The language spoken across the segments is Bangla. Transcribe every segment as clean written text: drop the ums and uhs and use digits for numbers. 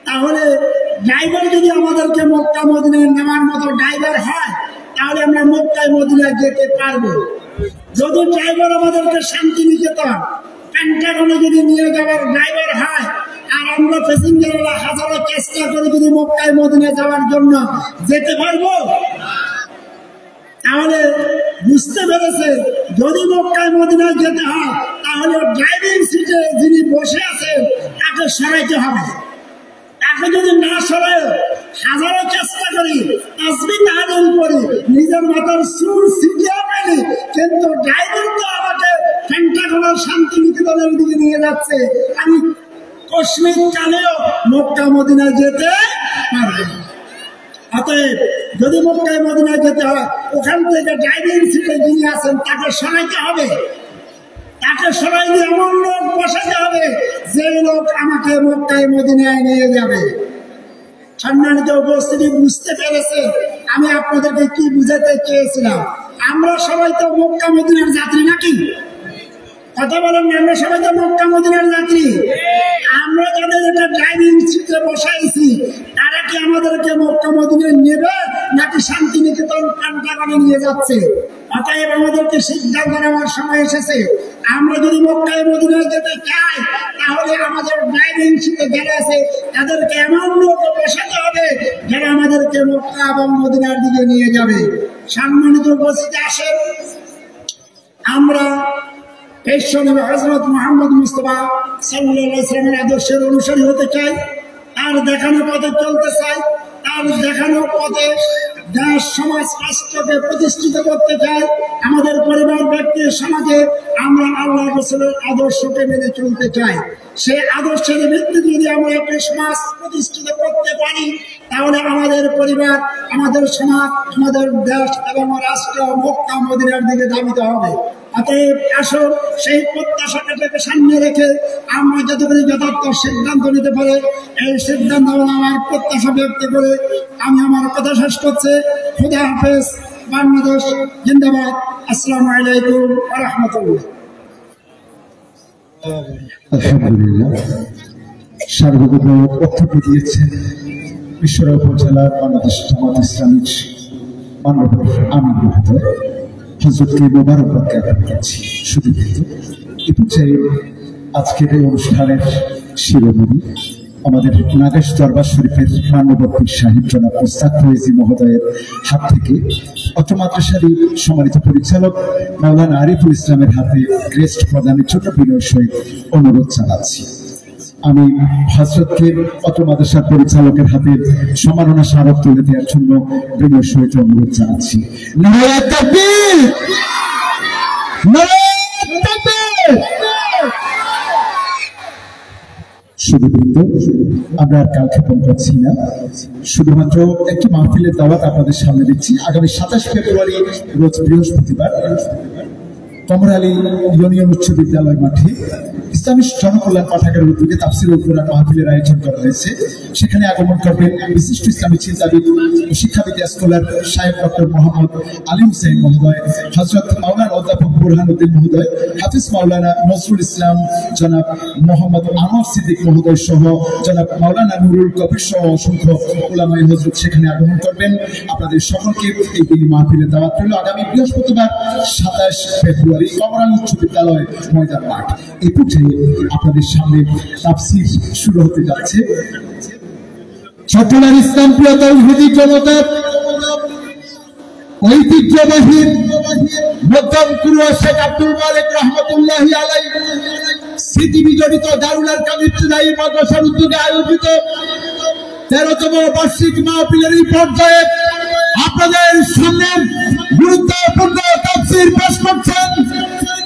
তাহলে ড্রাইভার যদি আমাদেরকে মক্কা মদিনায় নেওয়ার মতো ড্রাইভার হয় তাহলে আমরা মক্কায় মদিনায় যেতে পারবো। যদি ড্রাইভার আমাদেরকে শান্তিনিকেতন পেন্টাগনে যদি নিয়ে যাওয়ার ড্রাইভার হয় আর আমরা প্যাসেঞ্জাররা হাজারো চেষ্টা করে যদি মক্কায় মদিনায় যাওয়ার জন্য যেতে পারবো? তাহলে বুঝতে পেরেছে যদি মক্কায় মদিনায় যেতে হয় তাহলে ড্রাইভিং সিটে যিনি বসে আছেন তাকে সরাইতে হবে। তাকে যদি না সরায় হাজারো চেষ্টা করি তাসবিহ তাহলিল করি নিজের মাথার চুল ছিটিয়ে ফেলি, কিন্তু ড্রাইভার তো আমাকে পেন্টাগনের শান্তিনিকেতনের দিকে নিয়ে যাচ্ছে, আমি কশ্মীর চালেও মক্কা মদিনায় যেতে পারবো। অতএব যদি মক্কায় মদিনায় যেতে হয় ওখান থেকে ড্রাইভিং সিটে যিনি আছেন তাকে সরাইতে হবে। তাকে সরাই দিয়ে এমন লোক বসাতে হবে যে লোক আমাকে মক্কায় মদিনায় নিয়ে যাবে। সম্মানিত উপস্থিতি, বুঝতে পেরেছে আমি আপনাদেরকে কি বুঝাতে চেয়েছিলাম? আমরা সবাই তো মক্কা মদিনার যাত্রী নাকি? কথা বলেন না, আমরা সবাই তো মক্কা মদিনার যাত্রী। আমরা যাদের একটা ড্রাইভিং সিটে বসাইছি তারা কি আমাদেরকে মক্কা মদিনায় নেবে নাকি শান্তিনিকেতন পেন্টাগনে নিয়ে যাচ্ছে? অতএব আমাদেরকে সিদ্ধান্ত নেওয়ার সময় এসেছে। আমরা যদি মক্কায় মদিনায় যেতে চাই তাহলে আমাদের ড্রাইভিং সিটে যারা আছে তাদেরকে এমন লোক বসাতে হবে যারা আমাদেরকে মক্কা এবং মদিনার দিকে নিয়ে যাবে। সম্মানিত উপস্থিতি, আসেন আমরা বিশ্বনবী হযরত মুহাম্মদ মুস্তাফা সাল্লাল্লাহু আলাইহি ওয়াসাল্লামের আদর্শের অনুসারী হতে চাই, তার দেখানো পথে চলতে চাই, তার দেখানো পথে দেশ সমাজ রাষ্ট্রকে প্রতিষ্ঠিত করতে চাই। আমাদের পরিবার ব্যক্তি সমাজে আমরা আল্লাহ রাসূলের আদর্শকে মেনে চলতে চাই। সেই আদর্শের ভিত্তিতে যদি আমরা একটি সমাজ প্রতিষ্ঠিত করতে পারি তাহলে আমাদের পরিবার, আমাদের সমাজ, আমাদের দেশ এবং রাষ্ট্র মক্কা মদিনার দিকে ধাবিত হবে। অতএব আসুন সেই প্রত্যাশাটাকে সামনে রেখে আমরা যাতে করে যথার্থ সিদ্ধান্ত নিতে পারে এই সিদ্ধান্ত আমার প্রত্যাশা ব্যক্ত করে আমি আমার কথা শেষ করছি। খুদা হাফেজ। বাংলাদেশ জিন্দাবাদ। আসসালামু আলাইকুম ওয়া রাহমাতুল্লাহ। আলহামদুলিল্লাহ, সার্বভৌম বক্তব্য দিয়েছেন ঈশ্বরদী উপজেলার বাংলাদেশ জামাত ইসলামীর মাননীয় আমির মহোদয়। হযরতকে মোবারকবাদ জ্ঞাপন করছি। শুধু এ পর্যায়ে আজকের এই অনুষ্ঠানের শিরোমণি আমাদের নাগেশ দরবার শরীফের মাননীয় পীর সাহেব জনাব মুস্তাক ফয়েজী মহোদয়ের হাত থেকে অত্র মাদ্রাসারই সম্মানিত পরিচালক মাওলানা আরিফুল ইসলামের হাতে ক্রেস্ট প্রদানের ছোট বিনয়ের সহিত অনুরোধ জানাচ্ছি। আমি হযরতকে অত্র মাদ্রাসার পরিচালকের হাতে সম্মাননা স্মারক তুলে দেওয়ার জন্য বিনয়ের সহিত অনুরোধ জানাচ্ছি। নারে তাকবীর! নারে তাকবীর! শুধুবৃন্দ, আমরা আর কালক্ষেপণ করছি না, শুধুমাত্র একটি মাহফিলের দাওয়াত আপনাদের সামনে দিচ্ছি। আগামী 27 ফেব্রুয়ারি রোজ বৃহস্পতিবার কমরালী ইউনিয়ন উচ্চ বিদ্যালয় মাঠে ইসলামী জনকল্যাণ পাঠাগারের উদ্যোগে তাফসীরুল কুরআন মাহফিলের আয়োজন করা হয়েছে। সেখানে আগমন করবেন বিশিষ্ট ইসলামী চিন্তাবিদ ও শিক্ষাবিদ স্কলার সাহেব ডক্টর মোহাম্মদ আলী হুসাইন মহোদয়, হযরত মাওলানা অধ্যাপক বুরহানুদ্দিন মহোদয়, হাফিজ মাওলানা নজরুল ইসলাম জনাব মোহাম্মদ আনোয়ার সিদ্দিক মহোদয় সহ জনাব মাওলানা নুরুল কবির সহ অসংখ্য উলামায়ে হযরত সেখানে আগমন করবেন। আপনাদের সকলকে এই দিন মাহফিলের দাওয়াত রইল। আগামী বৃহস্পতিবার 27 ফেব্রুয়ারি কমরালী উচ্চ বিদ্যালয় ময়দান মাঠ। এই পর্যায়ে আপনাদের সামনে তাফসীর শুরু হতে যাচ্ছে। চট্টগ্রাম ইসলাম প্রিয় তৌহিদি জনতার ঐতিহ্যবাহী মধ্যম কুরুয়া শেখ আব্দুল মালিক রহমতুল্লাহি আলাইহি স্মৃতি বিজড়িত দারুল আরকাম ইবতিদায়ী মাদ্রাসার উদ্যোগে আয়োজিত 13তম বার্ষিক মাহফিলের এই পর্যায়ে আপনাদের সামনে গুরুত্বপূর্ণ তাফসীর পেশ করছেন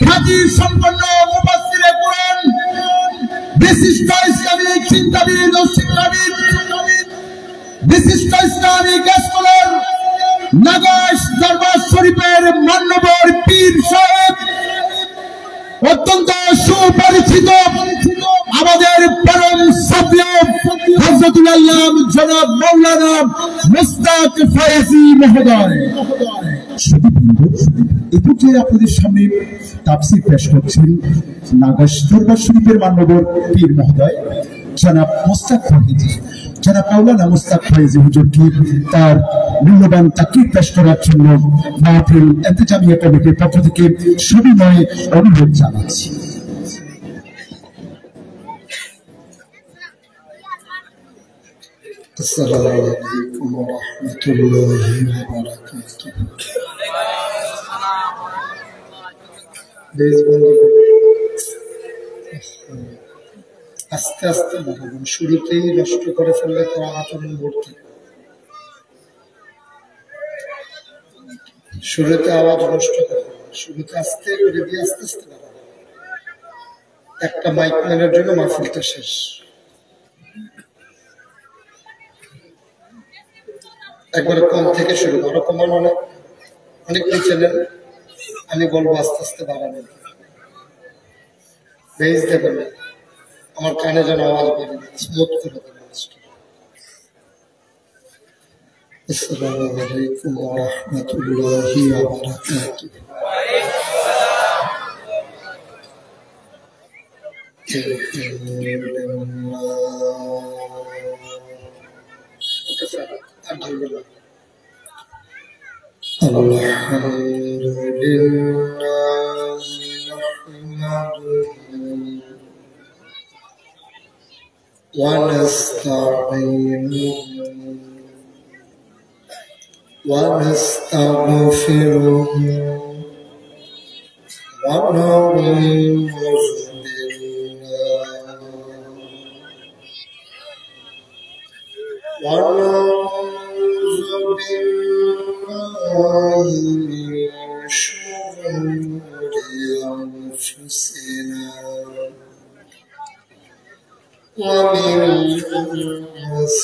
খ্যাতি সম্পন্ন মুফাসসিরে কুরআন, বিশিষ্ট ইসলামিক চিন্তাবিদ ও শিক্ষাবিদ, বিশিষ্ট ইসলামিক স্কলার, নাগেশ দরবার শরীফের মান্যবর পীর সাহেব, অত্যন্ত সুপরিচিত আমাদের পরম সভ্য হযরতুল আল্লাহ জনাব মাওলানা মুস্তাক ফয়েজী মহোদয়। সুধীবৃন্দ, এই পর্যায়ে আপনাদের সামনে তাফসীর পেশ করছেন নাগাস দরবার শরীফের মান্যবর পীর মহোদয় জনাব মোস্তাক ফয়েজি। জনাব মাওলানা মোস্তাক ফয়েজি হুজুরকে তার মূল্যবান তাকরীর পেশ করার জন্য মাহফিল ইন্তেজামিয়া কমিটির পক্ষ থেকে সবিনয়ে অনুরোধ জানাচ্ছি। السلام عليكم ورحمة الله وبركاته. আস্তে আস্তে বলুন, শুরুতেই নষ্ট করে ফেললে তো আচরণ ভর্তি। শুরুতে আওয়াজ নষ্ট করে, শুরুতে আস্তে করে দিয়ে আস্তে আস্তে বাড়াবো। একটা মাইক ম্যানের জন্য মাহফিলটা শেষ। একবারে কম থেকে শুরু করো, কমান অনেক নিচে নেন। আমি বলবো আস্তে আস্তে বাড়ানো, বেজ দেবেন, আমার কানে যেন আওয়াজ বেড়ে স্মুথ করে দেবেন। আসসালামু আলাইকুম ওয়া রাহমাতুল্লাহি ওয়া বারাকাতুহু। আলহামদুলিল্লাহ ওয়া নাস্তাঈনুহু ওয়া নাস্তাগফিরুহু ওয়া নাউযু بالله من شرور أنفسنا ومن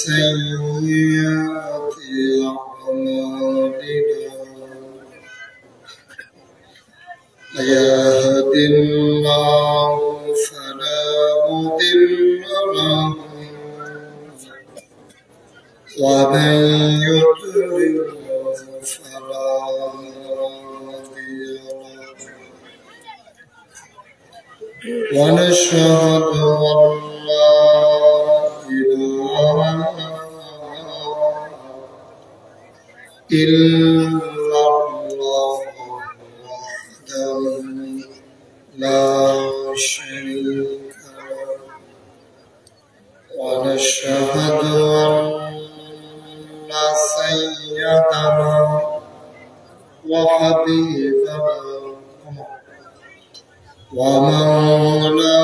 سيئات أعمالنا، من يهد الله فلا مضل له ومن يضلل فلا هادي له، ونشهد أن لا إله إلا الله وحده لا شريك له، ونشهد أن سيدنا وحبيبنا ومولانا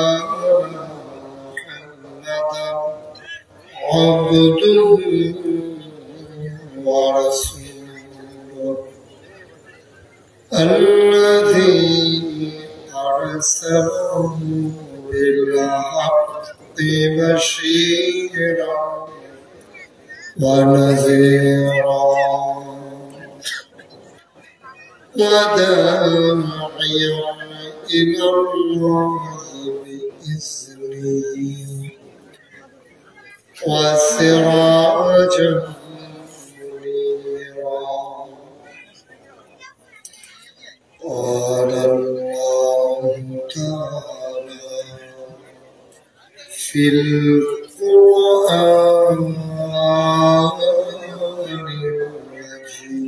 محمدا عبده ورسوله الذي أرسله بالحق بشيرا ونذيرا وداعيا إلى الله بإذنه وسراجا منيرا. قال الله تعالى في القرآن المجيد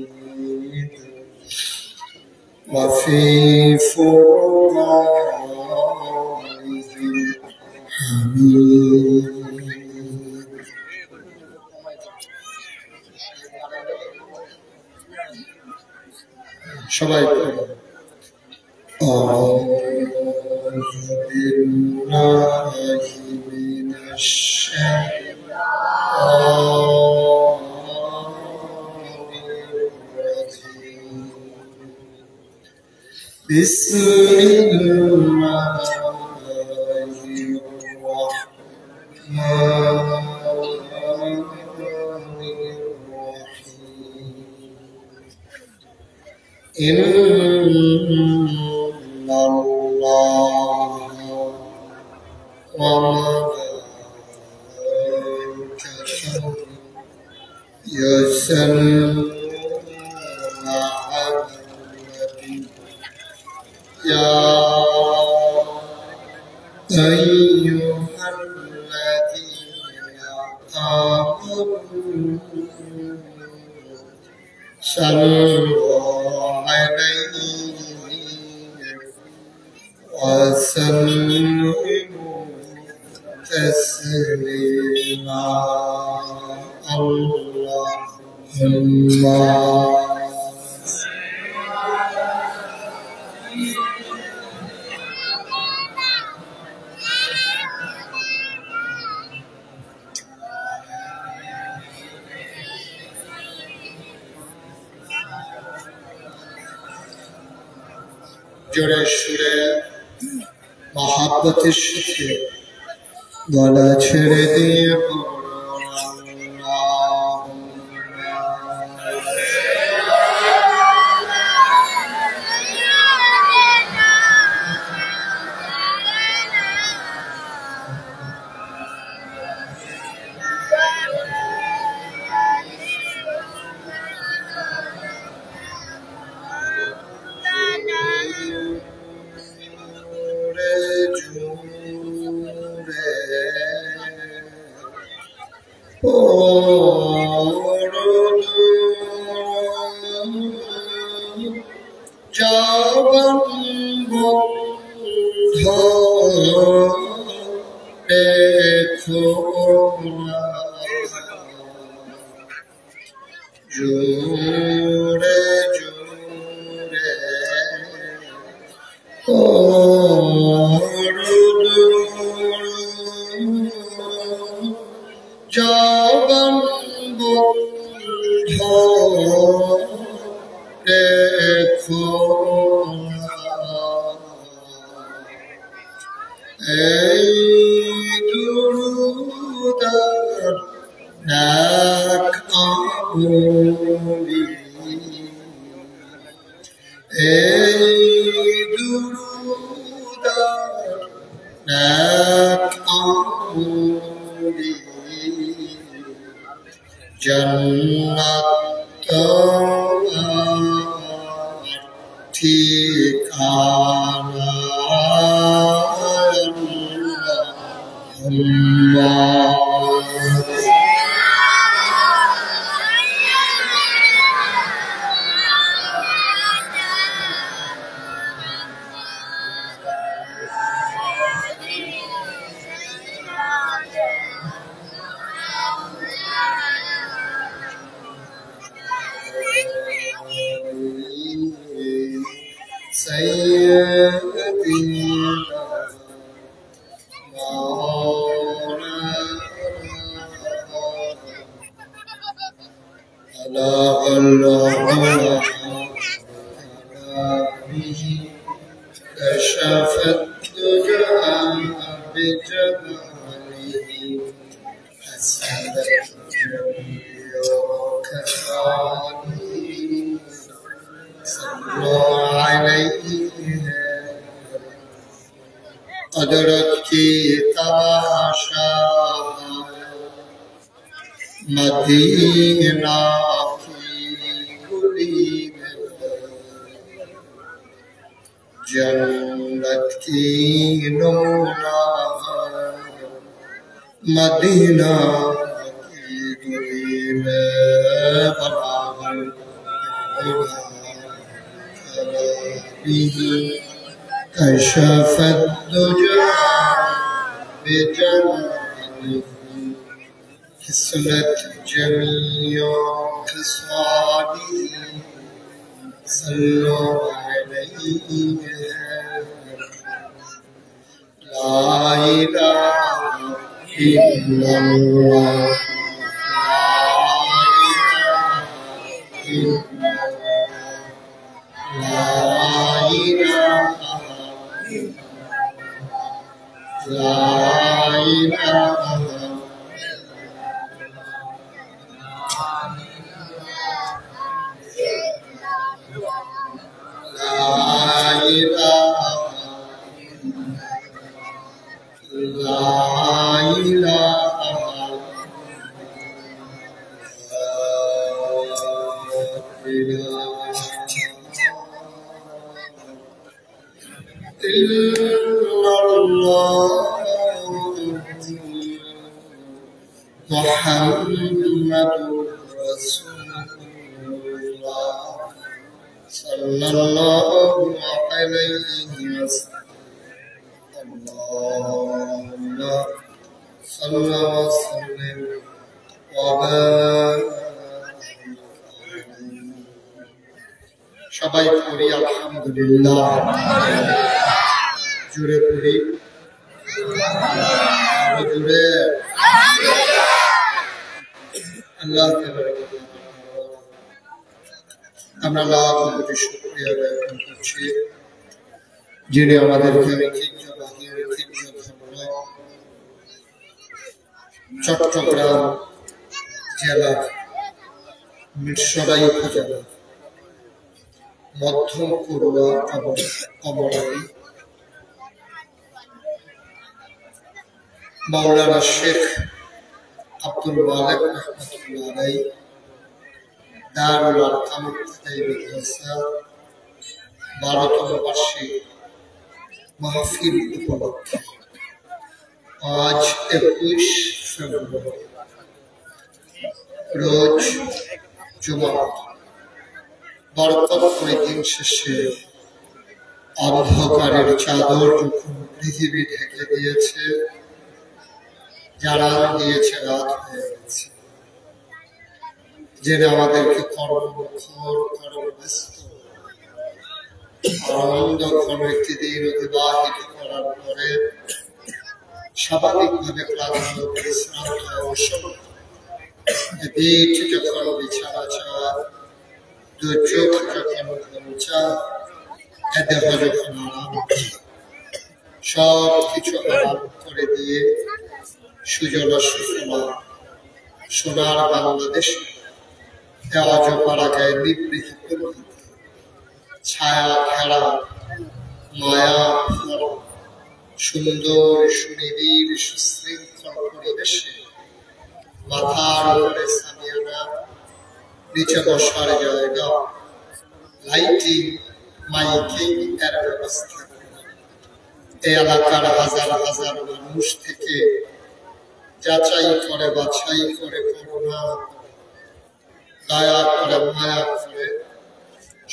وفي فرقانه الحميد. সবাই أعوذ بالله من الشيطان الرجيم. بسم الله الرحمن إن الله وملائكته يصلون على صلوا عليه وسلموا تسليما اللهم জোরে সুরে মহাব্বতের সাথে গলা ছেড়ে দিয়ে জোরে জোরে জবান বন্ধ রেখো এই দুরুদ নাক আমলি এই দুরুদ নাক আমলি জন্নত ঠিকানা كشف الدجى بجماله حسنت جميع كماله صلوا عليه قدرت کی تماشا مدینہ کی گلی میں جنت کی نمونہ مدینہ کی گلی میں بلاغل كشف الدجى بجماله حسنت جميع خصاله صلوا عليه لا إله إلا الله لا إله لا إله إلا الله মুহাম্মাদুর রাসূলুল্লাহ সাল্লাল্লাহু আলাইহি ওয়াসাল্লাম। আল্লাহুম্মা সাল্লি ওয়া সাল্লিম ওয়া বারিক। সবাই পড়ি আলহামদুলিল্লাহ, জুড়ে পড়ি জুড়ে আল্লাহ। আমরা লাখ কোটি শুকরিয়া জ্ঞাপন করছি যিনি আমাদেরকে ঐতিহ্যবাহী ঐতিহ্যধন্য চট্টগ্রাম জেলা মিরসরাই উপজেলা মধ্যম পড়ুয়া অমরাই মাওলানা শেখ আব্দুল মালিক রহমতুল্লাহ আলাইহি দারুল আরকাম মাদ্রাসা 12তম বার্ষিক মাহফিল উপলক্ষে আজ 21 ফেব্রুয়ারি রোজ জুমা বরকতময় দিন শেষে অন্ধকারের চাদর যখন পৃথিবী ঢেকে দিয়েছে, জানান দিয়েছে রাত হয়ে গেছে, জেনে আমাদেরকে কর্মমুখর কর্মব্যস্ত আনন্দ ঘন একটি দিন অতিবাহিত করার পরে স্বাভাবিকভাবে ক্লান্ত পরিশ্রান্ত অবসর পিঠ যখন বিছানা চাওয়া, চোখ যখন ঘুমচা, দেহ যখন আরাম, সব কিছু আরাম করে দিয়ে সুজলা সুফলা সোনার বাংলাদেশ আজ পারা যায় নিবৃত ছায়া খেলা মায়া সুন্দর সুনিবিড় সুশৃঙ্খল পরিবেশে মাথার উপরে সামিয়ানা, নিচে বসার জায়গা, লাইটিং মাইকিং এর ব্যবস্থা। এই এলাকার হাজার হাজার মানুষ থেকে যাচাই করে বাছাই করে করুণা দয়া করে মায়া করে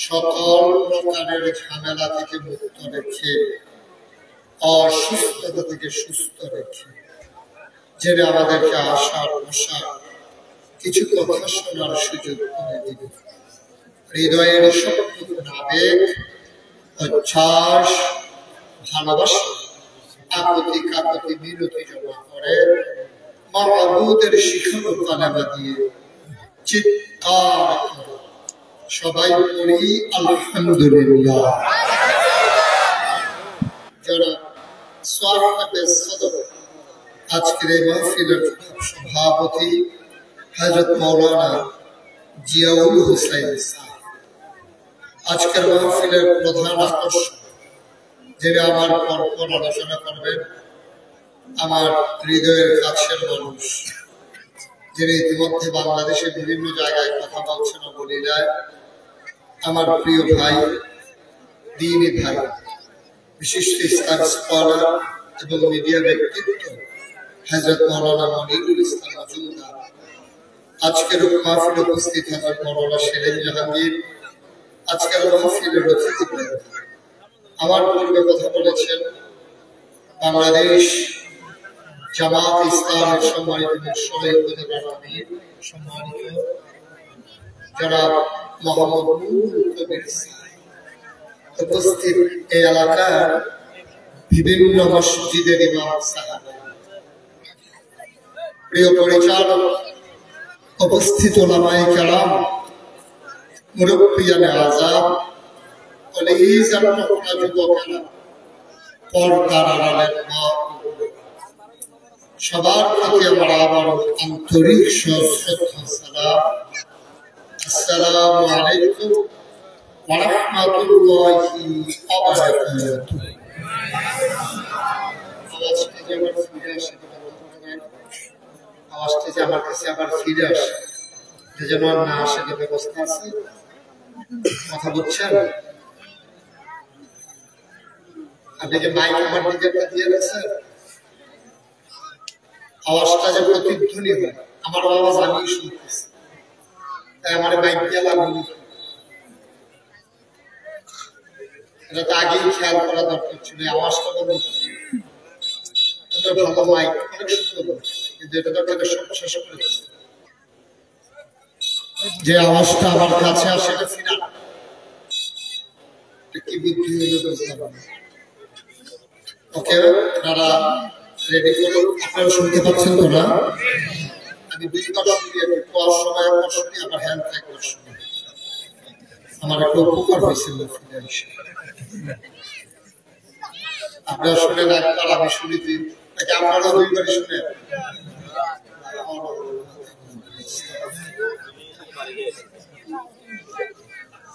সকল প্রকারের ঝামেলা থেকে মুক্ত রেখে অসুস্থতা থেকে সুস্থ রেখে জেনে আমাদেরকে আশার বসা কিছু কথা শোনার সুযোগ করে দিবে। হৃদয়ের সবটুকু আবেগ, উচ্ছ্বাস, ভালোবাসা, আপত্তি কাপতি মিনতি জমা করে মাহবুদের শিখানো কালেমা দিয়ে চিৎকার করে সবাই পড়ি আলহামদুলিল্লাহ। যারা সাহাবে সদর আজকের এই মাহফিলের সভাপতি হযরত মাওলানা জিয়াউল হুসাইন সাহেব, আজকের মাহফিলের প্রধান আকর্ষণ যিনি আমার পরপর আলোচনা করবেন, আমার হৃদয়ের কাছের মানুষ, যিনি ইতিমধ্যে বাংলাদেশের বিভিন্ন জায়গায় কথা বলছেন ও বলে যায়, আমার প্রিয় ভাই, দ্বীনি ভাই, বিশিষ্ট ইসলাম স্কলার এবং মিডিয়া ব্যক্তিত্ব হযরত মাওলানা মনিরুল ইসলাম মজুমদার। আজকের মাহফিলে উপস্থিত হযরত মাওলানা শিরিন জাহাঙ্গীর, আজকের মাহফিলের অতিথিবৃন্দ। আমার পূর্বে কথা বলেছেন বাংলাদেশ জামাত ইসলামের সম্মানিত মিরসরাই উপজেলার আমির সম্মানিত জনাব মোহাম্মদ নুরুল কবির সাহেব, উপস্থিত এই এলাকার বিভিন্ন মসজিদের ইমাম সাহেব, প্রিয় পরিচালক, উপস্থিত ওলামায়ে কেরাম, মুরব্বিয়ানে আযাম, কলিজার টুকরা যুবকেরা, পর্দার আড়ালের মা, সবার প্রতি আমার আবার আন্তরিক শ্রদ্ধা সালাম। আসসালামু আলাইকুম ওয়া রাহমাতুল্লাহি ওয়া বারাকাতুহু। আওয়াজটা যে আমার কাছে আবার ফিরে আসে, যেন না আসে ব্যবস্থা আছে। কথা বলছেন, আপনি যে মাইক আমার দিকে দিয়ে গেছেন, আওয়াজটা যে প্রতিধ্বনি হয় আমার আওয়াজ আমি শুনতেছি, তাই আমার বাইক দিয়ে লাগলো। এটা তো আগেই খেয়াল করা দরকার ছিল, আওয়াজটা বন্ধ করে ভালো মাইক অনেক সুন্দর, কিন্তু এটা তো তাকে শেষ করে দিচ্ছে। যে আওয়াজটা আমার কাছে আসে এটা ফিরান, কি বুদ্ধি হইল বুঝলাম। ওকে, আপনারা রেডি করুন। আপনারা শুনতে পাচ্ছেন তো না? আমি 2 বার শুনি, একটু পর সময় একবার শুনি, আবার হ্যান্ড একবার শুনি। আমার একটু উপকার হয়েছিল ফিরে এসে। আপনারা শুনেন একবার, আমি শুনি 2, আপনারা 2 বারই শুনেন।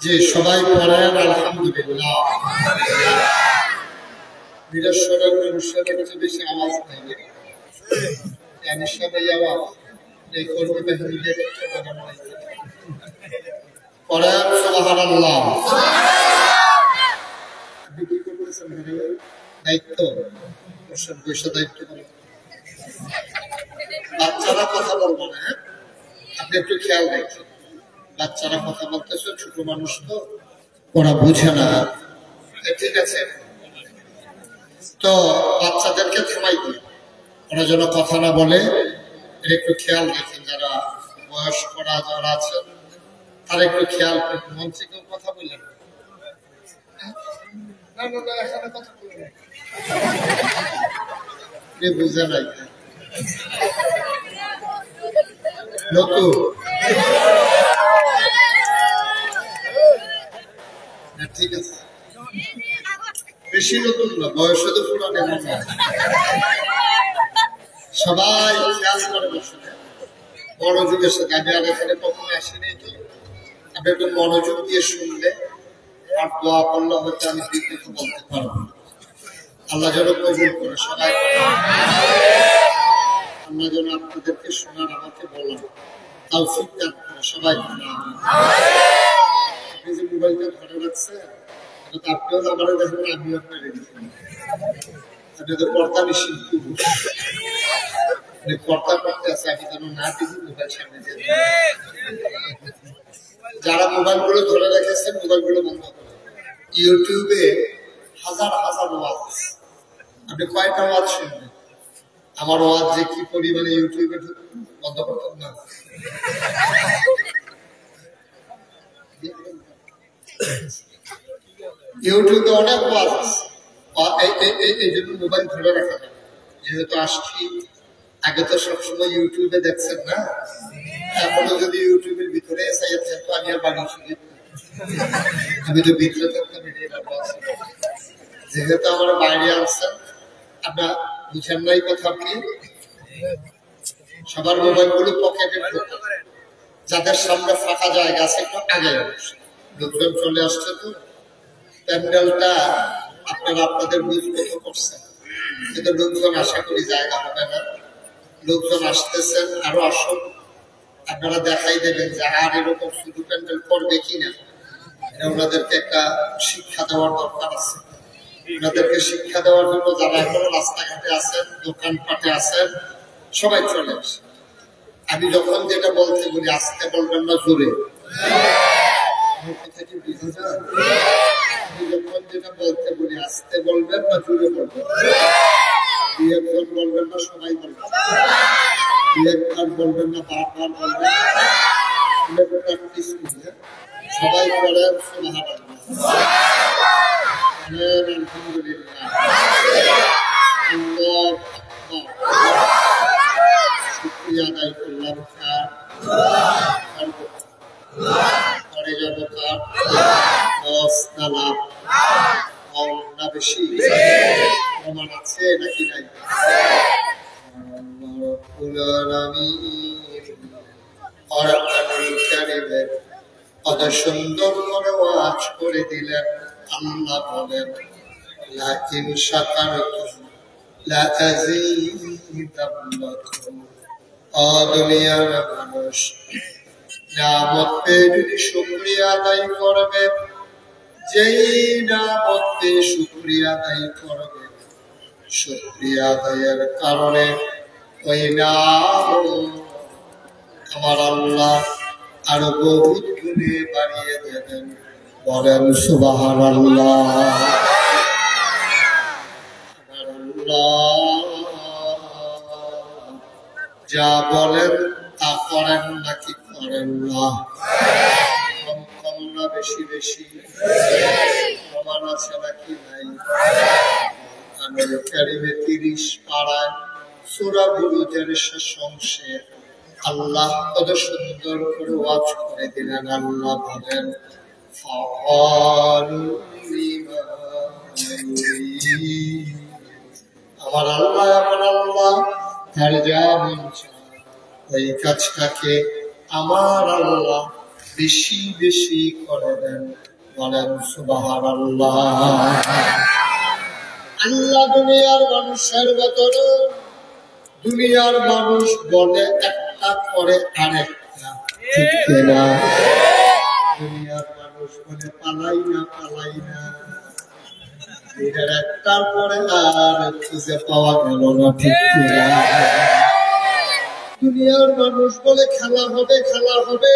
যে সবাই পড়েন আলহামদুলিল্লাহ। বীরেশ্বরের মানুষের হচ্ছে বেশি আওয়াজ নেই, আওয়াজ এই কর্মী বাহিনীকে পড়েন সুবহানাল্লাহ। আপনি কি করতেছেন? দায়িত্ব বসে দায়িত্ব করেন। বাচ্চারা কথা বলবো না, আপনি একটু খেয়াল রাখছেন। বাচ্চারা কথা বলতেছে, ছোট মানুষ তো ওরা বুঝে না, ঠিক আছে? তো বাচ্চাদেরকে থামাই দিই, ওরা যেন কথা না বলে, এটা একটু খেয়াল রাখেন। যারা বয়স্করা যারা আছেন তারা একটু খেয়াল করবেন। মঞ্চে কেউ কথা বললেন না, এখানে কথা বললেন বুঝে নাই নতুন ঠিক আছে, বেশি নতুন না, বয়সে তো পুরানো। সবাই খেয়াল করে বসে, মনোযোগের সাথে। আমি আর এখানে কখনো আসিনি, আপনি একটু মনোযোগ দিয়ে শুনলে আর দোয়া করলে হয়তো আমি কিছু বলতে পারবো। আল্লাহ যেন কবুল করে, সবাই আল্লাহ যেন আপনাদেরকে শোনার আমাকে বলেন, তৌফিক দান করে, সবাই। আপনি যে মোবাইলটা ধরে রাখছেন, আপনিও আমাদের দেখবেন, আমিও আপনার আপনি তো পর্দা বেশি পর্দা করতে আছে, আমি যেন না দেখি মোবাইল সামনে দিয়ে। যারা মোবাইল গুলো ধরে রেখেছে মোবাইল গুলো বন্ধ করে। ইউটিউবে হাজার হাজার ওয়াজ, আপনি কয়টা ওয়াজ শুনবেন? আমার ওয়াজ যে কি পরিমাণে ইউটিউবে বন্ধ করতেন না। ইউটিউবে অনেক ওয়াজ আছে, এই জন্য মোবাইল ধরে রাখা যায়। যেহেতু আসছি, আগে তো সবসময় ইউটিউবে দেখছেন না, এখনো যদি ইউটিউবের ভিতরে চাইছেন তো আমি আর বাড়ি শুনি, আমি তো ভিতরে থাকতাম। যেহেতু আমার বাইরে আসছেন, আপনার বুঝেন নাই কথা। আপনি সবার মোবাইল গুলো পকেটে ঢুকতে, যাদের সামনে ফাঁকা জায়গা আছে একটু আগে লোকজন চলে আসছে, তো প্যান্ডেলটা আপনারা আপনাদের বুঝ মতো করছেন, কিন্তু লোকজন আশা করি জায়গা হবে না। লোকজন আসতেছেন, আরো আসুন, আপনারা দেখাই দেবেন যে আর এরকম শুধু প্যান্ডেল করবে কিনা। ওনাদেরকে একটা শিক্ষা দেওয়ার দরকার আছে। ওনাদেরকে শিক্ষা দেওয়ার জন্য যারা এখনো রাস্তাঘাটে আছেন, দোকানপাটে আছেন, সবাই চলে আসে। আমি যখন যেটা বলতে বলি, আস্তে বলবেন না জোরে, কথা কি বুঝা যায়? আমি যখন যেটা বলতে বলি, আস্তে বলবেন না জোরে বলবেন। 2-1 বলবেন না, সবাই বলবেন। 2-1 বলবেন না, বারবার বলবেন। প্র্যাকটিস করলে সবাই করেন সুবহানাল্লাহ, আলহামদুলিল্লাহ, আল্লাহু আকবার। শুকরিয়া আদায় করলাম কার? পরে যাব কার? কম না বেশি? প্রমাণ আছে নাকি নাই? কত সুন্দর করে ওয়াজ করে দিলেন। আল্লাহ বলেন, লাকিন শাকারতুম লাআযীদান্নাকুম। ও দুনিয়ার মানুষ, নিয়ামত পেয়ে যদি শুকরিয়া আদায় করবে, যেই নিয়ামত পেয়ে শুকরিয়া আদায় করবে, শুকরিয়া আদায়ের কারণে ওই নাম আমার আল্লাহ আরো বহুত গুণে বাড়িয়ে দেবেন। বলেন সুবহানাল্লাহ। আমার আল্লাহ যা বলেন তা করেন নাকি করেন না? কম কম না বেশি বেশি? প্রমাণ আছে নাকি নাই? আনুল কারিমে 30 পারায় সূরা বুরুজের শেষ অংশে আল্লাহ কত সুন্দর করে ওয়াজ করে দিলেন। আল্লাহ বলেন আমার আল্লাহ আমার আল্লাহ তার যা মন চায় ওই কাজটাকে আমার আল্লাহ বেশি বেশি করে দেন। বলেন সুবহানাল্লাহ। আল্লাহ দুনিয়ার মানুষের ভেতরে দুনিয়ার মানুষ বলে একটা করে আরেকটা, ঠিক না? দুনিয়ার মানুষ বলে পালাই না পালাই না, এটার একটার পরে আর খুঁজে পাওয়া গেল না, ঠিক না? দুনিয়ার মানুষ বলে খেলা হবে খেলা হবে,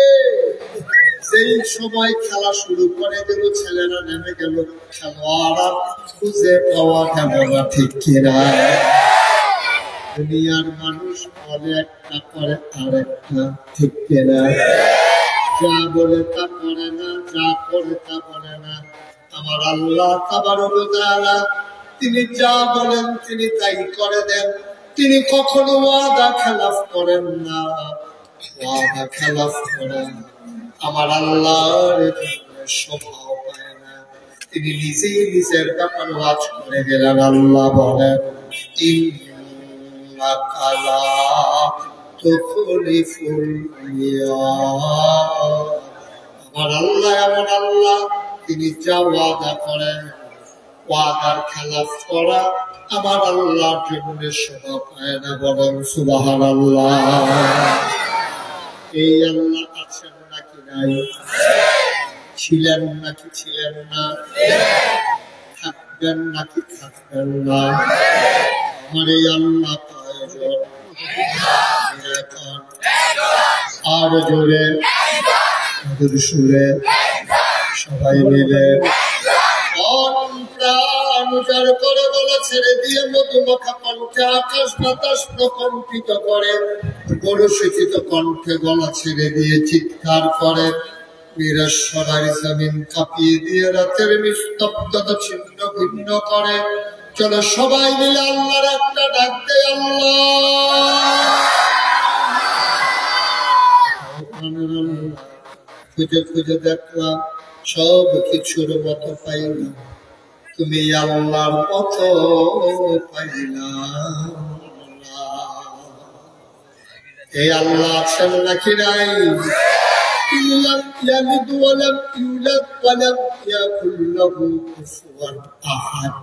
সেই সময় খেলা শুরু করে দিল, ছেলেরা নেমে গেল, খেলোয়াড় আর খুঁজে পাওয়া গেল না, ঠিক কিনা? দুনিয়ার মানুষ বলে একটা করে আরেকটা, ঠিক কিনা? যা বলে তা করে না, যা করে তা বলে না। আমার আল্লাহ তাবারক ওয়া তাআলা তিনি যা বলেন তিনি তাই করে দেন। তিনি কখনো ওয়াদা খেলাফ করেন না, ওয়াদা খেলাফ করেন আমার আল্লাহর স্বভাব পায় না। তিনি নিজেই নিজের ব্যাপার ওয়াজ করে গেলেন। আল্লাহ বলেন ইন্নাকা লা তুখলিফুল মিয়াদ। আমার আল্লাহ তিনি যা ওয়াদা করেন, ওয়াদার খেলাফ করা আমার আল্লাহর জন্য শোভা পায় না। বলেন সুবহানাল্লাহ। এই আল্লাহ আছেন নাকি নাই? ছিলেন নাকি ছিলেন না? থাকবেন নাকি থাকবেন না? আমার এই আল্লাহ কয়জন? আর জোরে সুরে সবাই মিলে প্রাণ করে বলা ছেড়ে দিয়ে মধুমাখা কণ্ঠে আকাশ বাতাস প্রকম্পিত করে, গরুসূচিত কণ্ঠে গলা ছেড়ে দিয়ে চিৎকার করে, নিরস্বরার জমিন কাঁপিয়ে দিয়ে রাতের নিস্তব্ধতা ছিন্ন ভিন্ন করে। চলো সবাই মিলে আল্লাহর একটা ডাক দেয়, আল্লাহ। খুঁজে খুঁজে দেখলাম সব কিছুর মতো পাইলাম, তুমি আল্লাহর মতো পাইলাম। এই আল্লাহ আছেন নাকি নাই? লাম ইয়ালিদ ওয়া লাম ইউলাদ ওয়া লাম ইয়াকুল লাহু কুফুয়ান আহাদ।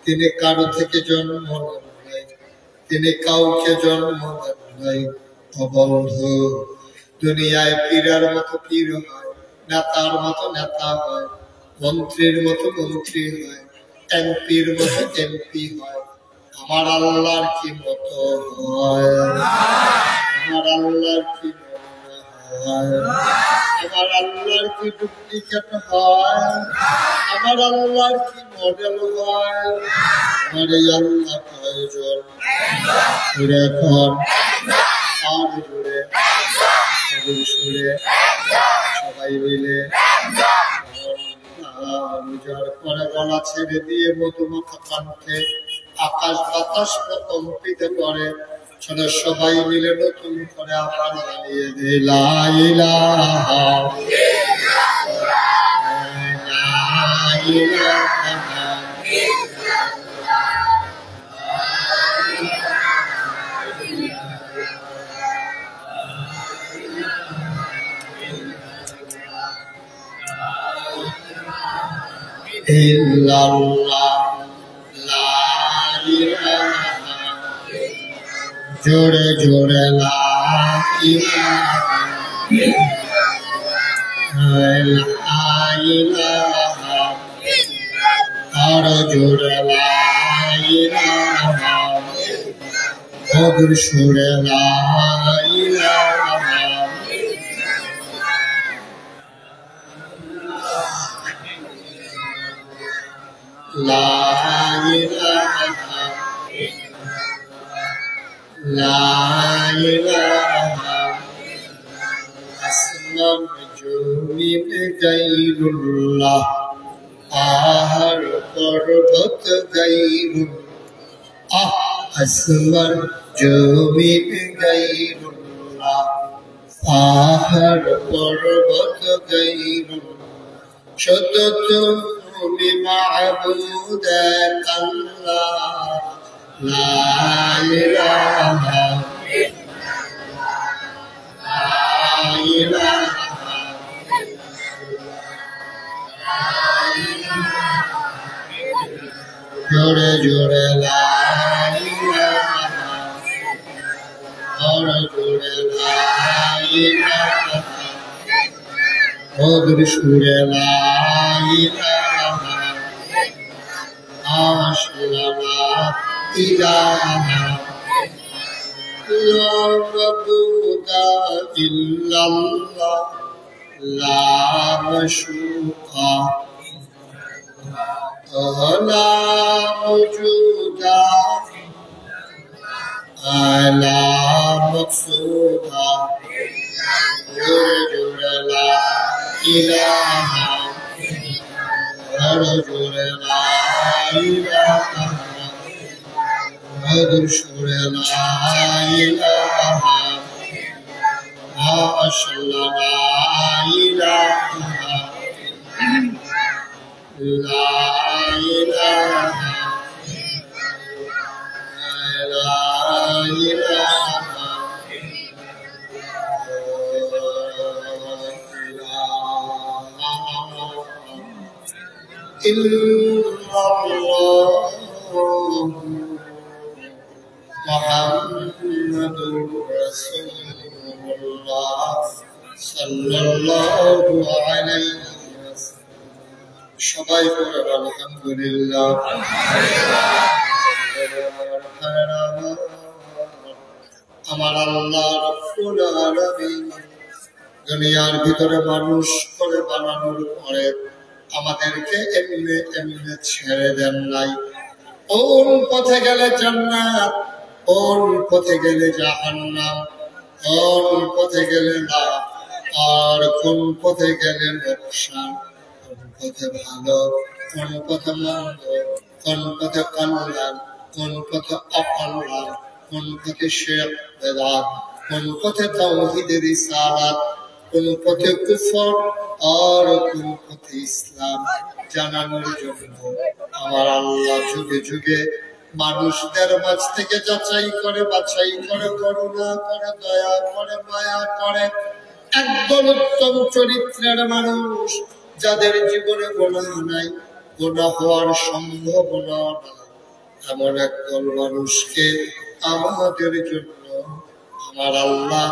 তিনি কারো থেকে জন্ম নেন নাই, তিনি কাউকে জন্ম দেন নাই। বন্ধু, দুনিয়ায় পীরের মতো পীর হয়, নেতার মতো নেতা হয়, মন্ত্রীর মতো মন্ত্রী হয়, এমপির মতো এমপি হয়। আমার আল্লাহর কি মতো হয়? আমার আল্লাহর কি মনে হয়? আমার আল্লাহর কি ডুপ্লিকেট হয়? আমার আল্লাহর কি মডেল হয়? আমার এই আল্লাহ কয়জন? এখন আর জুড়ে সুরে সবাই মিলে রোজার পরে গলা ছেড়ে দিয়ে মধুমাখা কণ্ঠে আকাশ বাতাস প্রকম্পিত করে। চলো সবাই মিলে নতুন করে আবার বানিয়ে দিই লা ইলাহা ইল্লাল্লাহ। জোরে জোরে লা ইলাহা, আরো জোরে লা ইলাহা, মধুর সুরে লা ইলাহা গাইরুল্লাহ, পাহাড় পর্বত গাইরুল্লাহ, আসমান জমিন গাইরুল্লাহ, পাহাড় পর্বত গাইরুল্লাহ, শত তুমি মাবুদ এক আল্লাহ, লা ইলাহা জোরে জোরে লা ইলাহা, জোরে জোরে লা ইলাহা, মধুর সুরে লা ইলাহা, আসলা লা ইলাহা لا معبود إلا الله، لا مشروق لا موجود لا مقصود، رجل لا إله، رجل لا إله، مدر شور لا إله، أشل لا إله، لا إله، لا إله إلا الله، محمد رسول الله صلى الله عليه وسلم। সবাই পড়েন আলহামদুলিল্লাহ। আমার আল্লাহ রাব্বুল আলামিন দুনিয়ার ভিতরে মানুষ করে বানানোর পরে আমাদেরকে এমনি এমনি ছেড়ে দেন নাই। কোন পথে গেলে জান্নাত, কোন পথে গেলে জাহান্নাম, কোন পথে গেলে লাভ, আর কোন পথে গেলে লোকসান, কোন পথে ভালো, কোন পথে মন্দ, কোন পথে কল্যাণ, কোন পথে অকল্যাণ, কোন পথে শিরক বেদাত, কোন পথে তাওহীদের রিসালাত, কোন পথে কুফর আর কোন পথে ইসলাম জানানোর জন্য আমার আল্লাহ যুগে যুগে মানুষদের মাঝ থেকে যাচাই করে বাছাই করে, করুণা করে, দয়া করে, মায়া করে একদল উত্তম চরিত্রের মানুষ, যাদের জীবনে গুনাহ নাই, গুনাহ হওয়ার সম্ভাবনা নাই, এমন একদল মানুষকে আমাদের জন্য আমার আল্লাহ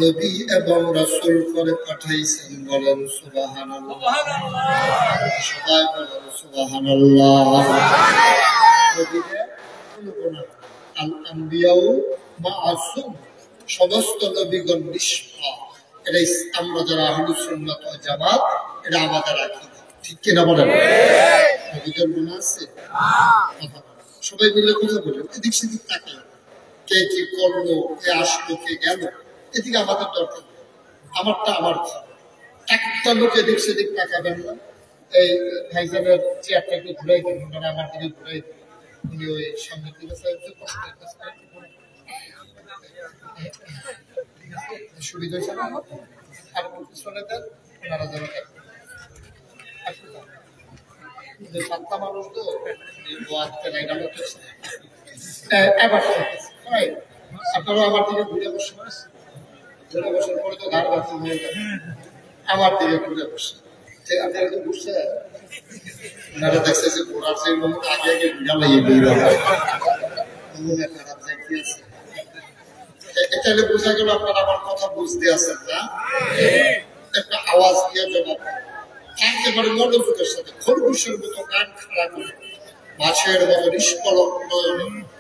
নবী এবং রাসূল করে পাঠাইছেন। বলেন সুবহানাল্লাহ, সবাই বলেন সুবহানাল্লাহ। সমস্ত নবীগণ নিষ্পাপ, এটা আমরা যারা আহলুস সুন্নাত ওয়াল জামাত, এটা আমাদের আকীদা, ঠিক কিনা বলেন? নবীদের গুনাহ আছে? সবাই মিলে কথা বলেন, এদিক সেদিক তাকাই, কে কি করলো, কে আসলো, কে গেল, এদিকে আমাদের দরকার নেই। আমারটা আমার খাবার, একটা লোক এদিক সেদিক তাকাবেন না। এই ভাইজানের চেয়ারটা একটু ঘুরাই দিন, মানে আমার দিকে ঘুরাই দিন, উনি ওই সামনে দিকে সুবিধা হয়েছে না? আর পিছনে দেন, ওনারা যেন সাতটা মানুষ তো এবার আপনারা আমার দিকে ঘুরে বসে, ঘুরে বসার পরে তো ঘাড় ব্যথা হয়ে যাবে, আমার দিকে ঘুরে বসে। আপনারা তো বুঝছে, ওনারা দেখছে যে ঘোরার সেই আগে আগে ঘুরা লাগিয়ে খারাপ দেখতে আছে। এখানে বোঝা গেল আপনারা আমার কথা বুঝতে আছেন না। একটা আওয়াজ দিয়ে জবাব একেবারে মনোযোগের সাথে খরগোশের মতো কান খাড়া করে মাছের মতো নিষ্কলঙ্ক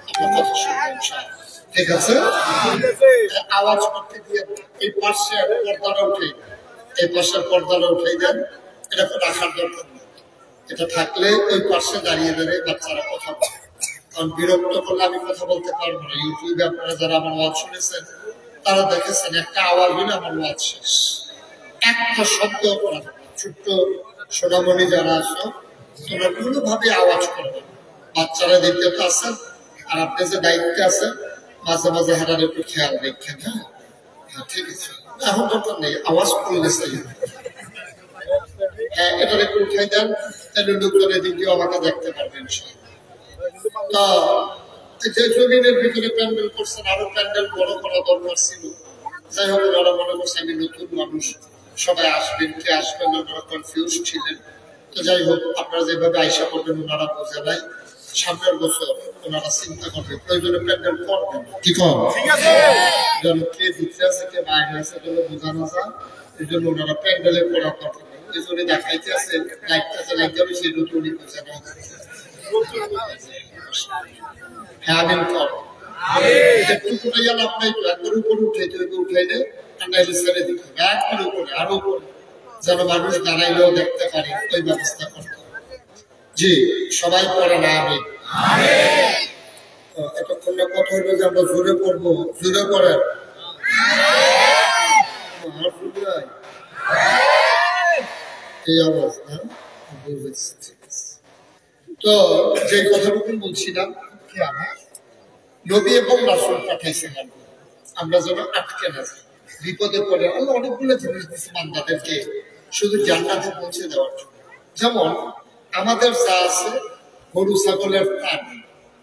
আপনার কথা শুনবেন, ঠিক আছে? আওয়াজ করতে গিয়ে এই পাশের পর্দাটা উঠেই দেন, এই পাশের পর্দাটা উঠেই দেন, এটা তো রাখার দরকার নেই। এটা থাকলে ওই পাশে দাঁড়িয়ে দাঁড়িয়ে বাচ্চারা কথা বলে, কারণ বিরক্ত করলে আমি কথা বলতে পারবো না। ইউটিউবে আপনারা যারা আমার ওয়াজ শুনেছেন তারা দেখেছেন, একটা আওয়াজ হলে আমার ওয়াজ শেষ, একটা শব্দ করা ছোট্ট সোনামণি যারা আছো তোমরা কোনোভাবে আওয়াজ করবে, বাচ্চারা দেখতে তো আছেন, আর আপনি যে দায়িত্বে আছেন মাঝে মাঝে হাঁটার একটু খেয়াল রাখেন। হ্যাঁ হ্যাঁ ঠিক আছে, এখন দরকার নেই, আওয়াজ করলে হ্যাঁ এটা একটু উঠাই দেন, তাহলে লোকজনের দিক দিয়ে আমাকে দেখতে পারবেন। তা যে জমিনের ভিতরে প্যান্ডেল করছেন আরো প্যান্ডেল বড় করা দরকার ছিল। যাই হোক ওনারা মনে করছে আমি নতুন মানুষ, সবাই আসবেন কে আসবেন ওনারা কনফিউজ ছিলেন। তো যাই হোক আপনারা যেভাবে আইসা করবেন ওনারা বোঝে নাই, সামনের বছর ওনারা চিন্তা করবে প্রয়োজনে প্যান্ডেল করবেন। কি কর যেন কে ভিতরে আছে কে বাইরে আছে যেন বোঝানো যায়, এই জন্য ওনারা প্যান্ডেলে করার কথা নেই। এই জন্য দেখাইতে আছে লাইটটা লাইট যাবে সেই নতুনই বোঝা না। হ্যাঁ আমিন কর একটু ফুটাইয়া লাভ নাই, একবার উপরে উঠাইতে হবে, উঠাইলে ঠান্ডাইলে ছেড়ে দিতে হবে একবার উপরে আরো উপরে, যেন মানুষ দাঁড়াইলেও দেখতে পারে ওই ব্যবস্থা করতে হবে। জি সবাই পড়ে না আমি এতক্ষণ কথা হইলো যে আমরা জোরে পড়বো, জোরে পড়েন এই অবস্থা। তো যে কথাটুকু বলছিলাম নবী এবং রাসূল পাঠাইছিলেন আমরা যেন আটকে না যাই, বিপদে পড়ে। আল্লাহ অনেকগুলো জিনিস দিচ্ছে বান্দাদেরকে শুধু জান্নাতে পৌঁছে দেওয়ার জন্য। যেমন আমাদের যা আছে গরু ছাগলের প্রাণ,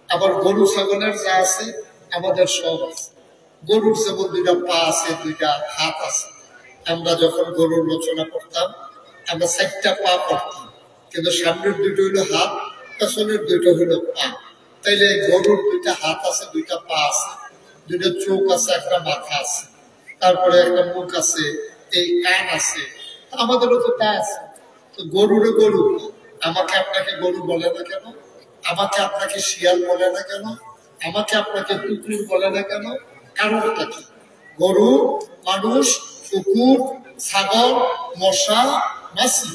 আবার গরু ছাগলের যা আছে আমাদের সব আছে। গরুর যেমন দুইটা পা আছে, দুইটা হাত আছে। আমরা যখন গরুর রচনা করতাম আমরা 4টা পা করতাম, কিন্তু সামনের দুটো হইলো হাত, পেছনের দুটো হইলো পা। তাইলে গরুর 2টা হাত আছে, 2টা পা আছে, 2টা চোখ আছে, একটা মাথা আছে, তারপরে একটা মুখ আছে, এই কান আছে, আমাদেরও তো তা আছে। তো গরুরে গরু, আমাকে আপনাকে গরু বলে না কেন? আমাকে আপনাকে শিয়াল বলে না কেন? আমাকে আপনাকে কুকুর বলে না কেন? কারণটা কি? গরু, মানুষ, কুকুর, ছাগল, মশা, মাছি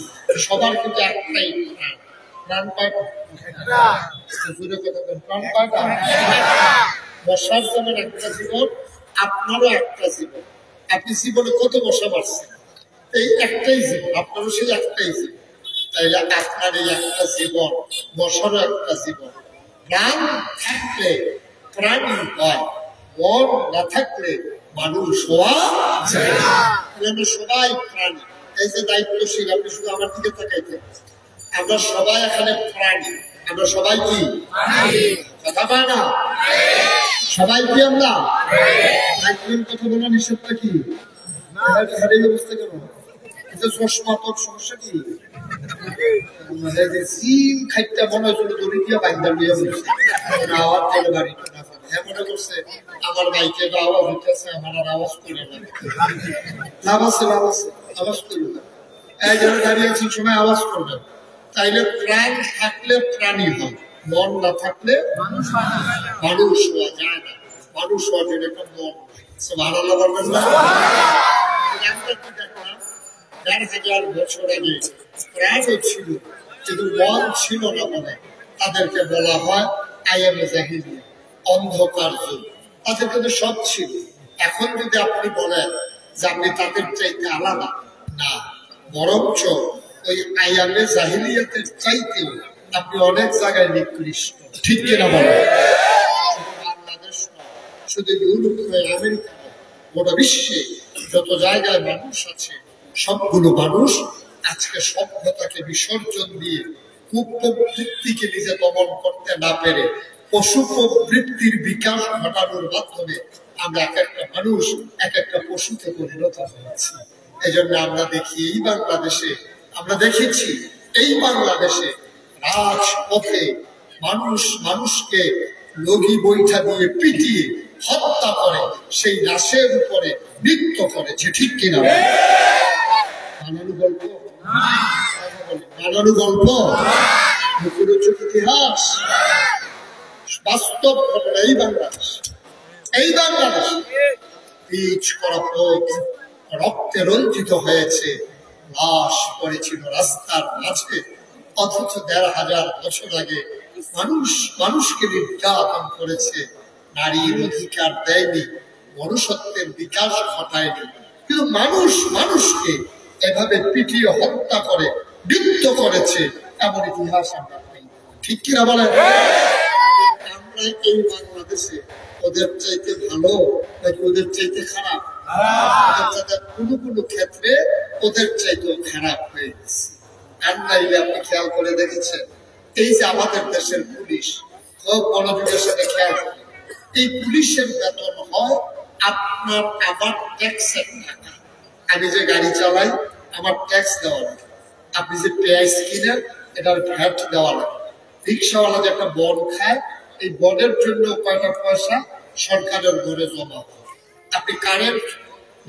সবার কিন্তু একটাই প্রাণ পায়। মশার যেমন একটা জীবন, আপনারও একটা জীবন। আপনি জীবনে কত মশা মারছেন? এই একটাই জীবন, আপনারও সেই একটাই জীবন। তাইলে আপনার এই একটা জীবন, মশারও একটা জীবন। প্রাণ থাকলে প্রাণী হয়, মন না থাকলে মানুষ হওয়া যায় না। আমরা সবাই প্রাণী, এই যে দায়িত্বশীল, আপনি শুধু আমার দিকে তাকাইতে, আমরা সবাই এখানে প্রাণী। আমরা সবাই কি কথা পায় না? সবাই কি আমরা কথা বলা নিষেধটা কি? অবস্থা কেন? চশমা তোর সমস্যা কি? সিম খাইতে মনে হচ্ছিল দড়ি দিয়ে বাইন্দা লইয়া বলছে আওয়াজ চলে বাড়ি হ্যাঁ মনে করছে আমার বাইকে আওয়াজ হইতেছে, আমার আর আওয়াজ করে না। লাভ আছে লাভ আছে, আওয়াজ করবে না। এই যারা দাঁড়িয়ে আছেন সময় আওয়াজ করবেন। তাইলে প্রাণ থাকলে প্রাণী হয়, মন না থাকলে মানুষ হওয়া যায় না। মানুষ হওয়ার জন্য একটা মন ভালো পারবেন না। 1000 বছর আগে প্রাণও ছিল কিন্তু মন ছিল না বলে তাদেরকে বলা হয় আইয়ামে জাহিলিয়া, অন্ধকার যুগ। তাদের কিন্তু সব ছিল। এখন যদি আপনি বলেন যে আপনি তাদের চাইতে আলাদা, না, বরঞ্চ ওই আইয়ামে জাহিলিয়াতের চাইতেও আপনি অনেক জায়গায় নিকৃষ্ট। ঠিক কিনা বলেন? বাংলাদেশ শুধু ইউরোপ নয়, আমেরিকা নয়, গোটা বিশ্বে যত জায়গায় মানুষ আছে সবগুলো মানুষ আজকে সভ্যতাকে বিসর্জন দিয়ে কুপ্রবৃত্তিকে নিজে দমন করতে না পেরে পশু প্রবৃত্তির বিকাশ ঘটানোর মাধ্যমে আমরা এক একটা মানুষ এক একটা পশুতে পরিণত হয়েছি। এই জন্য আমরা দেখি এই বাংলাদেশে, আমরা দেখেছি এই বাংলাদেশে রাজপথে মানুষ মানুষকে লগি বৈঠা দিয়ে পিটিয়ে হত্যা করে, সেই লাশের উপরে নৃত্য করে। যে ঠিক কিনা? বানানো গল্প, বানানো গল্প, মুখরোচক ইতিহাস, বাস্তব ঘটনা। এই বাংলাদেশ, এই বাংলাদেশ পিচ করা পথ রক্তে রঞ্জিত হয়েছে, লাশ পড়েছিল রাস্তার মাঝে। অথচ 1500 বছর আগে মানুষ মানুষকে নির্যাতন করেছে, নারীর অধিকার দেয়নি, মনুষ্যত্বের বিকাশ ঘটায়নি। কিন্তু মানুষ মানুষকে এভাবে পিটিয়ে হত্যা করে মৃত্যু করেছে, এমন ইতিহাস আমরা পাই। ঠিক কিনা বলেন? আমরা এই বাংলাদেশে ওদের চাইতে ভালো নাকি ওদের চাইতে খারাপ? কোনো কোনো ক্ষেত্রে ওদের চাইতেও খারাপ হয়ে গেছে। আর নাইলে আপনি খেয়াল করে দেখেছেন, এই যে আমাদের দেশের পুলিশ, খুব মনোযোগের সাথে খেয়াল করে, এই পুলিশের বেতন হয় আপনার আমার ট্যাক্সের টাকা। আমি যে গাড়ি চালাই আমার ট্যাক্স দেওয়া লাগে, আপনি যে পেঁয়াজ কিনেন এটার ভ্যাট দেওয়া লাগে, রিক্সাওয়ালা যে একটা বন খায় এই বনের জন্য কয়টা পয়সা সরকারের ঘরে জমা হয়। আপনি কারেন্ট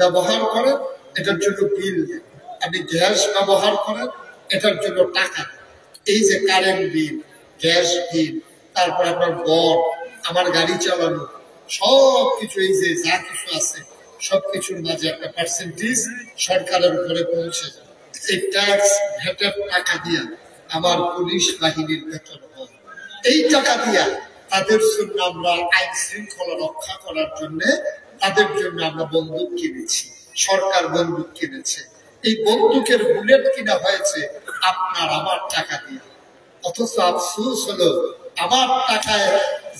ব্যবহার করেন এটার জন্য বিল দেন, আপনি গ্যাস ব্যবহার করেন এটার জন্য টাকা দেন। এই যে কারেন্ট বিল, গ্যাস বিল, তারপর আপনার বন, আমার গাড়ি চালানো, সব কিছু এই যে যা কিছু আছে সবকিছুর মাঝে একটা পার্সেন্টেজ সরকারের উপরে পৌঁছে যায়। এই ট্যাক্স ভ্যাটের টাকা দিয়া আমার পুলিশ বাহিনীর বেতন হয়। এই টাকা দিয়া তাদের জন্য আমরা আইন শৃঙ্খলা রক্ষা করার জন্য তাদের জন্য আমরা বন্দুক কিনেছি, সরকার বন্দুক কিনেছে। এই বন্দুকের বুলেট কিনা হয়েছে আপনার আমার টাকা দিয়ে। অথচ আফসোস হলো আমার টাকায়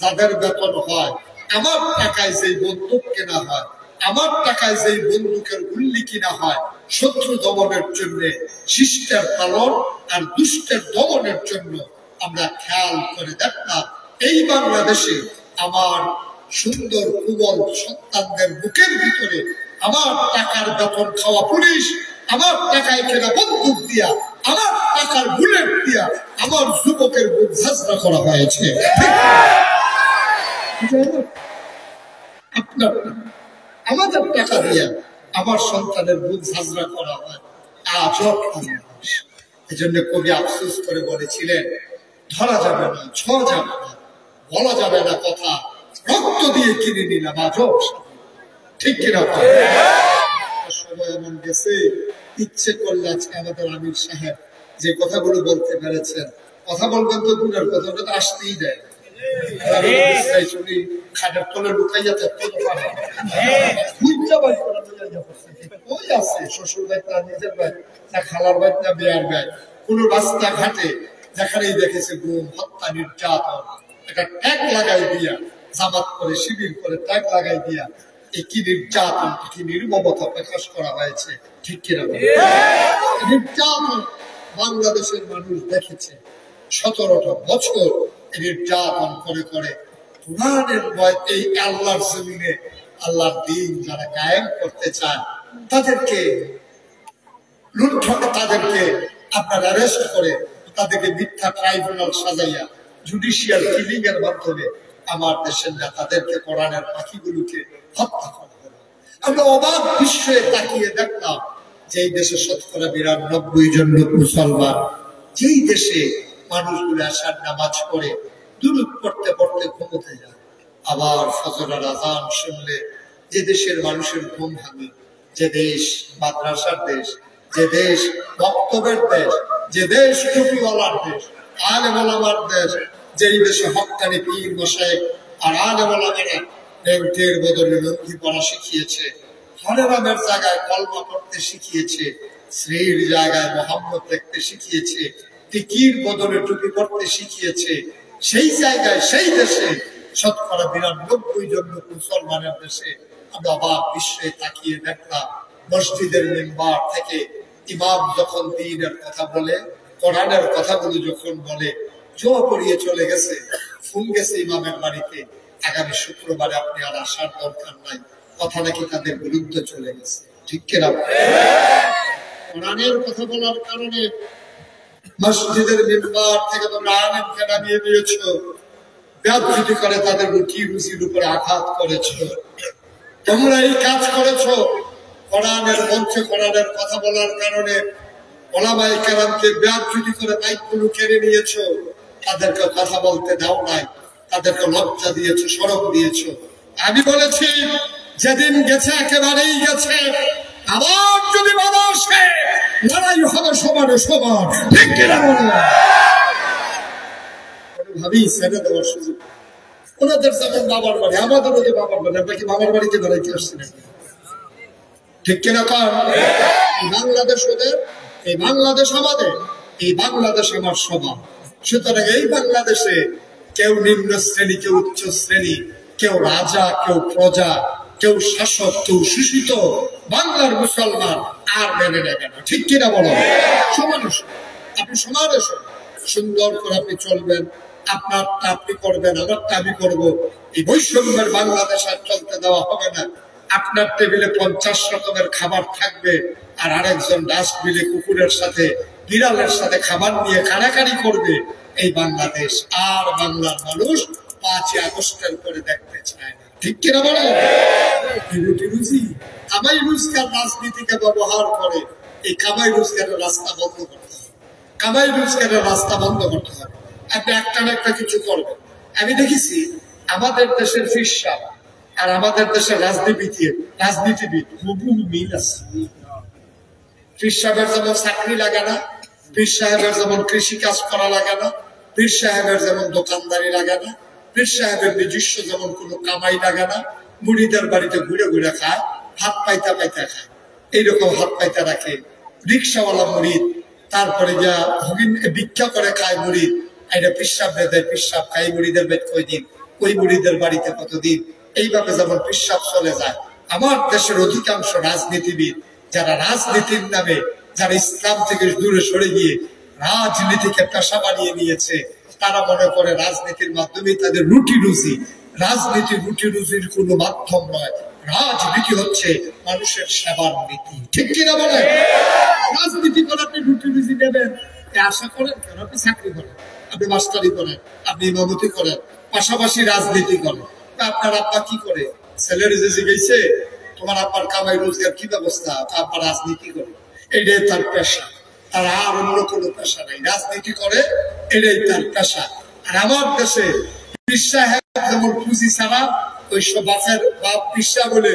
যাদের বেতন হয়, আমার টাকায় যেই বন্দুক কেনা হয়, আমার টাকায় যেই বন্দুকের গুল্লি কিনা হয়, শত্রু দমনের জন্য, শিষ্টের পালন আর দুষ্টের দমনের জন্য, আমরা খেয়াল করে দেখলাম এই বাংলাদেশে আমার সুন্দর কুবল সন্তানদের বুকের ভিতরে আমার টাকার বেতন খাওয়া পুলিশ, আমার টাকায় কেনা বন্দুক দিয়া, আমার টাকার বুলেট দিয়া আমার যুবকের বুক ঝাঁঝরা করা হয়েছে। আপনার আমাদের টাকা দিয়া আমার সন্তানের বুক ঝাঁঝরা করা হয়। আজব মানুষ। এজন্য কবি আফসোস করে বলেছিলেন, ধরা যাবে না, ছোঁয়া যাবে না, বলা যাবে না কথা, রক্ত দিয়ে কিনে নিলাম আজব। ঠিক কিনা? সময় এমন গেছে, ইচ্ছে করলে আজকে আমাদের আমির সাহেব যে কথাগুলো বলতে পেরেছেন, কথা বলবেন তো দূরের কথা, ওটা তো আসতেই দেয়। খাটের তলে লুকাইয়া থাকতে ওই আছে শ্বশুর বাড়ি না নিজের বাড়ি না খালার বাড়ি না বিয়ার বাড়ি, কোন রাস্তা ঘাটে যেখানেই দেখেছে গুম, হত্যা, নির্যাতন, একটা ট্যাগ লাগাই দিয়া, জামাত করে শিবির করে ট্যাগ লাগাই দিয়া এই কি নির্যাতন, কি নির্মমতা প্রকাশ করা হয়েছে। ঠিক কিনা? নির্যাতন বাংলাদেশের মানুষ দেখেছে 17টা বছর নির্যাতন করে করে কোরআনের ভয় এই আল্লাহর জমিনে আল্লাহর দিন যারা কায়েম করতে চায় তাদেরকে লুণ্ঠনে, তাদেরকে আপনার অ্যারেস্ট করে, তাদেরকে মিথ্যা ট্রাইব্যুনাল সাজাইয়া জুডিশিয়াল কিলিং এর মাধ্যমে আমার দেশের নেতাদেরকে, কোরআনের পাখিগুলোকে হত্যা করা হলো। আমরা অবাক বিস্ময়ে তাকিয়ে দেখলাম যে এই দেশে ৯৯ জন লোক মুসলমান, যেই দেশে মানুষগুলো আসার নামাজ পড়ে দুরূদ পড়তে পড়তে ঘুমোতে যায়, আবার ফজরের আযান শুনলে যে দেশের মানুষের ঘুম ভাঙে, যে দেশ মাদ্রাসার দেশ, যে দেশ বক্তব্যের দেশ, যে দেশ টুপিওয়ালার দেশ, আলেম ওলামার দেশ, যেই দেশে হক্কানি পীর মশায়েখ আর আলেম ওলামারা ব্যাংকের বদলে লঙ্গি পড়া শিখিয়েছে, হরে রামের জায়গায় কলমা পড়তে শিখিয়েছে, শ্রীর জায়গায় মোহাম্মদ দেখতে শিখিয়েছে, টিকির বদলে টুপি পড়তে শিখিয়েছে, সেই জায়গায় সেই দেশে ৯৯ জন মুসলমানের দেশে আমরা অবাক বিস্ময়ে তাকিয়ে দেখলাম মসজিদের মিম্বার থেকে ইমাম যখন দ্বীনের কথা বলে, কোরআনের কথাগুলো যখন বলে, জোয়া পড়িয়ে চলে গেছে, ফোন গেছে ইমামের বাড়িতে, আগামী শুক্রবারে আপনি আর আসার দরকার নাই, কথা নাকি তাদের বিরুদ্ধে চলে গেছে। ঠিক কিনা? কোরআনের কথা বলার কারণে মসজিদের মিম্বার থেকে তোমরা আলেমকে নামিয়ে দিয়েছো, বেয়াদবি করে তাদের রুটি রুচির উপরে আঘাত করেছো, তোমরা এই কাজ করেছো। কোরআনের মঞ্চে কোরআনের কথা বলার কারণে ওলামায়ে কেরামকে বেয়াদবি করে দায়িত্বগুলো কেড়ে নিয়েছো, তাদেরকে কথা বলতে দাও নাই, তাদেরকে লজ্জা দিয়েছো, শরম দিয়েছো। আমি বলেছি যেদিন গেছে একেবারেই গেছে, আবার যদি বাবা আসে লড়াই হবে সমানে সমান। ঠিক কিনা বলো? কোনোভাবেই ছেড়ে দেওয়ার সুযোগ, ওনাদের যেমন বাবার বাড়ি, আমাদেরও যে বাবার বাড়ি, আমরা কি বাবার বাড়িতে বেড়াইতে আসছি নাকি? ঠিক কিনা? কারণ এই বাংলাদেশ ওদের, এই বাংলাদেশ আমাদের, এই বাংলাদেশ আমার সবার। সুতরাং এই বাংলাদেশে কেউ নিম্ন শ্রেণী, কেউ উচ্চ শ্রেণী, কেউ রাজা, কেউ প্রজা, কেউ শাসক, কেউ শোষিত, বাংলার মুসলমান আর মেনে নেবে না। ঠিক কিনা বলো? সমান, আপনি সমানে সুন্দর করে আপনি চলবেন, আপনারটা আপনি করবেন, আমারটা আমি করবো। এই বৈষম্যের বাংলাদেশ আর চলতে দেওয়া হবে না। আপনার টেবিলে 50 রকমের খাবার থাকবে, আর আরেকজন ডাস্টবিনে কুকুরের সাথে, বিড়ালের সাথে খাবার নিয়ে কাড়াকাড়ি করবে। এই বাংলাদেশ আর বাংলার মানুষ 5ই আগস্টের পরে দেখতে চায় না। ঠিক কিনা বলে? রুটি রুজি কামাই রোজগার রাজনীতিকে ব্যবহার করে এই কামাই রোজগারের রাস্তা বন্ধ করতে হবে। কামাই রোজগারের রাস্তা বন্ধ করতে হবে। আপনি একটা না একটা কিছু করবেন। আমি দেখেছি আমাদের দেশের ফিরসা আর আমাদের দেশের রাজনীতিবিদ হুবহু মিল আছে। পীর সাহেবের যেমন চাকরি লাগে না, পীর সাহেবের যেমন কৃষি কাজ করা লাগে না, পীর সাহেবের যেমন দোকানদারি লাগে না, পীর সাহেবের নিজস্ব যেমন কোনো কামাই লাগে না, মুড়িদের বাড়িতে ঘুরে ঘুরে খায়, হাত পাইতা পাইতা খায়। এইরকম হাত পাইতা রাখে রিক্সাওয়ালা মুড়িদ, তারপরে যা ভিক্ষা করে খায় মুড়িদ। এটা পিসাব বেঁধে পিসাব খাই মুড়িদের বেদ কয়দিন, ওই মুড়িদের বাড়িতে কতদিন। এইভাবে যেমন পিসাব চলে যায়। আমার দেশের অধিকাংশ রাজনীতিবিদ যারা রাজনীতির নামে, যারা ইসলাম থেকে দূরে সরে গিয়ে রাজনীতিকে পেশা বানিয়ে নিয়েছে, তারা মনে করে রাজনীতির মাধ্যমে তাদের রুটি রুজি। রাজনীতি রুটি রুজির কোন মাধ্যম নয়। রাজনীতি হচ্ছে মানুষের সেবার নীতি। ঠিক কিনা বলে? রাজনীতি করে আপনি রুটি রুজি নেবেন আশা করেন কেন? আপনি চাকরি করেন, আপনি মাস্টারি করেন, আপনি ইমামতি করেন, পাশাপাশি রাজনীতি করেন। আপনার আব্বা কি করে? ছেলের যে জিজ্ঞেসে তোমার আব্বার কামাই রোজগার কি ব্যবস্থা? আব্বা রাজনীতি করে, এটাই তার পেশা। তার আর অন্য কোনো পেশা নেই, রাজনীতি করে, এটাই তার পেশা। আর আমার দেশে পিসা যেমন পুঁজি ছাড়া ওই সব বাপের বাপ পিসা বলে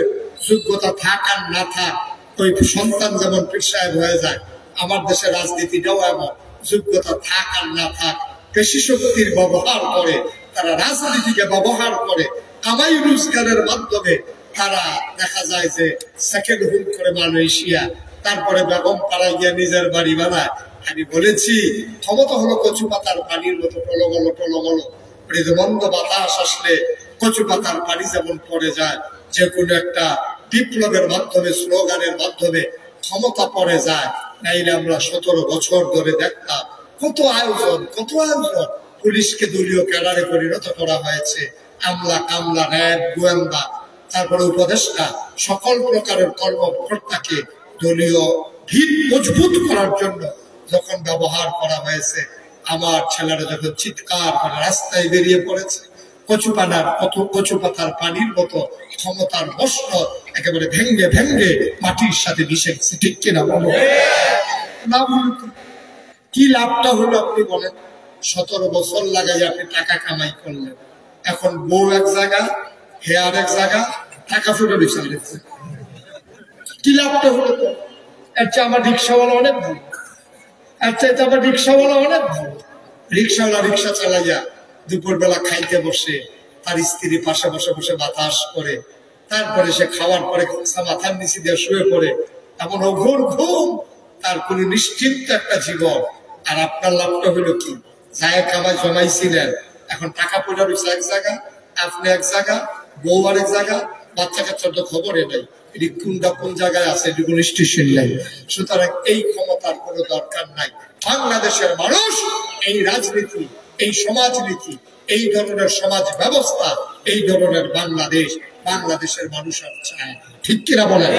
যোগ্যতা থাক আর না থাক, ওই সন্তান যেমন পীর সাহেব হয়ে যায়, আমার দেশের রাজনীতিটাও এমন। যোগ্যতা থাক আর না থাক, পেশি শক্তির ব্যবহার করে তারা, রাজনীতিকে ব্যবহার করে কামাই রোজগারের মাধ্যমে তারা দেখা যায় যে সেকেন্ড হোম করে মালয়েশিয়া, তারপরে বেগম পাড়ায় গিয়ে নিজের বাড়ি বানায়। আমি বলেছি ক্ষমতা হলো কচু পাতার পানির মতো টলগলো টলগলো। মন্দ বাতাস আসলে কচু পাতার পানি যেমন পড়ে যায়, যে কোনো একটা বিপ্লবের মাধ্যমে, স্লোগানের মাধ্যমে ক্ষমতা পড়ে যায়। নাইলে আমরা 17 বছর ধরে দেখতাম কত আয়োজন, কত আয়োজন। পুলিশকে দলীয় ক্যাডারে পরিণত করা হয়েছে, আমলা কামলা, র্যাব, গোয়েন্দা, তারপরে উপদেষ্টা, সকল প্রকারের কর্মকর্তাকে দলীয় ভিত মজবুত করার জন্য যখন ব্যবহার করা হয়েছে, আমার ছেলেরা যখন চিৎকার করে রাস্তায় বেরিয়ে পড়েছে, কচু পাতার পানির মতো ক্ষমতার বস্ত্র একেবারে ভেঙ্গে ভেঙ্গে মাটির সাথে মিশে গেছে। ঠিক কিনা বলো? কি লাভটা হলো আপনি বলেন? 17 বছর লাগাই আপনি টাকা কামাই করলেন, এখন বউ এক জায়গা, হেয়ার এক জায়গা, টাকা ফুটে বিশাল দিচ্ছে। কি লাভটা হলো? এর চেয়ে আমার রিক্সাওয়ালা অনেক ভালো, এর চাইতে আমার রিক্সাওয়ালা অনেক ভালো। রিক্সাওয়ালা রিক্সা চালাইয়া দুপুর বেলা খাইতে বসে, তার স্ত্রী পাশে বসে বসে বাতাস করে, তারপরে সে খাওয়ার পরে মাথার নিচে দিয়ে শুয়ে পড়ে, এমন অঘোর ঘুম, তার কোন নিশ্চিন্ত একটা জীবন। আর আপনার লাভটা হলো কি? যায় কামাই জমাইছিলেন, এখন টাকা পয়সা রয়েছে এক জায়গা, আপনি এক জায়গা, বউ আর এক জায়গা, বাচ্চা কাচ্চার তো খবরে নেই, এটি কোন জায়গায় আছে, এটি কোন স্টেশন নেই। সুতরাং এই ক্ষমতার কোনো দরকার নাই। বাংলাদেশের মানুষ এই রাজনীতি, এই সমাজনীতি, এই ধরনের সমাজ ব্যবস্থা, এই ধরনের বাংলাদেশ বাংলাদেশের মানুষ আর চায়। ঠিক কিনা বলেন?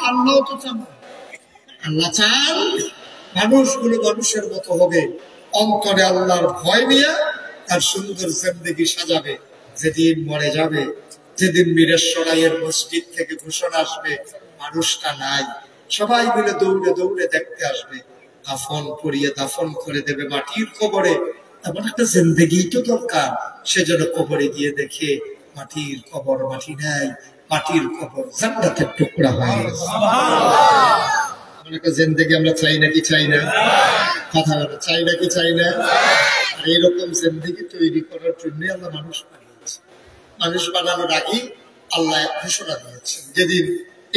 আল্লাহ তো চান, আল্লাহ চান মানুষগুলো মানুষের মতো হবে, অন্তরে আল্লাহর ভয় নিয়ে তার সুন্দর জিন্দেগি সাজাবে। যেদিন মরে যাবে, যেদিন মিরেশ্বরাইয়ের মসজিদ থেকে ঘোষণা আসবে মানুষটা নাই, সবাই মিলে দৌড়ে দৌড়ে দেখতে আসবে, দাফন করিয়ে দাফন করে দেবে মাটির কবরে। এমন একটা জিন্দেগি তো দরকার, সেজন্য কবরে গিয়ে দেখে মাটির কবর, মাটি নাই, মাটির কবর জান্নাতের টুকরা হয়ে গেছে। এমন একটা জিন্দেগি আমরা চাই নাকি চাই না? কথা বলে চাই নাকি চাই না? আর এরকম জিন্দেগি তৈরি করার জন্য আল্লাহ মানুষ বানিয়েছে। মানুষ বানানোর আগে আল্লাহ ঘোষণা দিয়েছেন, যেদিন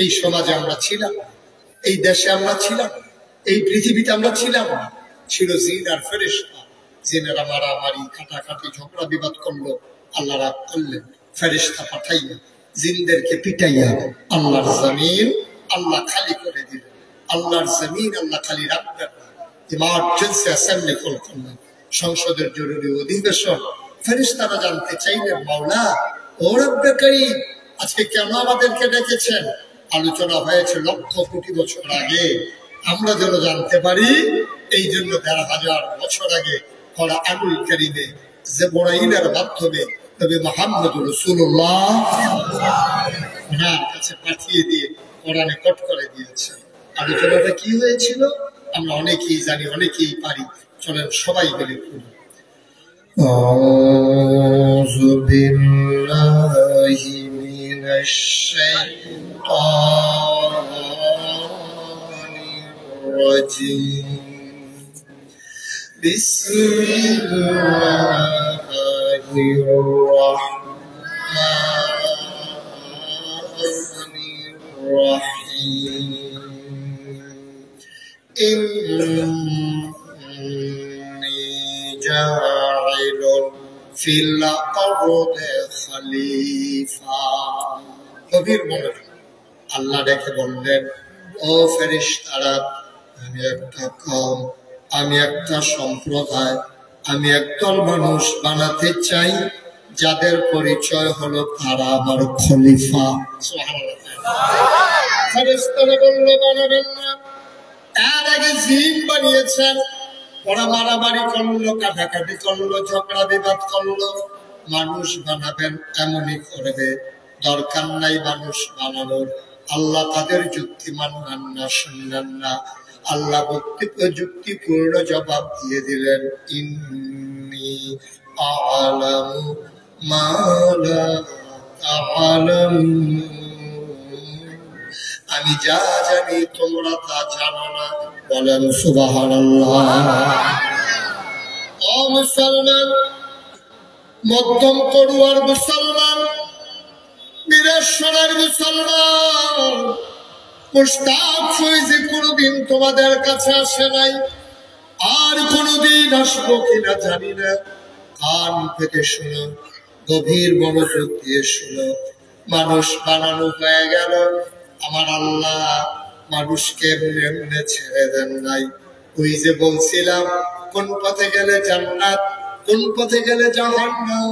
এই সমাজে আমরা ছিলাম, এই দেশে আমরা ছিলাম, এই পৃথিবীতে আমরা ছিলাম, ছিল জিন আর ফেরেশতা। জিনেরা মারামারি কাটাকাটি ঝগড়া বিবাদ করলো, আল্লাহ রাগ করলেন, ফেরেশতা পাঠাইয়া জিনদেরকে পিটাইয়া আল্লাহর জমিন আল্লাহ খালি করে দিলেন। আল্লাহর জমিন আল্লাহ খালি রাখবেন না। ইমার্জেন্সি অ্যাসেম্বলি কল করলেন, সংসদের জরুরি অধিবেশন। ফেরেশতারা জানতে চাইলেন, মাওলা ও রব্বে কারীম, আজকে কেন আমাদেরকে ডেকেছেন? আলোচনা হয়েছে লক্ষ কোটি বছর আগে, আমরা যেন জানতে পারি। এই জন্য ১,৫০০ বছর আগে কোরআনুল কারীমে জিবরাইলের মাধ্যমে নবী মুহাম্মদ রাসূলুল্লাহ ওনার কাছে পাঠিয়ে দিয়ে কোরআনে কোট করে দিয়েছেন। আলোচনাটা কি হয়েছিল আমরা অনেকেই জানি, অনেকেই পারি। চলেন সবাই মিলে পড়ি। আউযু বিল্লাহি মিনাশ শাইতানির রাজীম। বিসমিল্লাহির রাহমানির রাহিম। ইন্নী জাইলুন ফিল আরদি খলিফা। গভীর মনোযোগ। আল্লাহ ডেকে বললেন, ও ফেরেশতারা, আমি একটা কওম, আমি একটা সম্প্রদায়, আমি একদল মানুষ বানাতে চাই যাদের পরিচয় হলো তারা আমার খলিফা। ফেরেশতারা বলল, বানাবেন না। এর আগে জিন বানিয়েছেন, ওরা মারামারি করলো, কাটাকাটি করলো, ঝগড়া বিবাদ করলো। মানুষ বানাবেন, এমনই করবে, দরকার নাই মানুষ বানানোর। আল্লাহ তাদের যুক্তি মানলেন না, শুনলেন না। আল্লাহ যুক্তিপূর্ণ জবাব দিয়ে দিলেন, ইন্নী আ'লামু মা লা তা'লামুন। আমি যা জানি তোমরা তা জানো না। বলেন সুবহানাল্লাহ। ও মুসলমান, মধ্যম পড়ুয়ার মুসলমান, বীরেশ্বরের মুসলমান, মুশতাক ফৈজি কোনদিন তোমাদের কাছে আসে নাই, আর কোনদিন আসবো কিনা জানি না। কান পেতে শুনো, গভীর মনোযোগ দিয়ে শুনো। মানুষ বানানো হয়ে গেল, আমার আল্লাহ মানুষকে এমনি ছেড়ে দেন নাই। ওই যে বলছিলাম, কোন পথে গেলে জান্নাত, কোন পথে গেলে জাহান্নাম,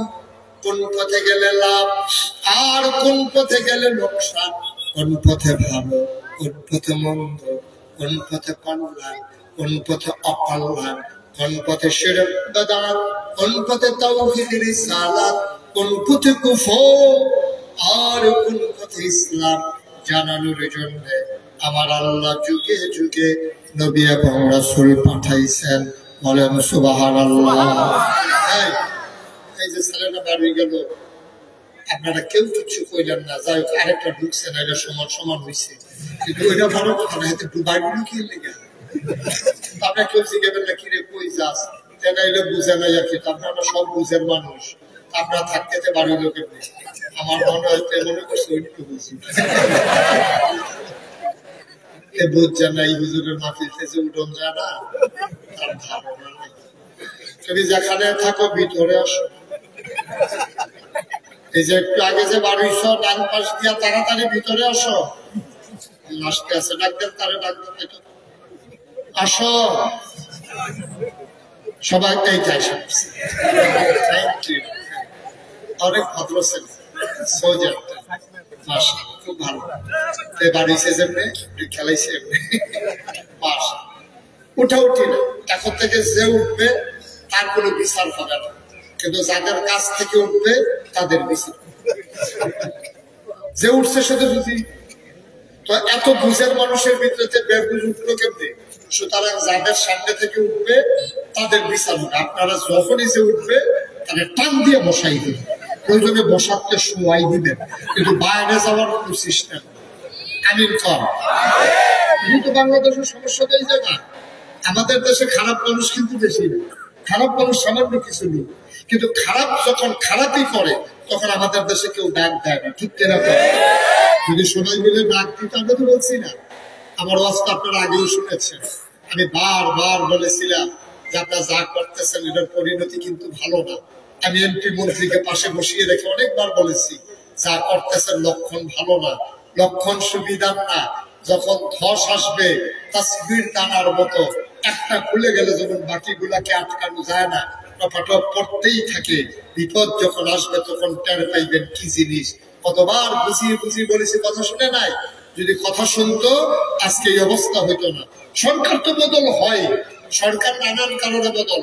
কোন পথে গেলে লাভ আর কোন পথে গেলে লোকসান, কোন পথে ভালো, কোন পথে মন্দ, কোন পথে কল্যাণ, কোন পথে অকল্যাণ, কোন পথে শিরক বিদআত, কোন পথে তাওহীদ রিসালাত, কোন পথে কুফর আর কোন পথে ইসলাম জানানোর জন্য আমার আল্লাহ যুগে যুগে নবী এবং রাসূল পাঠাইছেন। বলেন সুবহানাল্লাহ। এই যে ছেলেটা বাড়ি গেল, আপনারা কেউ কিছু কইলেন না। যাই হোক, আরেকটা ঢুকছে না, এটা সমান সমান হয়েছে, কিন্তু ওইটা বড় কথা না। হাতে ডুবাইগুলো কি লেগে আপনার কেউ শিখেবেন না, কিরে কই যাস, এটা এলে বুঝে নাই আর কি। আপনারা সব বুঝের মানুষ, আপনারা থাকতে বাড়ি লোকের নেই। আমার মনে হচ্ছে মনে করছে একটু বুঝি বুঝছে না, এই হুজুরের মাফিল থেকে উঠন যায় না, তার ধারণা নেই। তুমি যেখানে থাকো ভিতরে আসো। এই যে একটু আগে যে বাড়িছ, ডান পাশ দিয়া তাড়াতাড়ি ভিতরে আসো। আসতে আছে, ডাক্তার তারে ডাক্তার আসো। সবাই এইটাই শুনছে। অনেক ভদ্র ছিল, সোজা মাশাআল্লাহ, খুব ভালো। বাড়িছে যেমনি খেলাইছে এমনি, মাশাআল্লাহ। উঠা উঠি না, এখন থেকে যে উঠবে তার কোনো বিচার হবে না, কিন্তু যাদের কাছ থেকে উঠবে তাদের বিচার। যে উঠছে শুধু বুঝি তো, এত বুঝের মানুষের ভিতরে বেরবুঝ উঠলো কেমনি? সুতরাং যাদের সামনে থেকে উঠবে তাদের বিচার হবে। আপনারা যখনই যে উঠবে তাদের টান দিয়ে বসাই দিবেন, প্রয়োজনে বসাতে শোয়াই দিবেন, কিন্তু বাইরে যাওয়ার কোন সিস্টেম। আমিন কর। কিন্তু বাংলাদেশের সমস্যা এই জায়গা, আমাদের দেশে খারাপ মানুষ কিন্তু বেশি না, খারাপ মানুষ সামান্য কিছু নেই, কিন্তু খারাপ যখন খারাপই করে তখন আমাদের দেশে কেউ ডাক দেয় না, ঠিক কিনা? যদি সবাই মিলে ডাক দিতে, আমরা তো বলছি না, আমার ওয়াজটা আপনারা আগেও শুনেছেন। আমি বারবার বলেছিলাম যে আপনারা যা করতেছেন এটার পরিণতি কিন্তু ভালো না। আমি এমপি মন্ত্রীকে পাশে বসিয়ে রেখে অনেকবার বলেছি যা করতেছেন লক্ষণ ভালো না, লক্ষণ সুবিধার না। যখন ধস আসবে তাসবির দানার মতো একটা খুলে গেলে যেমন বাকিগুলাকে আটকানো যায় না, টপাটপ পড়তেই থাকে। বিপদ যখন আসবে তখন টের পাইবেন কি জিনিস। কতবার বুঝিয়ে বুঝিয়ে বলেছি, কথা শুনে নাই। যদি কথা শুনতো আজকে এই অবস্থা হইতো না। সরকার তো বদল হয়, সরকার নানান কারণে বদল,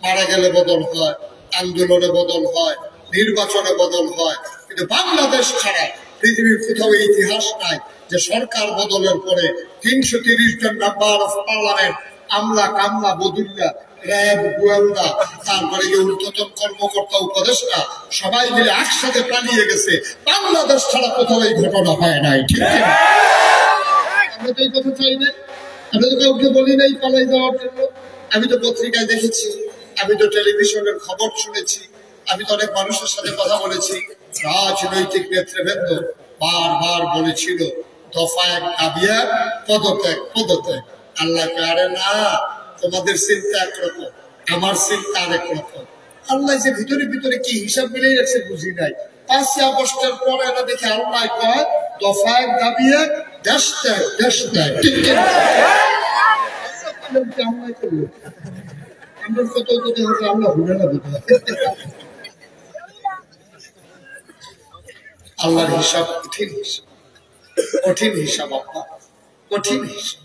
মারা গেলে বদল হয়, আন্দোলনে বদল হয়, নির্বাচনে বদল হয়, কিন্তু বাংলাদেশ ছাড়া পৃথিবীর কোথাও ইতিহাস নাই যে সরকার বদলের পরে ৩৩০ জন মেম্বার অফ পার্লামেন্ট, আমলা কামলা বদুল্লা র্যাব গোয়েন্দা তারপরে ঊর্ধ্বতন কর্মকর্তা উপদেষ্টা সবাই মিলে একসাথে পালিয়ে গেছে। বাংলাদেশ ছাড়া কোথাও এই ঘটনা হয় নাই। ঠিক আছে, আমরা তো এই কথা চাই নাই, আমরা তো কাউকে বলি নাই পালাই যাওয়ার জন্য। আমি তো পত্রিকায় দেখেছি, আমি তো টেলিভিশনের খবর শুনেছি, আমি তো অনেক মানুষের সাথে কথা বলেছি। রাজনৈতিক নেতৃবৃন্দ বারবার বলেছিল দফা এক দাবি এক, পদত্যাগ পদত্যাগ। আল্লাহ আরে না, তোমাদের চিন্তা একরকম, আমার চিন্তা আরেক রকম। আল্লাহ যে ভিতরে ভিতরে কি হিসাব মিলিয়ে রাখছে বুঝি নাই। ৫ই আগস্টের পরে এটা দেখে আল্লাহ কয় দফা এক দাবি এক, দেশ ত্যাগ দেশ ত্যাগ। ঠিক কিনা? আমরা কত কথা হবে আল্লাহ ভুলে না বুঝতে। আল্লাহর হিসাব কঠিন হিসাব, কঠিন হিসাব, আপনার কঠিন হিসাব।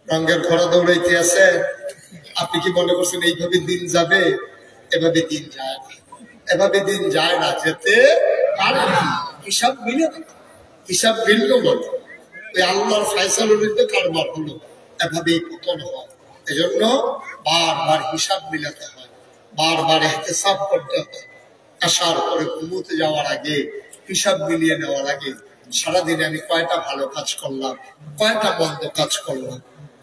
রঙের ঘোড়া দৌড়াইতে আছে, আপনি কি মনে করছেন এইভাবে দিন যাবে? এভাবে দিন যায় না, এভাবে দিন যায় না, যেতে পারে না। হিসাব মিলে না, হিসাব মিলল না, ওই আল্লাহর ফয়সালা নিতে কারবার হলো, এভাবেই পতন হয়। এজন্য বারবার হিসাব মিলাতে হয়, বারবার ইহতিসাব করতে হয়। আসার পরে ঘুমোতে যাওয়ার আগে হিসাব মিলিয়ে নেওয়ার আগে সারাদিনে আমি কয়টা ভালো কাজ করলাম, কয়টা মন্দ কাজ করলাম।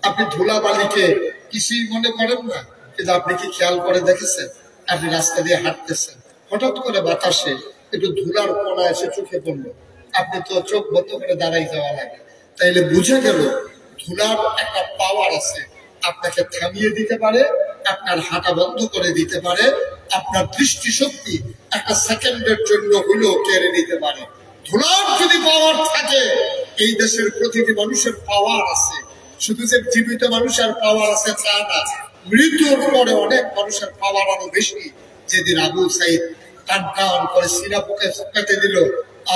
আপনি ধুলাবালিকে কিছুই মনে করেন না, কিন্তু আপনি কি খেয়াল করে দেখেছেন? আপনি রাস্তা দিয়ে হাঁটতেছেন, হঠাৎ করে বাতাসে একটু ধুলার কণা এসে চোখে পড়লো, আপনি তো চোখ বন্ধ করে দাঁড়াই যাওয়া লাগে। তাইলে বুঝে গেল ধুলার একটা পাওয়ার আছে, আপনাকে থামিয়ে দিতে পারে, আপনার হাঁটা বন্ধ করে দিতে পারে, আপনার দৃষ্টিশক্তি একটা সেকেন্ডের জন্য হলেও কেড়ে নিতে পারে। ধুলার যদি পাওয়ার থাকে, এই দেশের প্রতিটি মানুষের পাওয়ার আছে। শুধু যে জীবিত মানুষের পাওয়ার আছে তা না, মৃত্যুর পরে অনেক মানুষের পাওয়ার আরো বেশি। যেদিন আবু সাইদ কান টান করে সিনাপুকে কেটে দিল,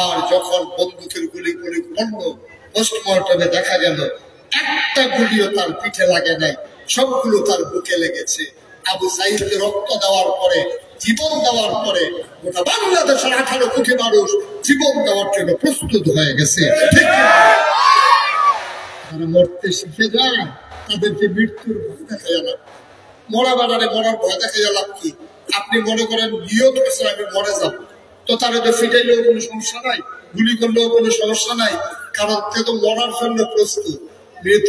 আর যখন বন্দুকের গুলি গুলি পড়লো, পোস্টমর্টমে দেখা গেল একটা গুলিও তার পিঠে লাগে নাই, সবগুলো তার বুকে লেগেছে। আবু সাইদকে রক্ত দেওয়ার পরে, জীবন দেওয়ার পরে গোটা বাংলাদেশের 18 কোটি মানুষ জীবন দেওয়ার জন্য প্রস্তুত হয়ে গেছে। ঠিক তারা মরতে শিখে যায়, তাদেরকে মৃত্যুর ভয় দেখা গেল, মরা বাজারে মরার ভয় দেখা গেল। কি আপনি মনে করেন নিয়ত করছেন আমি মরে যাব, তো তারা তো ফিটাইলেও কোনো সমস্যা নাই, গুলি করলেও কোনো সমস্যা নাই, কারণ তে তো মরার জন্য প্রস্তুত। মৃত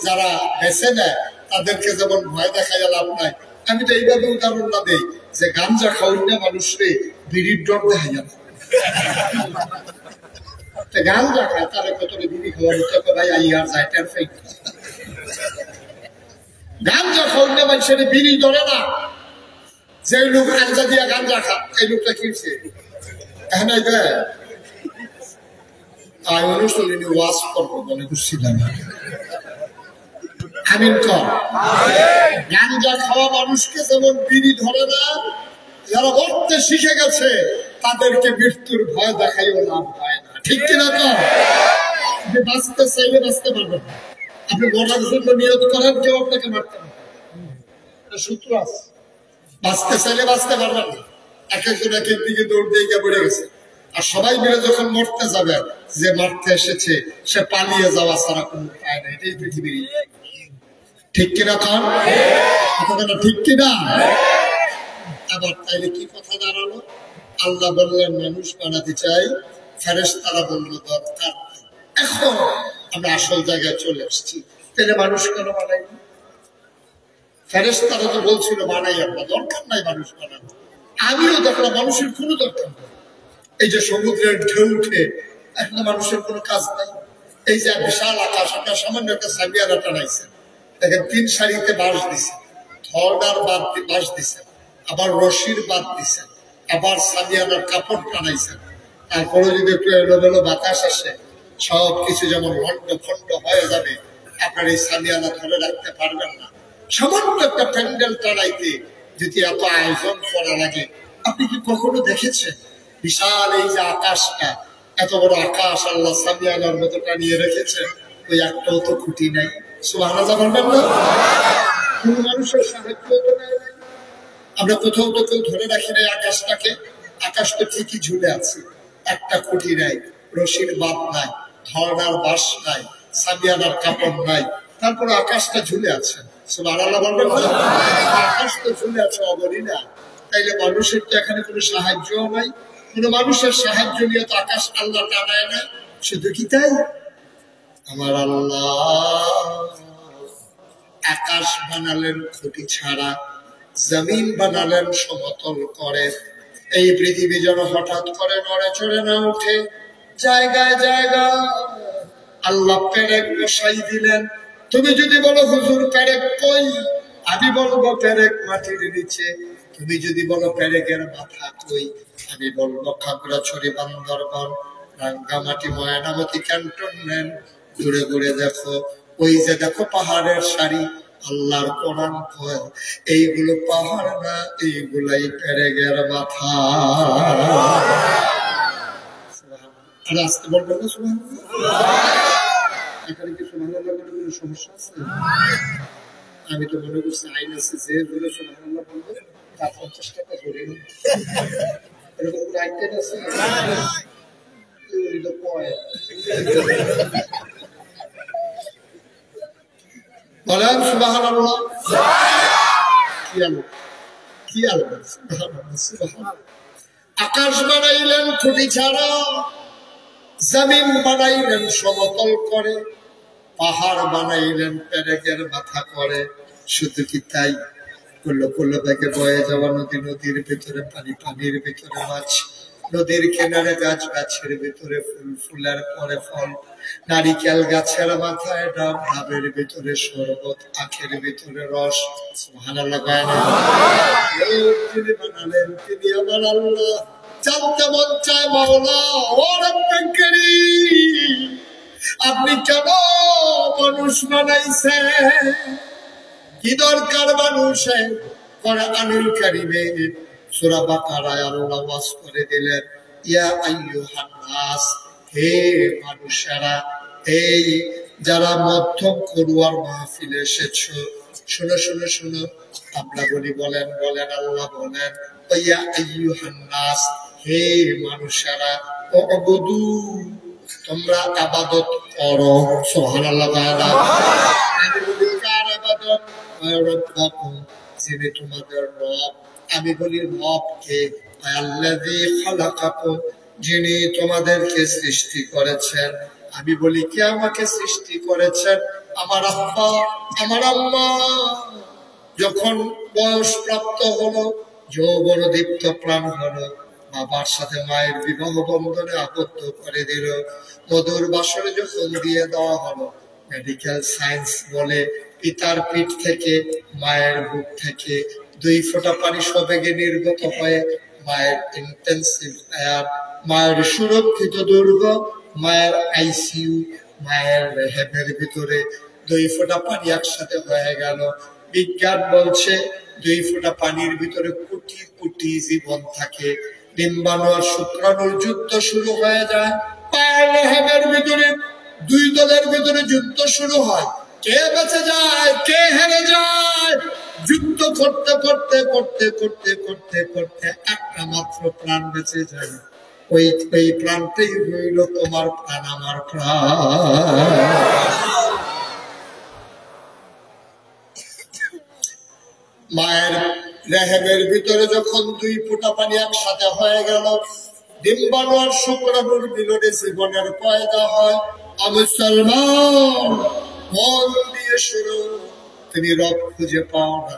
যারা বেছে নেয় তাদেরকে যেমন ভয় দেখা গেল আপনার। আমি তো এইভাবে উদাহরণ না দেই যে গাঞ্জা খাওয়াই না মানুষকে বিড়ির ডর দেখা গেল, গাঞ্জা খায় তারা কত বিড়ি খাওয়ানো ভাই আই আর যায় টের ফাই। গাঞ্জা খাওয়াই মানুষের বিড়ি ধরে না, যে লোক গাঞ্জা দিয়া গাঞ্জা খা, এই লোকটা কিনছে এখানে আমি অনুষ্ঠানে ওয়াজ করবো বলে বুঝছিলাম। আমিন কর। গাঞ্জা খাওয়া মানুষকে যেমন বিড়ি ধরে না, যারা মরতে শিখে গেছে তাদেরকে মৃত্যুর ভয় দেখাইও লাভ হয় না। ঠিক কিনা? তো আপনি বাঁচতে চাইলে বাঁচতে পারবেন, আপনি মরার জন্য নিয়ত করেন, কেউ আপনাকে মারতে পারবে, সূত্র আছে। বাঁচতে চাইলে বাঁচতে পারবেন না, এক একজন এক এক দিকে দৌড় দিয়ে গিয়ে পড়ে গেছে। আর সবাই মিলে যখন মরতে যাবে, যে মারতে এসেছে সে পালিয়ে যাওয়া ছাড়া কোনো উপায় নেই। এটাই পৃথিবীর। ঠিক কিনা? কারণ কথাটা ঠিক কিনা? আবার তাইলে কি কথা দাঁড়ালো? আল্লাহ বললেন মানুষ বানাতে চাই, ফেরেশতারা বলল দরকার। এখন আমরা আসল জায়গায় চলে আসছি, তাহলে মানুষ কেন বানাই? ফেরেশতারা তো বলছিল বানাই আমরা, দরকার নাই মানুষ বানানো। আমিও দেখলাম মানুষের কোনো দরকার নেই। এই যে সমুদ্রের ঢেউ উঠে, এখন মানুষের কোনো কাজ নাই। এই যে বিশাল আকাশ, আপনার সামান্য একটা সাবিয়ারা টানাইছেন, দেখেন 3 সারিতে বাঁশ দিছে, ধরনার বাঁশ দিছে, আবার রশির বাদ দিছেন, আবার সাবিয়ানার কাপড় টানাইছেন। তারপরে যদি একটু এলোমেলো বাতাস আসে, সব কিছু যেমন লন্ড ফন্ড হয়ে যাবে, আপনার এই সাবিয়ানা ধরে রাখতে পারবেন না। সামান্য একটা প্যান্ডেল টানাইতে যদি এত আয়োজন করা লাগে, আপনি কি কখনো দেখেছেন? বিশাল এই যে আকাশটা, এত বড় আকাশ আল্লাহ সামিয়ানার মতো টানিয়ে রেখেছে, ওই একটাও তো খুঁটি নাই। সুবহানাল্লাহ বলবেন না? কোন মানুষের সাহায্য তো নাই। আমরা কোথাও তো কেউ ধরে রাখি নাই আকাশটাকে। আকাশ তো ঠিকই ঝুলে আছে, একটা খুঁটি নাই, রশির বাদ নাই, ধরনার বাঁশ নাই, সামিয়ানার কাপড় নাই, তারপরে আকাশটা ঝুলে আছে। সুবহানাল্লাহ বলবেন না? আকাশ তো ঝুলে আছে অবনী না, তাইলে মানুষের তো এখানে কোনো সাহায্যও নাই। কোন মানুষের সাহায্য নিয়ে তো আকাশ আল্লাহ টানায় না। শুধু কি তাই? আমার আল্লাহ আকাশ বানালেন খুঁটি ছাড়া, জমিন বানালেন সমতল করে। এই পৃথিবী যেন হঠাৎ করে নড়ে চড়ে না উঠে, জায়গায় জায়গায় আল্লাহ পেরেক বসাই দিলেন। তুমি যদি বলো হুজুর পেরেক কই, আমি বলবো পেরেক মাটির নিচে। তুমি যদি বলো পেরেকের মাথা কই, আমি বলবো খাগড়াছড়ি, বান্দরবান, রাঙ্গামাটি, ময়নামতি, ক্যান্টনমেন্ট। ঘুরে ঘুরে দেখো, ওই যে দেখো পাহাড়ের সারি, আল্লাহর কোরআন কয় এইগুলো পাহাড় না, এইগুলাই পেরেকের মাথা। আর আজকে বলবেন না সুবহানাল্লাহ? এখানে কি সুবহানাল্লাহ বলে কোনো সমস্যা আছে? আমি তো মনে করছি আইন আছে, যে বলে সুবহানাল্লাহ বলবে তার 50 টাকা ধরে নেব, এরকম কোনো আইন টাইন আছে? বলেন সুবহানাল্লাহ। কি আল্লাহ, সুবহানাল্লাহ। আকাশ বানাইলেন খুঁটি ছাড়া, জমিন বানাইলেন সমতল করে, পাহাড় বানাইলেন পেরেকের মাথা করে। শুধু কি তাই? কুল্লো কুল্লো বেগে বয়ে যাওয়া নদী, নদীর ভিতরে পানি, পানির ভিতরে মাছ, নদীর কিনারে গাছ, গাছের ভিতরে ফুল, ফুলের পরে ফল, নারিকেল গাছের মাথায় ডাব, ডাবের ভিতরে শরবত, আখের ভিতরে রস। সুবহানাল্লাহ। তিনি বানালেন, তিনি আমার আল্লাহ। জানতে মন চায় মাওলা, ও রব্বে কারীম, আপনি কেন মানুষ বানাইছেন? কি দরকার মানুষের? কোরআনুল কারীমে সূরা বাকারায় আল্লাহ ওয়াজ করে দিলেন, ইয়া আইয়ুহান নাস, হে মানুষেরা, এই যারা মধ্যম করুয়ার মাহফিলে এসেছো, শোনো শোনো শোনো। আমরা বলি বলেন বলেন, আল্লাহ বলেন, ইয়া আইয়ুহান নাস, হে মানুষেরা, উবুদু, তোমরা ইবাদত করো। সুবহানাল্লাহ। আমি বলি কার ইবাদত? রব্বাকুম, যিনি তোমাদের রব। আমি বলি রব কে? আল্লাযী খালাকাকুম, যিনি তোমাদেরকে সৃষ্টি করেছেন। আমি বলি কে আমাকে সৃষ্টি করেছেন? আমার আব্বা, আমার আম্মা যখন বয়স প্রাপ্ত হলো, যৌবন দীপ্ত প্রাণ হলো, বাবার সাথে মায়ের বিবাহ বন্ধনে আবদ্ধ করে দিল। মধুর বাসরে যখন দিয়ে দেওয়া হলো, মেডিকেল সায়েন্স বলে পিতার পিঠ থেকে, মায়ের বুক থেকে 2 ফোঁটা পানি সবেগে নির্গত হয়ে মায়ের ইন্টেন্সিভ এয়ার, মায়ের সুরক্ষিত দুর্গ, মায়ের আইসিইউ, মায়ের রেহেমের ভিতরে 2 ফোঁটা পানি একসাথে হয়ে গেল। বিজ্ঞান বলছে 2 ফোঁটা পানির ভিতরে কোটি কোটি জীবন থাকে। ডিম্বাণু আর শুক্রাণুর যুদ্ধ শুরু হয়ে যায়। পায়ের রেহেমের ভিতরে 2 দলের ভিতরে যুদ্ধ শুরু হয়। কে বেঁচে যায়, কে হেরে যায়? যুদ্ধ করতে করতে করতে করতে করতে করতে একটা মাত্র প্রাণ বেঁচে যায়। ওই প্রাণটাই হইল তোমার প্রাণ, আমার প্রাণ। মায়ের রেহেমের ভিতরে যখন 2 ফোঁটা পানি একসাথে হয়ে গেল, ডিম্বাণু আর শুক্রাণুর মিলনে জীবনের পয়দা হয়। মুসলমান, মন দিয়ে শুরু, তুমি রব খুঁজে পাও না।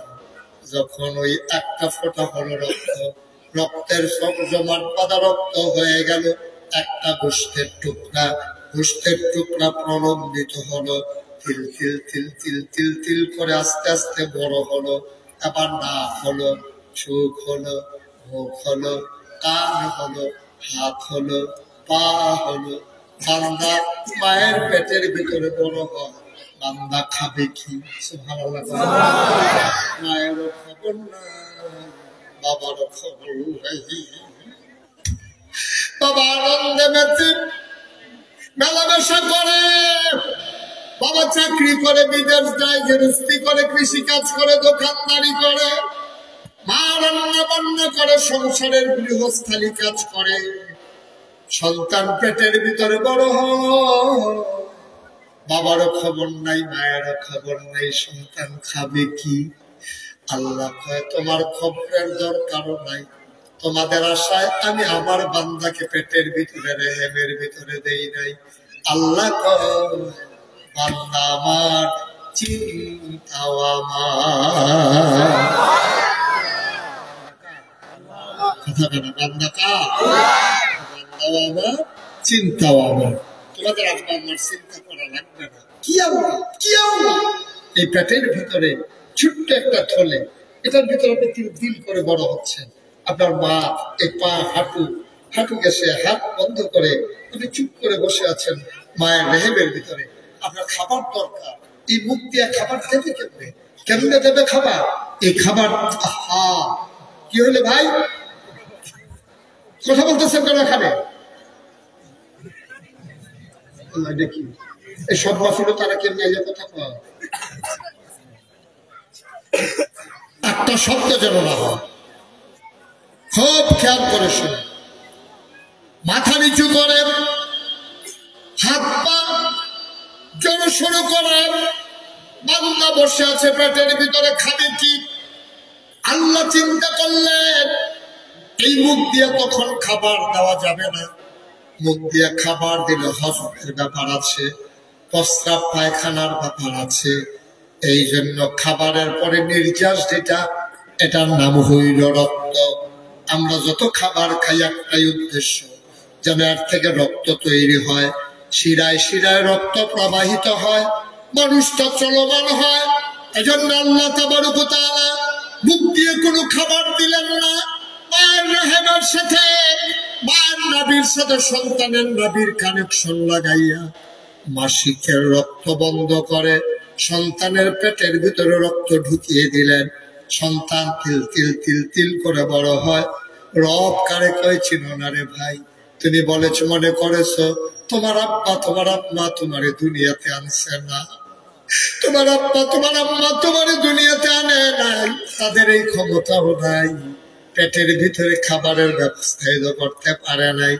যখন ওই একটা ফোঁটা হলো রক্ত, রক্তের সব জমাট বাঁধা রক্ত হয়ে গেল একটা গোষ্ঠের টুকরা, গোষ্ঠের টুকরা প্রলম্বিত হলো, তিল তিল তিল তিল তিল তিল করে আস্তে আস্তে বড় হলো, আবার নাক হলো, চোখ হলো, মুখ হলো, কান হলো, হাত হলো, পা হলো। বান্দা মায়ের পেটের ভিতরে বড় হয়, বান্দা খাবে কি? সুবহানাল্লাহ। মায়েরও খবর নাই, বাবারও খবর নাই। বাবা আনন্দে মেতে মেলামেশা করে, বাবা চাকরি করে, বিদেশ যায়, গৃহস্থী করে, কৃষি কাজ করে, দোকানদারি করে, মা রান্না বান্না করে, সংসারের গৃহস্থালী কাজ করে। সন্তান পেটের ভিতরে বড় হয়, বাবারও খবর নাই, মায়েরও খবর নাই, সন্তান খাবে কি? আল্লাহ কয় তোমার খবরের দরকারও নাই, তোমাদের আশায় আমি আমার বান্দাকে পেটের ভিতরে রেহেমের ভিতরে দেই নাই। আল্লাহ কয় বান্দা আমার, চিন্তাও আমার। কথা কেন? বান্দা কার? বান্দাও আমার, চিন্তাও আমার। তোমাদের আব্বা আমার চিন্তা করা লাগবে না। কি আল্লাহ, কি আল্লাহ? এই পেটের ভিতরে ছোট্ট একটা থলে, এটার ভিতরে আপনি দিল করে বড় হচ্ছেন। আপনার মা এই পা হাঁটু গেছে, হাত বন্ধ করে আপনি চুপ করে বসে আছেন মায়ের রেহেমের ভিতরে। আপনার খাবার দরকার, এই মুখ দিয়ে খাবার দেবে কেমনে? কেমনে দেবে খাবার? এই খাবার কি হলে ভাই কথা বলতেছেন কেন এখানে? দেখি এই সব মাসুলো তারা কেমনে এলে কথা কয়, একটা শব্দ যেন না হয়, খুব খেয়াল করে শুনে। মাথা নিচু করে, হাত পা জড়ো সরু করে, বান্দা বসে আছে পেটের ভিতরে, খাবে কি? আল্লাহ চিন্তা করলেন এই মুখ দিয়ে তখন খাবার দেওয়া যাবে না, মুখ দিয়ে খাবার দিলে হজমের ব্যাপার আছে, প্রস্রাব পায়খানার ব্যাপার আছে। এই জন্য খাবারের পরে নির্যাস যেটা, এটার নাম হইল রক্ত। আমরা যত খাবার খাই একটাই উদ্দেশ্য, যেন এর থেকে রক্ত তৈরি হয়, শিরায় শিরায় রক্ত প্রবাহিত হয়, মানুষটা চলমান হয়। এজন্য আল্লাহ তাবারক ওয়া তাআলা মুখ দিয়ে কোনো খাবার দিলেন না, মায়ের রেহেমের সাথে, মায়ের নাভির সাথে সন্তানের নাভির কানেকশন লাগাইয়া মাসিকের রক্ত বন্ধ করে সন্তানের পেটের ভিতরে রক্ত ঢুকিয়ে দিলেন। সন্তান তিল তিল তিল তিল করে বড় হয়। রব কারে কয় চিনো না রে ভাই? তুমি বলেছ, মনে করেছো তোমার আব্বা তোমার আম্মা তোমারে দুনিয়াতে আনছে না, তোমার আব্বা তোমার আম্মা তোমারে দুনিয়াতে আনে নাই, তাদের এই ক্ষমতাও নাই, পেটের ভিতরে খাবারের ব্যবস্থা করতে পারে নাই,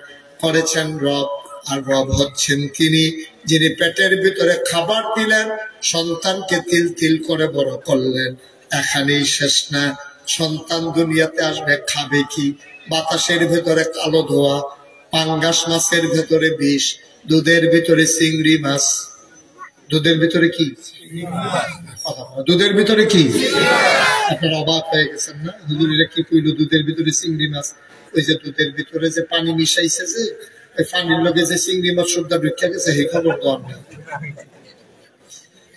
করেছেন রব। আর রব হচ্ছেন তিনি যিনি পেটের ভিতরে খাবার দিলেন, সন্তানকে তিল তিল করে বড় করলেন। এখানেই শেষ না, সন্তান দুনিয়াতে আসবে, খাবে কি? বাতাসের ভেতরে কালো ধোয়া, পাঙ্গাস মাছের ভেতরে বিষ, দুধের ভিতরে চিংড়ি মাছ। দুধের ভিতরে কি? দুধের ভিতরে কি? আপনারা অবাক হয়ে গেছেন না? হুজুরিরা কি কইল? দুধের ভিতরে চিংড়ি মাছ। ওই যে দুধের ভিতরে যে পানি মিশাইছে, যে ওই পানির লগে যে চিংড়ি মাছ সবটা ঢুকে গেছে, সেই খবর তো আমরা।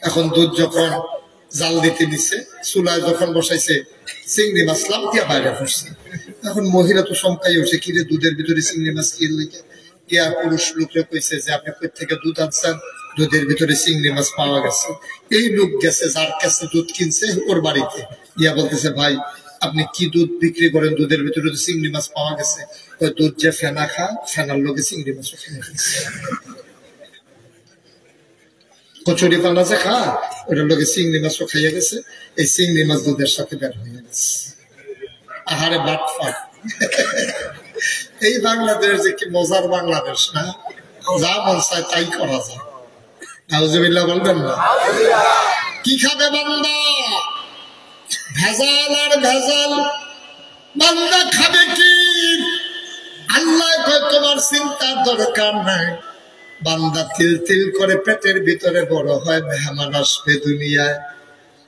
এখন দুধ যখন জাল দিতে নিচ্ছে, চুলায় যখন বসাইছে, চিংড়ি মাছ লাভ দিয়া বাইরে পড়ছে। এখন মহিলা তো চমকাই উঠছে, কি রে দুধের ভিতরে চিংড়ি মাছ কি লেগে? গিয়া পুরুষ লোকরে কইছে যে আপনি কই থেকে দুধ আনছেন? দুধের ভিতরে চিংড়ি মাছ পাওয়া গেছে। এই লোক গেছে, যার কাছে দুধ কিনছে ওর বাড়িতে, গিয়া বলতেছে, ভাই আপনি কি দুধ বিক্রি করেন? দুধের ভিতরে তো চিংড়ি মাছ পাওয়া গেছে। ওই দুধ যে ফেনা খা, ফেনার লোকে চিংড়ি মাছও ফেনা খাচ্ছে। কচুরি পানা যে খা, ওটার লোকে চিংড়ি মাছও খাইয়া গেছে। এই চিংড়ি মাছ দুধের সাথে বের হয়ে গেছে। আহারে বাটফাট! এই বাংলাদেশ যে কি মজার বাংলাদেশ না, যা মন চায় তাই করা যায়। নাউজুবিল্লাহ বলবেন না? কি খাবে বান্দা? ভেজাল আর ভেজাল। বান্দা খাবে কি? আল্লাহ কয় তোমার চিন্তার দরকার নাই। বান্দা তিল তিল করে পেটের ভিতরে বড় হয়, মেহমান আসবে দুনিয়ায়।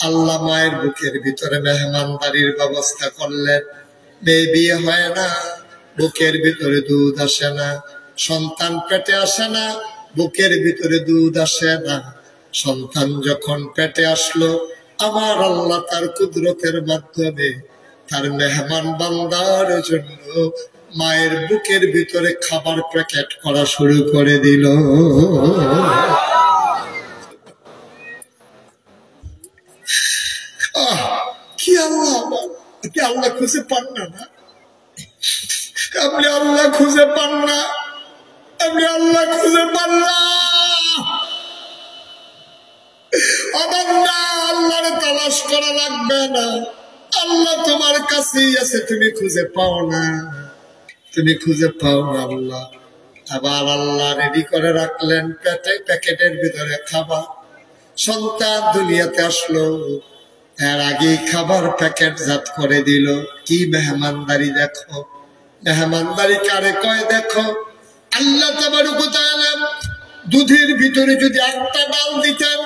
আল্লাহ মায়ের বুকের ভিতরে মেহমানদারির ব্যবস্থা করলেন। মেয়ে বিয়ে হয় না, বুকের ভিতরে দুধ আসে না, সন্তান পেটে আসে না, বুকের ভিতরে দুধ আসে না। সন্তান যখন পেটে আসলো, আমার আল্লাহ তার কুদরতের মাধ্যমে তার মেহমান বান্দার জন্য মায়ের বুকের ভিতরে খাবার প্যাকেট করা শুরু করে দিল। কি আল্লাহ, কি আল্লাহ খুঁজে পান না? আপনি আল্লাহ খুঁজে পান না, আপনি আল্লাহ খুঁজে পান না। আমার না, আল্লাহর তালাশ করা লাগবে না, আল্লাহ তোমার কাছেই আছে, তুমি খুঁজে পাও না, তুমি খুঁজে পাও না আল্লাহ। আবার আল্লাহ রেডি করে রাখলেন পেটে, প্যাকেটের ভিতরে খাবার। সন্তান দুনিয়াতে আসলো, এর আগেই খাবার প্যাকেট জাত করে দিল। কি মেহমানদারি দেখো, মেহমানদারি কারে কয় দেখো। আল্লাহ তাবারক ওয়া তাআলা দুধের ভিতরে যদি একটা ডাল দিতেন,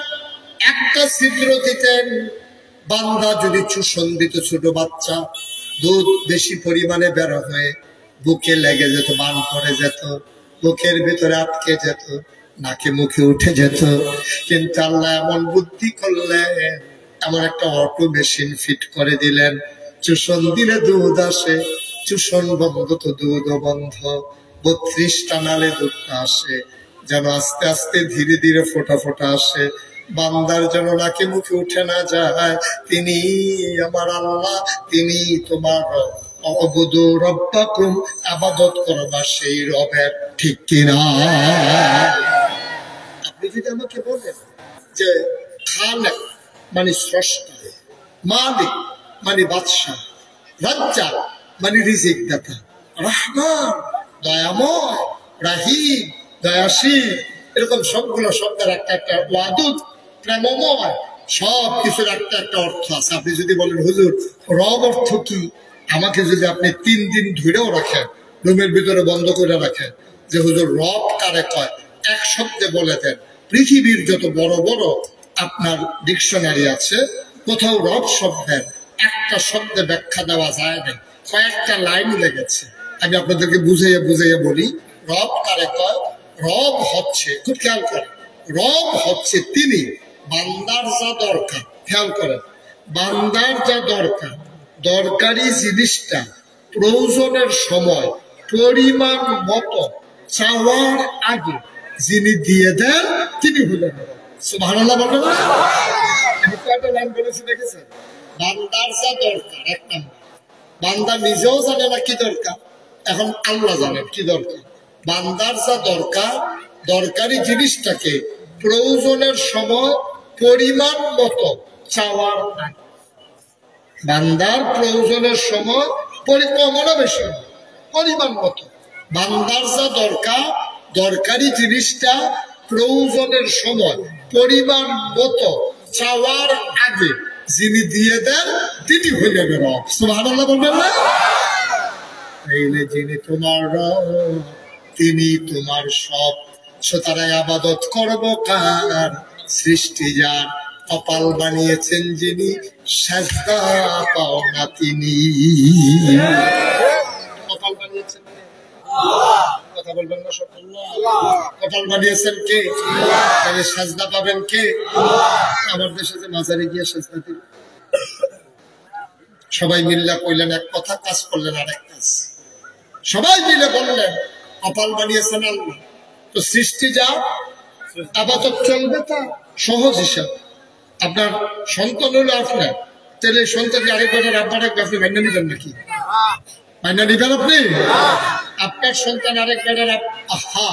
একটা ছিদ্র দিতেন, বান্দা যদি চুষণ দিত, ছোট বাচ্চা, দুধ বেশি পরিমাণে বের হয়ে বুকে লেগে যেত, বান পড়ে যেত, বুকের ভিতরে আটকে যেত, নাকে মুখে উঠে যেত। কিন্তু আল্লাহ এমন বুদ্ধি করলেন, এমন একটা অটো মেশিন ফিট করে দিলেন, চুষণ দিলে দুধ আসে, চুষণ বন্ধ তো দুধও বন্ধ। 32টা নালে দুধটা আসে, যেন আস্তে আস্তে ধীরে ধীরে ফোটা ফোটা আসে, বান্দার যেন নাকে মুখে উঠে না যায়। তিনি আমার আল্লাহ, তিনি তোমার অবুদু রব্বাকুম, আবাদত করবা সেই রবের, ঠিক কিনা? আপনি যদি আমাকে বলেন যে খালেক মানে স্রষ্টা, মালিক মানে বাদশাহ, রাজ্জাক মানে রিজিক দাতা, রহমান দয়াময়, রাহিম দয়াশীল, এরকম সবগুলো শব্দের একটা একটা ওয়াদুদ প্রেমময়, সব কিছুর একটা একটা অর্থ আছে। আপনি যদি বলেন হুজুর রব অর্থ কি, আমাকে যদি আপনি 3 দিন ধরেও রাখেন, রুমের ভিতরে বন্ধ করে রাখেন, যে হুজুর রব কারে কয়, এক শব্দে বলে দেন। পৃথিবীর যত বড় বড় আপনার ডিকশনারি আছে, কোথাও রব শব্দের একটা শব্দে ব্যাখ্যা দেওয়া যায় না, কয়েকটা লাইন লেগেছে। আমি আপনাদেরকে বুঝাইয়া বুঝাইয়া বলি, রব কারে কয়। রব হচ্ছে, খুব খেয়াল করেন, রব হচ্ছে তিনি, বান্দার যা দরকার, খেয়াল করেন, বান্দার যা দরকার, দরকারি জিনিসটা প্রয়োজনের সময় পরিমাণ মতো চাওয়ার আগে যিনি দিয়ে দেন, তিনি হলেন সুবহানাল্লাহ। বলবেন না? আমি কয়টা লাইন বলেছি দেখেছেন? বান্দার যা দরকার, এক নম্বর, বান্দা নিজেও জানে না কি দরকার, এখন আল্লাহ জানেন কি দরকার। বান্দার যা দরকার, দরকারি জিনিসটাকে প্রয়োজনের সময় পরিমাণ মতো চাওয়ার আগে, বান্দার প্রয়োজনের সময় কমনা বেশি পরিমাণ মতো, বান্দার যা দরকার, দরকারি জিনিসটা প্রয়োজনের সময় পরিমাণ মতো চাওয়ার আগে যিনি দিয়ে দেন, তিনি হইলেন রব। সুবহানাল্লাহ বলবেন না? তাইলে যিনি তোমার রব, তিনি তোমার সব। সুতরাং আবাদত করব কার? সৃষ্টি যার, কপাল বানিয়েছেন যিনি, সাজদা পাও না তিনি। কপাল বানিয়েছেন কথা বলবেন না, সব কপাল বানিয়েছেন কে? তাহলে সাজদা পাবেন কে? আমার দেশে যে মাজারে গিয়ে সাজদা দিল, সবাই মিল্লা কইলেন এক কথা, কাজ করলেন আরেক কাজ। সবাই মিলে বললেন কপাল বানিয়েছেন আল্লাহ, তো সৃষ্টি যা, আবাদত চলবে তা সহজ হিসাব। আপনার সন্তান হলো আপনার, তাহলে সন্তানকে আরেকবার আব্বার এক আপনি মাইনা নিবেন নাকি? মাইনা নিবেন আপনি? আপনার সন্তান আরেকবারের আহা,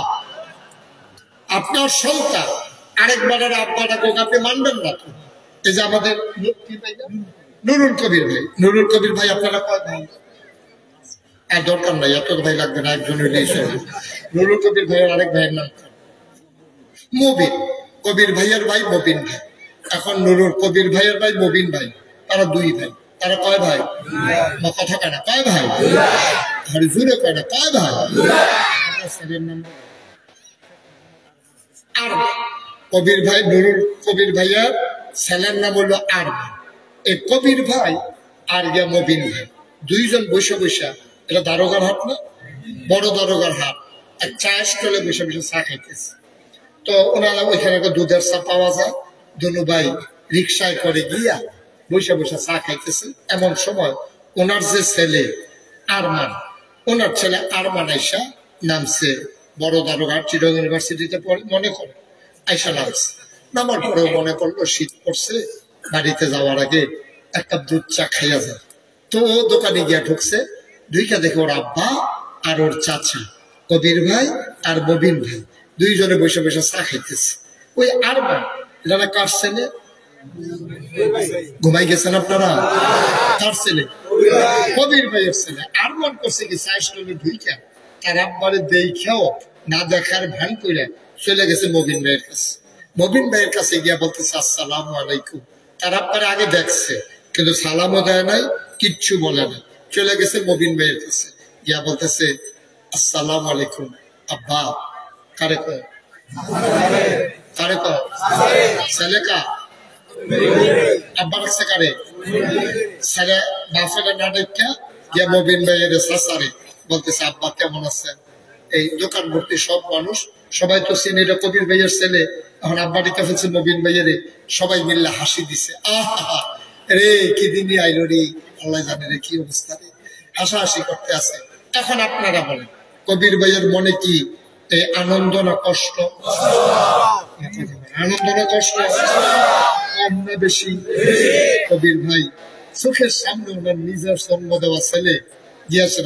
আপনার সন্তান আরেকবারের আব্বা ডাকুক, আপনি মানবেন না? এই যে আমাদের নুরুল কবির ভাই, নুরুল কবির ভাই আপনারা কয় ভাই? আর দরকার নাই, এত ভাই লাগবে না, একজন হইলেই চলবে। নুরুল কবির ভাইয়ের আরেক ভাইয়ের নাম মবিন, কবির ভাইয়ের ভাই মবিন ভাই। এখন নুরুল কবির ভাইয়ের ভাই মবিন ভাই, তারা 2 ভাই। তারা কয় ভাই? কথা কয় না, কয় ভাই? জুড়ে কয় না, কয় ভাই? আর কবির ভাই, নুরুল কবির ভাইয়ের ছেলের নাম হলো আর ভাই। এই কবির ভাই আর গিয়া মবিন ভাই, 2 জন বসে বসে, এটা দারোগার হাট না, বড় দারোগার হাট, এক চা স্টলে বসে বসে চা খাইতেছে। তো ওনারা ওইখানে একটা দুধের চা পাওয়া যায়, দুনু ভাই রিক্সায় করে গিয়া বসে বসে চা খাইতেছে। এমন সময় ওনার যে ছেলে আরমান, ওনার ছেলে আরমান আইসা নামছে, বড় দারোগা চিটগাং ইউনিভার্সিটিতে পড়ে মনে করে, আইসা নামছে। নামার পরেও মনে করলো শীত পড়ছে, বাড়িতে যাওয়ার আগে এক কাপ দুধ চা খাইয়া যায়। তো ও দোকানে গিয়া ঢুকছে, দুইটা দেখে ওর আব্বা আর ওর চাচা কবির ভাই আর মবিন ভাই দুইজনে বসে বসে চা খাইতেছে। ওই আরমান, যারা কার ছেলে, ঘুমাই গেছেন আপনারা, কার ছেলে, কবির ভাইয়ের ছেলে। আরমান করছে কি চা স্টলে ঢুইকা তার আব্বারে দেখাও না দেখার ভান করে চলে গেছে মবিন ভাইয়ের কাছে। মবিন ভাইয়ের কাছে গিয়া বলতেছে আসসালামু আলাইকুম। তার আব্বারে আগে দেখছে কিন্তু সালামও দেয় নাই, কিচ্ছু বলে না। চলে গেছে মবিন ভাইয়ের কাছে গিয়া বলতেছে আসসালামু আলাইকুম আব্বা। কারে কয়, কারে কয়, ছেলে কা আব্বা রাখছে কারে, ছেলে বাফেরা না দেখা গিয়া মবিন ভাইয়ের সাসারে বলতেছে আব্বা কেমন আছেন। এই দোকান ভর্তি সব মানুষ, সবাই তো চিনি এটা কবির ভাইয়ের ছেলে। এখন আব্বা ডেকে ফেলছে মবিন ভাইয়ের, সবাই মিললে হাসি দিছে। আহা রে কি দিনই আইলো রে, আল্লাহ জানে রে কি অবস্থা রে, হাসাহাসি করতে আছে। এখন আপনারা বলেন কবির ভাইয়ের মনে কি এই আনন্দ না কষ্ট, আনন্দ না কষ্ট, কম না বেশি? কবির ভাই চোখের সামনে ওনার নিজের জন্ম দেওয়া ছেলে গিয়াছে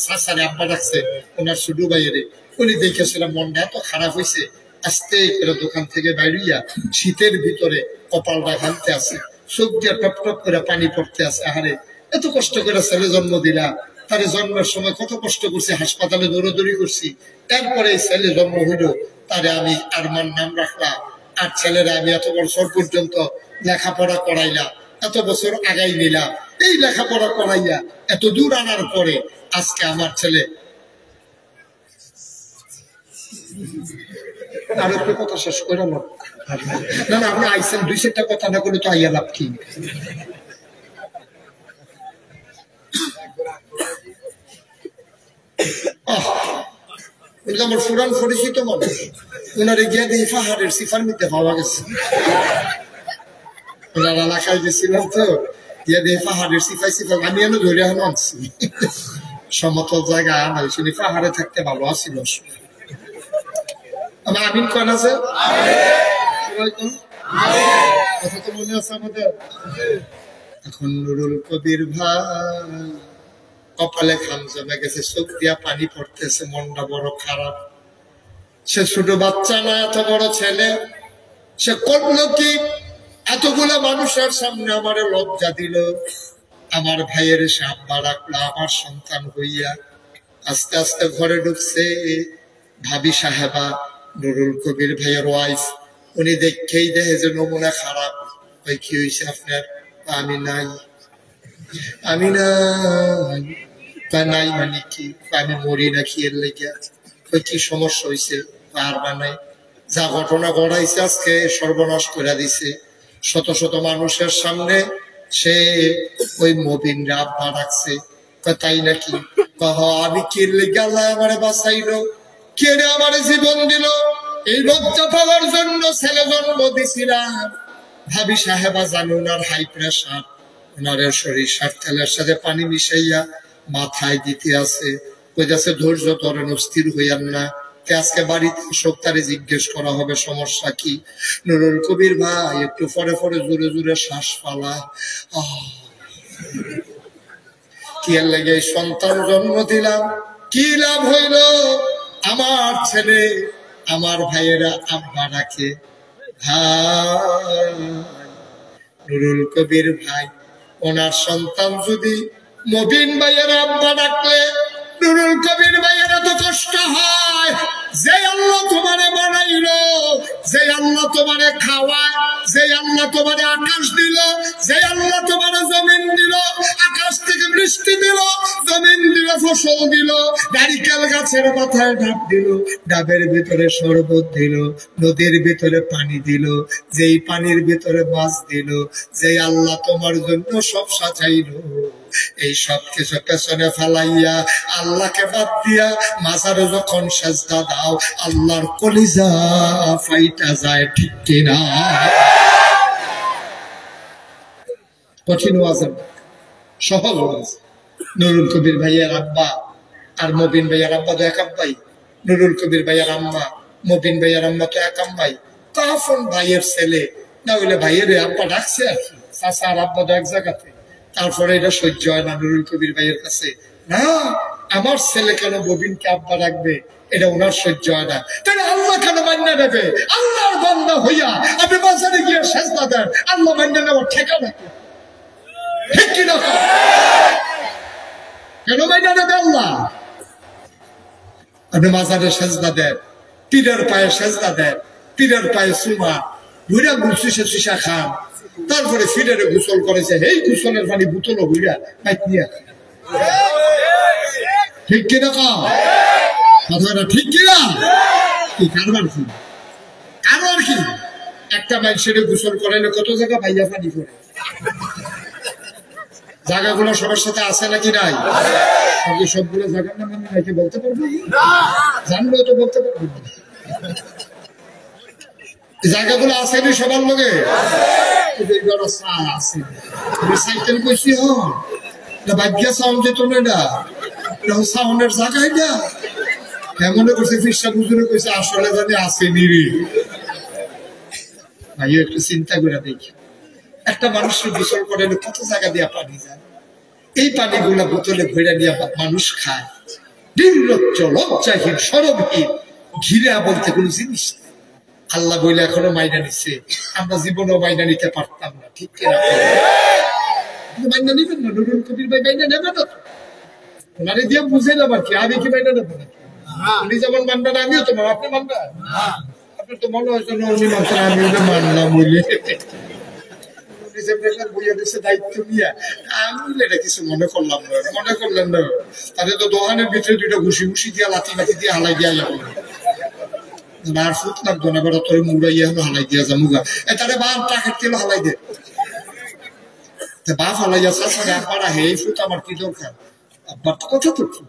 সাসারে আব্বা ডাকছে ওনার ছোট ভাইয়ের, উনি দেখেছিলাম মনটা এত খারাপ হয়েছে, আস্তে করে দোকান থেকে বাইরিয়া শীতের ভিতরে কপালটা ঘামতে আছে, চোখ দিয়ে টপ টপ করে পানি পড়তে আছে। আহারে এত কষ্ট করে ছেলে জন্ম দিলা, তার জন্মের সময় কত কষ্ট করছি, হাসপাতালে দৌড়াদৌড়ি করছি, তারপরে ছেলে জন্ম হইল, তারে আমি আরমান নাম রাখলাম। আর ছেলেরা আমি এত বছর পর্যন্ত লেখাপড়া করাইলাম, এত বছর আগাই নিলাম, এই লেখাপড়া করাইয়া এত দূর আনার পরে আজকে আমার ছেলে আর একটু কথা শেষ করে না, না আপনি আইসেন দুই চারটা কথা না করলে তো আইয়া লাভ কি। আমার ফুরান পরিচিত মানুষ, ওনারে গিয়া দিয়ে পাহাড়ের সিফার মধ্যে পাওয়া গেছে। ওনার এলাকায় গেছিলাম তো, গিয়া দিয়ে পাহাড়ের সিফাই সিফাই আমি এনে ধরে এখন আনছি, সমতল জায়গায় আনাই, শুনি পাহাড়ে থাকতে ভালো আছিল। আমার আমিন কন আছে, কথা তো মনে আছে আমাদের। এখন নুরুল কবির ভাই কপালে ঘাম জমে গেছে, চোখ দিয়া পানি পড়তেছে, মনটা বড় খারাপ। সে ছোট বাচ্চা না, এত বড় ছেলে, সে করলো কি এতগুলো মানুষের সামনে আমার লজ্জা দিল, আমার ভাইয়ের সে আব্বা রাখলো আমার সন্তান হইয়া। আস্তে আস্তে ঘরে ঢুকছে ভাবি সাহেবা, নুরুল কবির ভাইয়ের ওয়াইফ, উনি দেখেই দেখে যে নমুনা খারাপ। ওই কি হয়েছে আপনার? আমি নাই, আমি নাই। নাই মানে কি? আমি মরি নাকি এর লেগে? ওই কি সমস্যা হয়েছে? আর বানাই যা ঘটনা ঘটাইছে আজকে সর্বনাশ করে দিছে শত শত মানুষের সামনে। সে ওই মবিনরা আব্বা রাখছে, তাই নাকি? কহ আমি কি লেগে আল্লাহ আমারে বাঁচাইলো, কে রে আমার জীবন দিল, এই লজ্জা পাওয়ার জন্য ছেলে জন্ম দিছিলাম। ভাবি সাহেবা জানো ওনার হাই প্রেশার, ওনার সরিষার তেলের সাথে পানি মিশাইয়া মাথায় দিতে আছে, কইতাছে ধৈর্য ধরেন, অস্থির হইয়ান না। আজকে বাড়িতে সপ্তাহে জিজ্ঞেস করা হবে সমস্যা কি। নুরুল কবির ভাই একটু পরে পরে জোরে জোরে শ্বাস ফালা। কি এর লেগে সন্তান জন্ম দিলাম, কি লাভ হইল? আমার ছেলে আমার ভাইয়েরা আব্বা ডাকে ভাই। নুরুল কবির ভাই ওনার সন্তান যদি মবিন ভাইয়ের আব্বা ডাকলে নুরুল কবির ভাইয়ের এত কষ্ট হয়। যে আল্লাহ তোমারে বানাইলো, যে আল্লাহ তোমারে খাওয়ায়, যে আল্লাহ তোমারে আকাশ দিল, যে আল্লাহ তোমারে জমিন দিল, আকাশ থেকে বৃষ্টি দিল, জমিন দিল গোসল দিল, নারিকেল গাছের মাথায় ডাব দিল, ডাবের ভিতরে শরবত দিল, নদীর ভিতরে পানি দিল, যেই পানির ভিতরে মাছ দিল, যেই আল্লাহ তোমার জন্য সব সাজাইল, এই সব কিছু পেছনে ফেলাইয়া আল্লাহকে বাদ দিয়া মাজারে যখন সেজদা দাও, আল্লাহর কলিজা ফাইটা যায়, ঠিক কিনা? কঠিন ওয়াজ, সহজ ওয়াজ। নুরুল কবির ভাইয়ের আব্বা আর মবিন ভাইয়ার আব্বা তো এক আব্বাই, নুরুল কবির ভাইয়ার আম্মা, মবিন ভাইয়ার আম্মা তো এক আম্মাই, তখন ভাইয়ের ছেলে না হইলে ভাইয়ের আব্বা ডাকছে আর কি, চাচা আর আব্বা তো এক জায়গাতে। তারপরে এটা সহ্য হয় না নুরুল কবির ভাইয়ের কাছে, না আমার ছেলে কেন মবিনকে আব্বা রাখবে, এটা ওনার সহ্য হয় না। তাহলে আল্লাহ কেন মান্না নেবে? আল্লাহর বান্দা হইয়া আপনি বাজারে গিয়ে সেজদা দেন, আল্লাহ মান্না নেওয়ার ঠিকানা কি? ঠিক কিনা? কেন মাইনা নেবে আল্লাহ? আপনি মাজারে সেজদা দেন, পীরের পায়ে সেজদা দেন, পীরের পায়ে চুমা ঘুরা গুছিসে চিসা খান, তারপরে ফিরেরে গোসল করেছে, এই গোসলের পানি বোতল ঘুরা পাইপ নিয়ে, ঠিক কিনা? কথাটা ঠিক কিনা? কি কারবার কি? কারবার কি? একটা মানুষের গোসল করাইলে কত জায়গা ভাইয়া পানি করে, জায়গাগুলো সবার সাথে আছে নাকি নাই? আপনি সবগুলো জায়গার নাম আমি নাকি বলতে পারবো? জানলেও তো বলতে পারবো না। জায়গাগুলো আসেনি সবার লোকে? সাইকেল কইছি ভাগ্যা সাউন্ড যেত না, সাউন্ডের জায়গায় না এমন করছে, ফিরসা বুঝুরে কইছে আসলে জানি আসেনি রে। ভাই একটু চিন্তা করে দেখি, একটা মানুষের গোসল করে কত জায়গা দিয়া পানি যায়, এই পানিগুলা বোতলে ভরে নিয়ে মানুষ খায়, নির্লজ্জ লজ্জাহীন সরবহীন, ঘিরা বলতে কোন জিনিস নেই। আল্লাহ বইলে এখনো মাইনা নিচ্ছে, আমরা জীবনেও মাইনা নিতে পারতাম না, ঠিক কিনা? মাইনা নিবেন না? নুরুল কবির ভাই মাইনা নেবে না, ওনারে দিয়ে বুঝাইলাম আর কি, আমি কি মাইনা নেবো না? উনি যেমন মানবেন আমিও তো, আপনি মানবেন? আপনার তো মনে হয়েছে না উনি মানছেন, আমি ওটা মানলাম বলে দায়িত্ব নিয়ে আমি এটা কিছু মনে করলাম না, মনে করলেন না, তাদের তো দোকানের ভিতরে দুইটা ঘুষি ঘুষি দিয়া লাথি লাথি দিয়ে হালাই দিয়া যাবো আর ফুট লাগতো না, বেড়া তোর মুড়াইয়া হলো হালাই দিয়া যা মুগা তারে বা টাকার তেল হালাই দে, বাপ হালাইয়া চাষা আব্বারা হে ফুট আমার কি দরকার? আব্বার তো কথা তো ঠিক,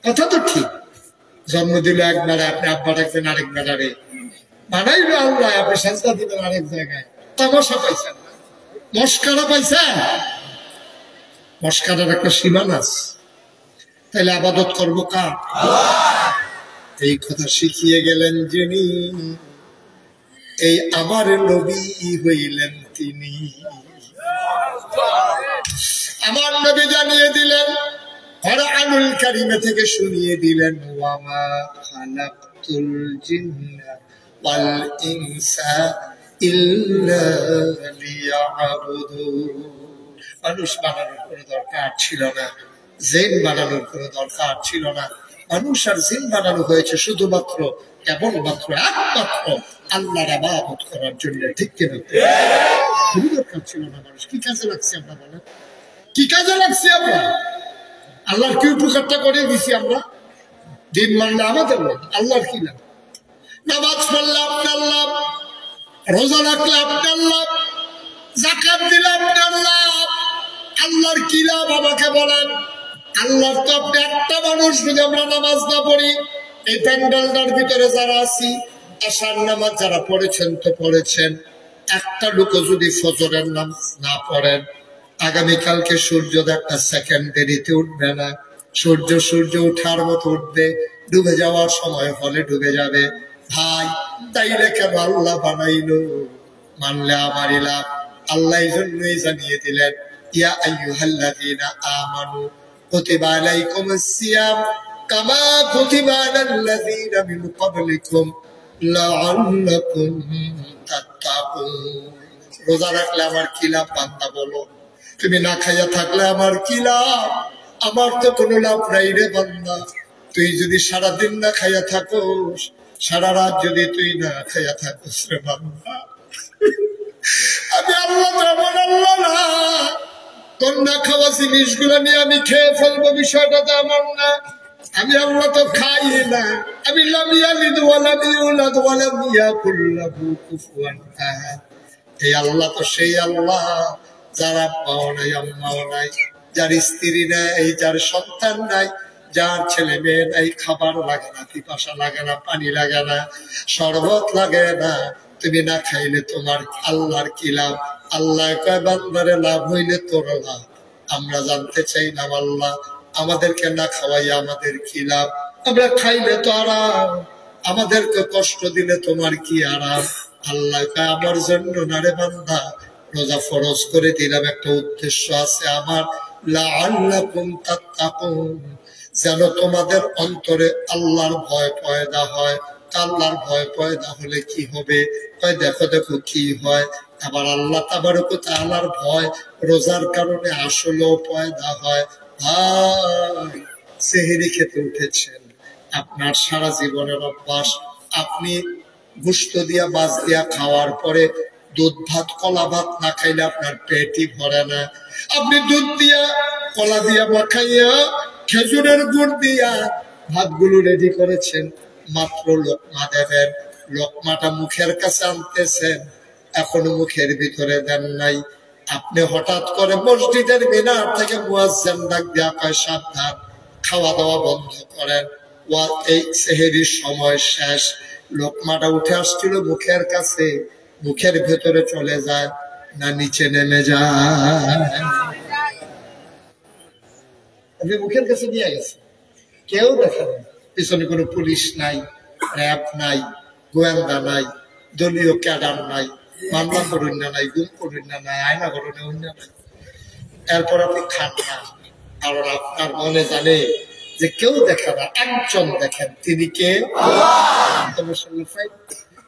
কথা তো ঠিক, জন্ম দিল এক বেড়া, আপনি আব্বা রাখবেন আরেক বেড়ারে, বানাইবে আল্লাহ, আপনি সেজদা দিবেন আরেক জায়গায়, তামাশা পাইছেন, মস্কারা পাইছেন? মস্কারার একটা সীমানা আছে, তাইলে আবাদত করবো কার? এই কথা শিখিয়ে গেলেন যিনি, এই আমার নবী হইলেন তিনি। আমার নবী জানিয়ে দিলেন, কোরআনুল কারীমে থেকে শুনিয়ে দিলেন, ওয়ামা খালাকতুল জিন্না ওয়াল ইনসা ইল্লা লিয়াবুদুন। মানুষ বানানোর কোনো দরকার ছিল না, জিন বানানোর কোনো দরকার ছিল না, মানুষ আর জিন বানানো হয়েছে শুধুমাত্র কেবলমাত্র একমাত্র আল্লাহর ইবাদত করার জন্য, ঠিক কিনা? কোনো দরকার ছিল না। মানুষ কি কাজে লাগছে আমরা বলেন? কি কাজে লাগছে আমরা? আল্লাহর কি উপকারটা করে দিছি আমরা? দিন মানলে আমাদের লাভ, আল্লাহর কি লাভ? নামাজ পড়লে আপনার লাভ, রোজা রাখলে আপনার লাভ, যাকাত দিলে আপনার লাভ, আল্লাহর কি লাভ আমাকে বলেন? আল্লাহর তো আপনি একটা মানুষ, যদি আমরা নামাজ না পড়ি, এই প্যান্ডেলটার ভিতরে যারা আছি, আশার নামাজ যারা পড়েছেন তো পড়েছেন, একটা লোক যদি ফজরের নামাজ না পড়েন, আগামীকালকে সূর্য একটা সেকেন্ড দেরিতে উঠবে না, সূর্য উঠার মতো উঠবে, ডুবে যাওয়ার সময় হলে ডুবে যাবে। ভাই তাইলে কেন আল্লাহ বানাইলো? মানলে আমারই লাভ। আল্লাহ এই জন্যই জানিয়ে দিলেন, ইয়া আইয়ুহাল্লাযীনা আমানু কুতিবা আলাইকুমুস সিয়াম কামা কুতিবা আলাল্লাযীনা মিন ক্বাবলিকুম লাআল্লাকুম তাত্তাকুন। রোজা রাখলে আমার কি লাভ বান্দা বলো? তুমি না খাইয়া থাকলে আমার কি লাভ? আমার তো কোনো লাভ নাই রে বান্দা। তুই যদি সারাদিন না খাইয়া থাকোস, সারা রাত যদি তুই না খাইয়া থাকোস রে বান্দা, আমি আল্লাহ যেমন আল্লাহ না, তোর না খাওয়া জিনিসগুলো নিয়ে আমি খেয়ে ফেলবো, বিষয়টা তো এমন না। আমি আল্লাহ তো খাই না। আমি লাম ইয়ালিদ ওয়া লাম ইউলাদ ওয়া লাম ইয়াকুল লাহু কুফুয়ান আহাদ। এই আল্লাহ তো সেই আল্লাহ যার আব্বাও নাই, আম্মাও নাই, যার স্ত্রী নাই, যার সন্তান নাই, যার ছেলে মেয়ে নাই, খাবার লাগে না, পিপাসা লাগে না, পানি লাগে না, শরবত লাগে না। তুমি না খাইলে তোমার আল্লাহর কি লাভ? আল্লাহ কয় বান্দারে লাভ হইলে তোর লাভ। আমরা জানতে চাইলাম আল্লাহ আমাদেরকে না খাওয়াইয়া আমাদের কি লাভ? আমরা খাইলে তো আরাম, আমাদেরকে কষ্ট দিলে তোমার কি আরাম? আল্লাহ কয় আমার জন্য না রে বান্দা, রোজা ফরজ করে দিলাম, একটা উদ্দেশ্য আছে আমার, লাআল্লাকুম তাত্তাকুন, যেন তোমাদের অন্তরে আল্লাহর ভয় পয়দা হয়। আল্লাহর ভয় পয়দা হলে কি হবে? তাই দেখো দেখো কি হয়। আবার আল্লাহ তাবারক ওয়া তাআলার ভয় রোজার কারণে আসলেও পয়দা হয়। ভাই, সেহরি খেতে উঠেছেন, আপনার সারা জীবনের অভ্যাস, আপনি গোশত দিয়া মাছ দিয়া খাওয়ার পরে দুধ ভাত কলা ভাত না খাইলে আপনার পেটই ভরে না। আপনি দুধ দিয়া কলা দিয়া মাখাইয়া খেজুরের গুড় দিয়া ভাতগুলো রেডি করেছেন, মাত্র লোকমা দেবেন, লোকমাটা মুখের কাছে আনতেছেন, এখনো মুখের ভিতরে দেন নাই। আপনি হঠাৎ করে মসজিদের মিনার থেকে মুয়াজ্জিন ডাক দিয়া কয় সাবধান, খাওয়া দাওয়া বন্ধ করেন, এই সেহরির সময় শেষ। লোকমাটা উঠে আসছিল মুখের কাছে, মুখের ভেতরে চলে যায় না নিচে নেমে যায়? আপনি মুখের কাছে নিয়ে গেছে, কেউ দেখে না, পিছনে কোনো পুলিশ নাই, র্যাব নাই, গোয়েন্দা নাই, দলীয় ক্যাডার নাই, মামলা করুন না নাই, গুম করুন না নাই, আয়না করুন না নাই। এরপর আপনি খান না, কারণ আপনার মনে জানে যে কেউ দেখে না, একজন দেখেন, তিনি কে?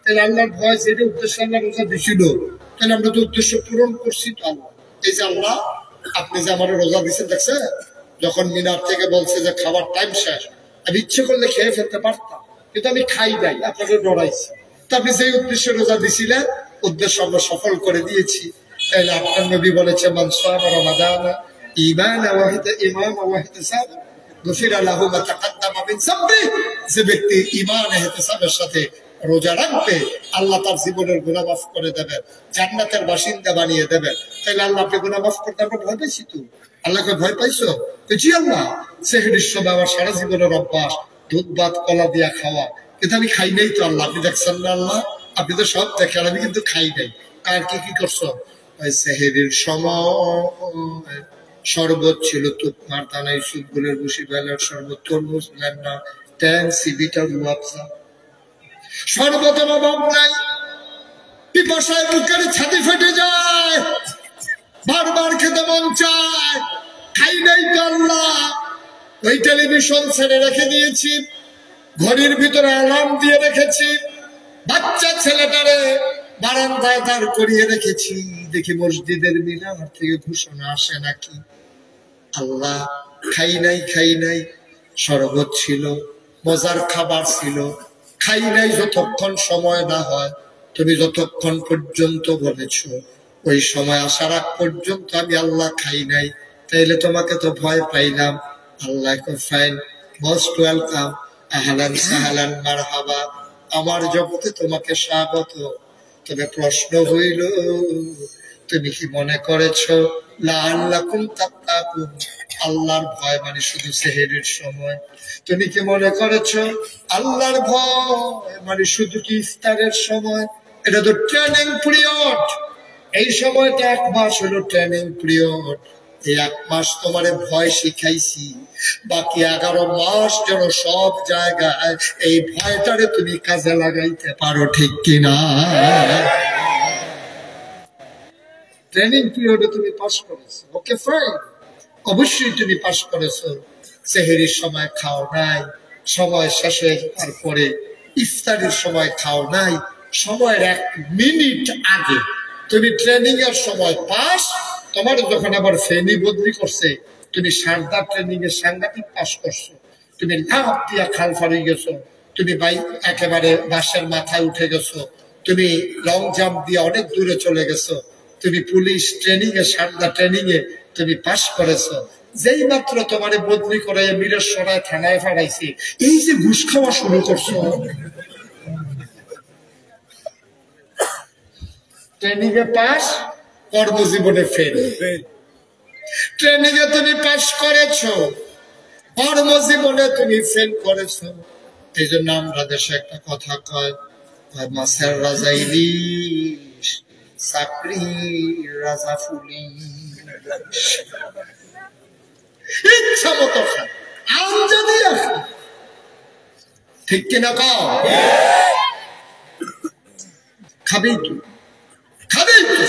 তাহলে আল্লাহর ভয়, যেটা উদ্দেশ্য আল্লাহ রোজা দিছিল, তাহলে আমরা তো উদ্দেশ্য পূরণ করছি তো। আল্লাহ এই যে আল্লাহ আপনি যে আমার রোজা দিচ্ছেন, দেখছে যখন মিনার থেকে বলছে যে খাবার টাইম শেষ, আমি ইচ্ছে করলে খেয়ে ফেলতে পারতাম, কিন্তু আমি খাই নাই, আপনাকে ডরাইছি। তো আপনি যে উদ্দেশ্যে রোজা দিছিলেন, উদ্দেশ্য আমরা সফল করে দিয়েছি। তাইলে আপনার নবী বলেছে, মান সামা রমাদানা ঈমানান ওয়া ইহতিসাবান গুফিরা লাহু মা তাকাদ্দামা মিন যামবিহি। যে ব্যক্তি ঈমান ইহতিসাবের সাথে রোজা রাখবে, আল্লাহ তার জীবনের গুনাহ মাফ করে দেবেন, জান্নাতের বাসিন্দা বানিয়ে দেবেন। তাইলে আল্লাহ আপনি গুনাহ মাফ করতে আমরা ভয় পাইছি তো? আল্লাহকে ভয় পাইছো তো? জি আল্লাহ, সেহরির সময় আমার সারা জীবনের অভ্যাস দুধ ভাত কলা দিয়া খাওয়া, কিন্তু আমি খাই নাই তো। আল্লাহ আপনি দেখছেন না, আল্লাহ আপনি তো সব দেখেন, আমি কিন্তু খাই নাই। আর কি কি করছো? সেহরির সময় শরবত ছিল, তুকমার দানা, ইসুফগুলের বসি বেলার শরবত, তরমুজ লেন্না, ট্যাং, সিবিটা, রুয়াবসা, শরবতের অভাব নাই। পিপাসায় বুকের ছাতি ফেটে যায়, বারবার খেতে মন চায়, খাই নাই তো আল্লাহ। ওই টেলিভিশন ছেড়ে রেখে দিয়েছি, ঘড়ির ভিতরে অ্যালার্ম দিয়ে রেখেছি, বাচ্চা ছেলেটারে বারান্দায় দাঁড় করিয়ে রেখেছি, দেখি মসজিদের মিনার থেকে ঘোষণা আসে নাকি। আল্লাহ খাই নাই, খাই নাই, শরবত ছিল, মজার খাবার ছিল, খাই নাই যতক্ষণ সময় না হয়। তুমি যতক্ষণ পর্যন্ত বলেছ ওই সময় আসার আগ পর্যন্ত আমি আল্লাহ খাই নাই, তাইলে তোমাকে তো ভয় পাইলাম। আল্লাহ ফাইন, মোস্ট ওয়েলকাম, আহলান সাহলান মারহাবা, আমার জগতে তোমাকে স্বাগত। তবে প্রশ্ন হইল, তুমি কি মনে করেছো লাআল্লাকুম তাত্তাকুন, আল্লাহর ভয় মানে শুধু সেহরির সময়? তুমি কি মনে করেছো আল্লাহর ভয় মানে শুধু কি ইফতারের সময়? এটা তো ট্রেনিং পিরিয়ড। এই সময়টা 1 মাস হলো ট্রেনিং পিরিয়ড। এই 1 মাস তোমারে ভয় শিখাইছি, বাকি 11 মাস যেন সব জায়গায় এই ভয়টারে তুমি কাজে লাগাইতে পারো, ঠিক কিনা? ট্রেনিং পিরিয়ডে তুমি পাস করেছো, ওকে ফাইন, অবশ্যই তুমি পাস করেছো। সেহরির সময় খাও নাই, সময় শেষ হয়ে যাওয়ার পরে ইফতারের সময় খাও নাই, সময়ের 1 মিনিট আগে তুমি ট্রেনিং এর সময় পাস। তোমার যখন আবার ফেনি বদলি করছে, তুমি সারদা ট্রেনিং এর সাংঘাতিক পাস করছো, তুমি লাভ দিয়া খাল ফাড়ি গেছো, তুমি বাইক একেবারে বাসের মাথায় উঠে গেছো, তুমি লং জাম্প দিয়ে অনেক দূরে চলে গেছো, তুমি পুলিশ ট্রেনিং এ, সারদা ট্রেনিং এ তুমি পাশ করেছো, যেই মাত্র তোমারে বদলি করে মিরের সরায় থানায় ফাড়াইছি, এই যে ঘুষ খাওয়া শুরু করছো। ট্রেনিং এ পাস, কর্মজীবনে ফেল। ট্রেনিং এ তুমি পাস করেছো, কর্মজীবনে তুমি ফেল করেছো। এই জন্য আমরা দেশে একটা কথা কয়, মাছের রাজা ইলিশ, চাকরি রাজা পুলিশ। ইচ্ছা মতো খান, আঞ্জা দিয়া খান, ঠিক কিনা কও? খাবেই কি, খাবেই কি?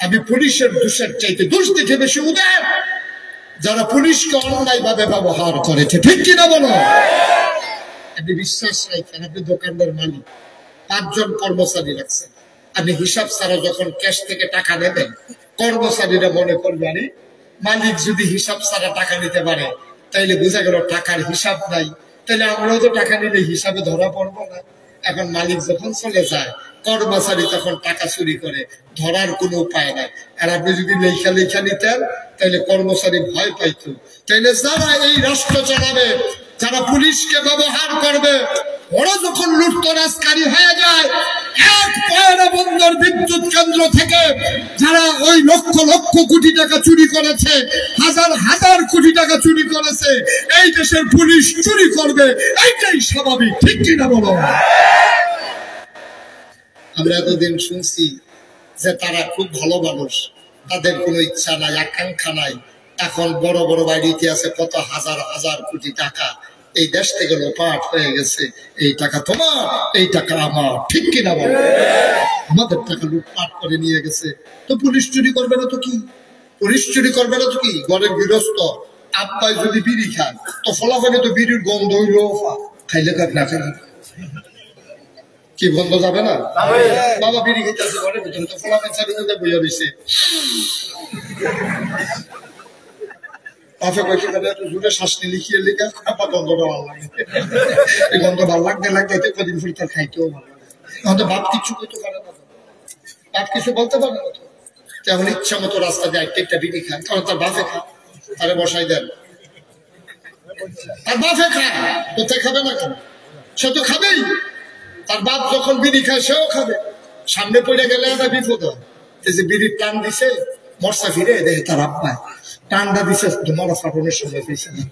আমি পুলিশের দোষের চাইতে দোষ দেখে বেশি উদার যারা পুলিশকে অন্যায় ভাবে ব্যবহার করেছে, ঠিক কিনা বলো? আপনি বিশ্বাস রাখেন, আপনি দোকানদার মালিক, 5 জন কর্মচারী রাখছেন, আপনি হিসাব ছাড়া যখন ক্যাশ থেকে টাকা নেবেন, কর্মচারীরা মনে করবে আরে মালিক যদি হিসাব ছাড়া টাকা নিতে পারে তাইলে বোঝা গেল টাকার হিসাব নাই, তাহলে আমরাও তো টাকা নিলে হিসাবে ধরা পড়বো না। এখন মালিক যখন চলে যায়, কর্মচারী তখন টাকা চুরি করে, ধরার কোনো উপায় নাই। আর আপনি যদি লেখা লেখা নিতেন তাহলে কর্মচারী ভয় পাইত। তাইলে যারা এই রাষ্ট্র চালাবে, যারা পুলিশকে ব্যবহার করবে, ওরা যখন লুটতরাজকারী হয়ে যায়, এক পয়লা বন্দর বিদ্যুৎ কেন্দ্র থেকে যারা ওই লক্ষ লক্ষ কোটি টাকা চুরি করেছে, হাজার হাজার কোটি টাকা চুরি করেছে, এই দেশের পুলিশ চুরি করবে, এইটাই স্বাভাবিক, ঠিক কিনা বলো? আমরা এতদিন শুনছি যে তারা খুব ভালো মানুষ, তাদের কোনো ইচ্ছা নাই, আকাঙ্ক্ষা নাই। এখন বড় বড় বাড়িতে আছে কত হাজার হাজার কোটি টাকা, এই দেশ থেকে লোপাট হয়ে গেছে। এই টাকা তোমার, এই টাকা আমার, ঠিক কিনা বলো? আমাদের টাকা লুটপাট করে নিয়ে গেছে, তো পুলিশ চুরি করবে না তো কি? পুলিশ চুরি করবে না তো কি? ঘরের গৃহস্থ আব্বাই যদি বিড়ি খান, তো ফলাফলে তো বিড়ির গন্ধ হইল, খাইলে কাক না খাইলে কি গন্ধ যাবে না? বাবা বিড়ি খেতে আছে ঘরের ভিতরে, তো ফলাফল চারিদিকে বইয়া রয়েছে, বাপে কয়েছে এত জোরে শ্বাস নিয়ে লিখিয়ে লিখা খাপা গন্ধটা ভালো লাগে। এই গন্ধ ভালো লাগতে লাগতে কদিন ফুল তার খাইতেও ভালো লাগে। এখন তো বাপ কিছু করতে পারে না, বাপ কিছু বলতে পারে না, তো এখন ইচ্ছা মতো রাস্তা দিয়ে একটা বিড়ি খান, কারণ তার বাপে খান, তারে বসাই দেন, তার বাপে খান, কোথায় খাবে না কেন? সে তো খাবেই। তার বাপ যখন বিড়ি খায় সেও খাবে, সামনে পড়ে গেলে একটা বিপদ হয়। এই যে বিড়ির টান দিছে, মর্সা ফিরে দেখে তার আব্বায় টান্ডা দিছে, ধোঁয়া সাবনের সময় পেয়েছে না,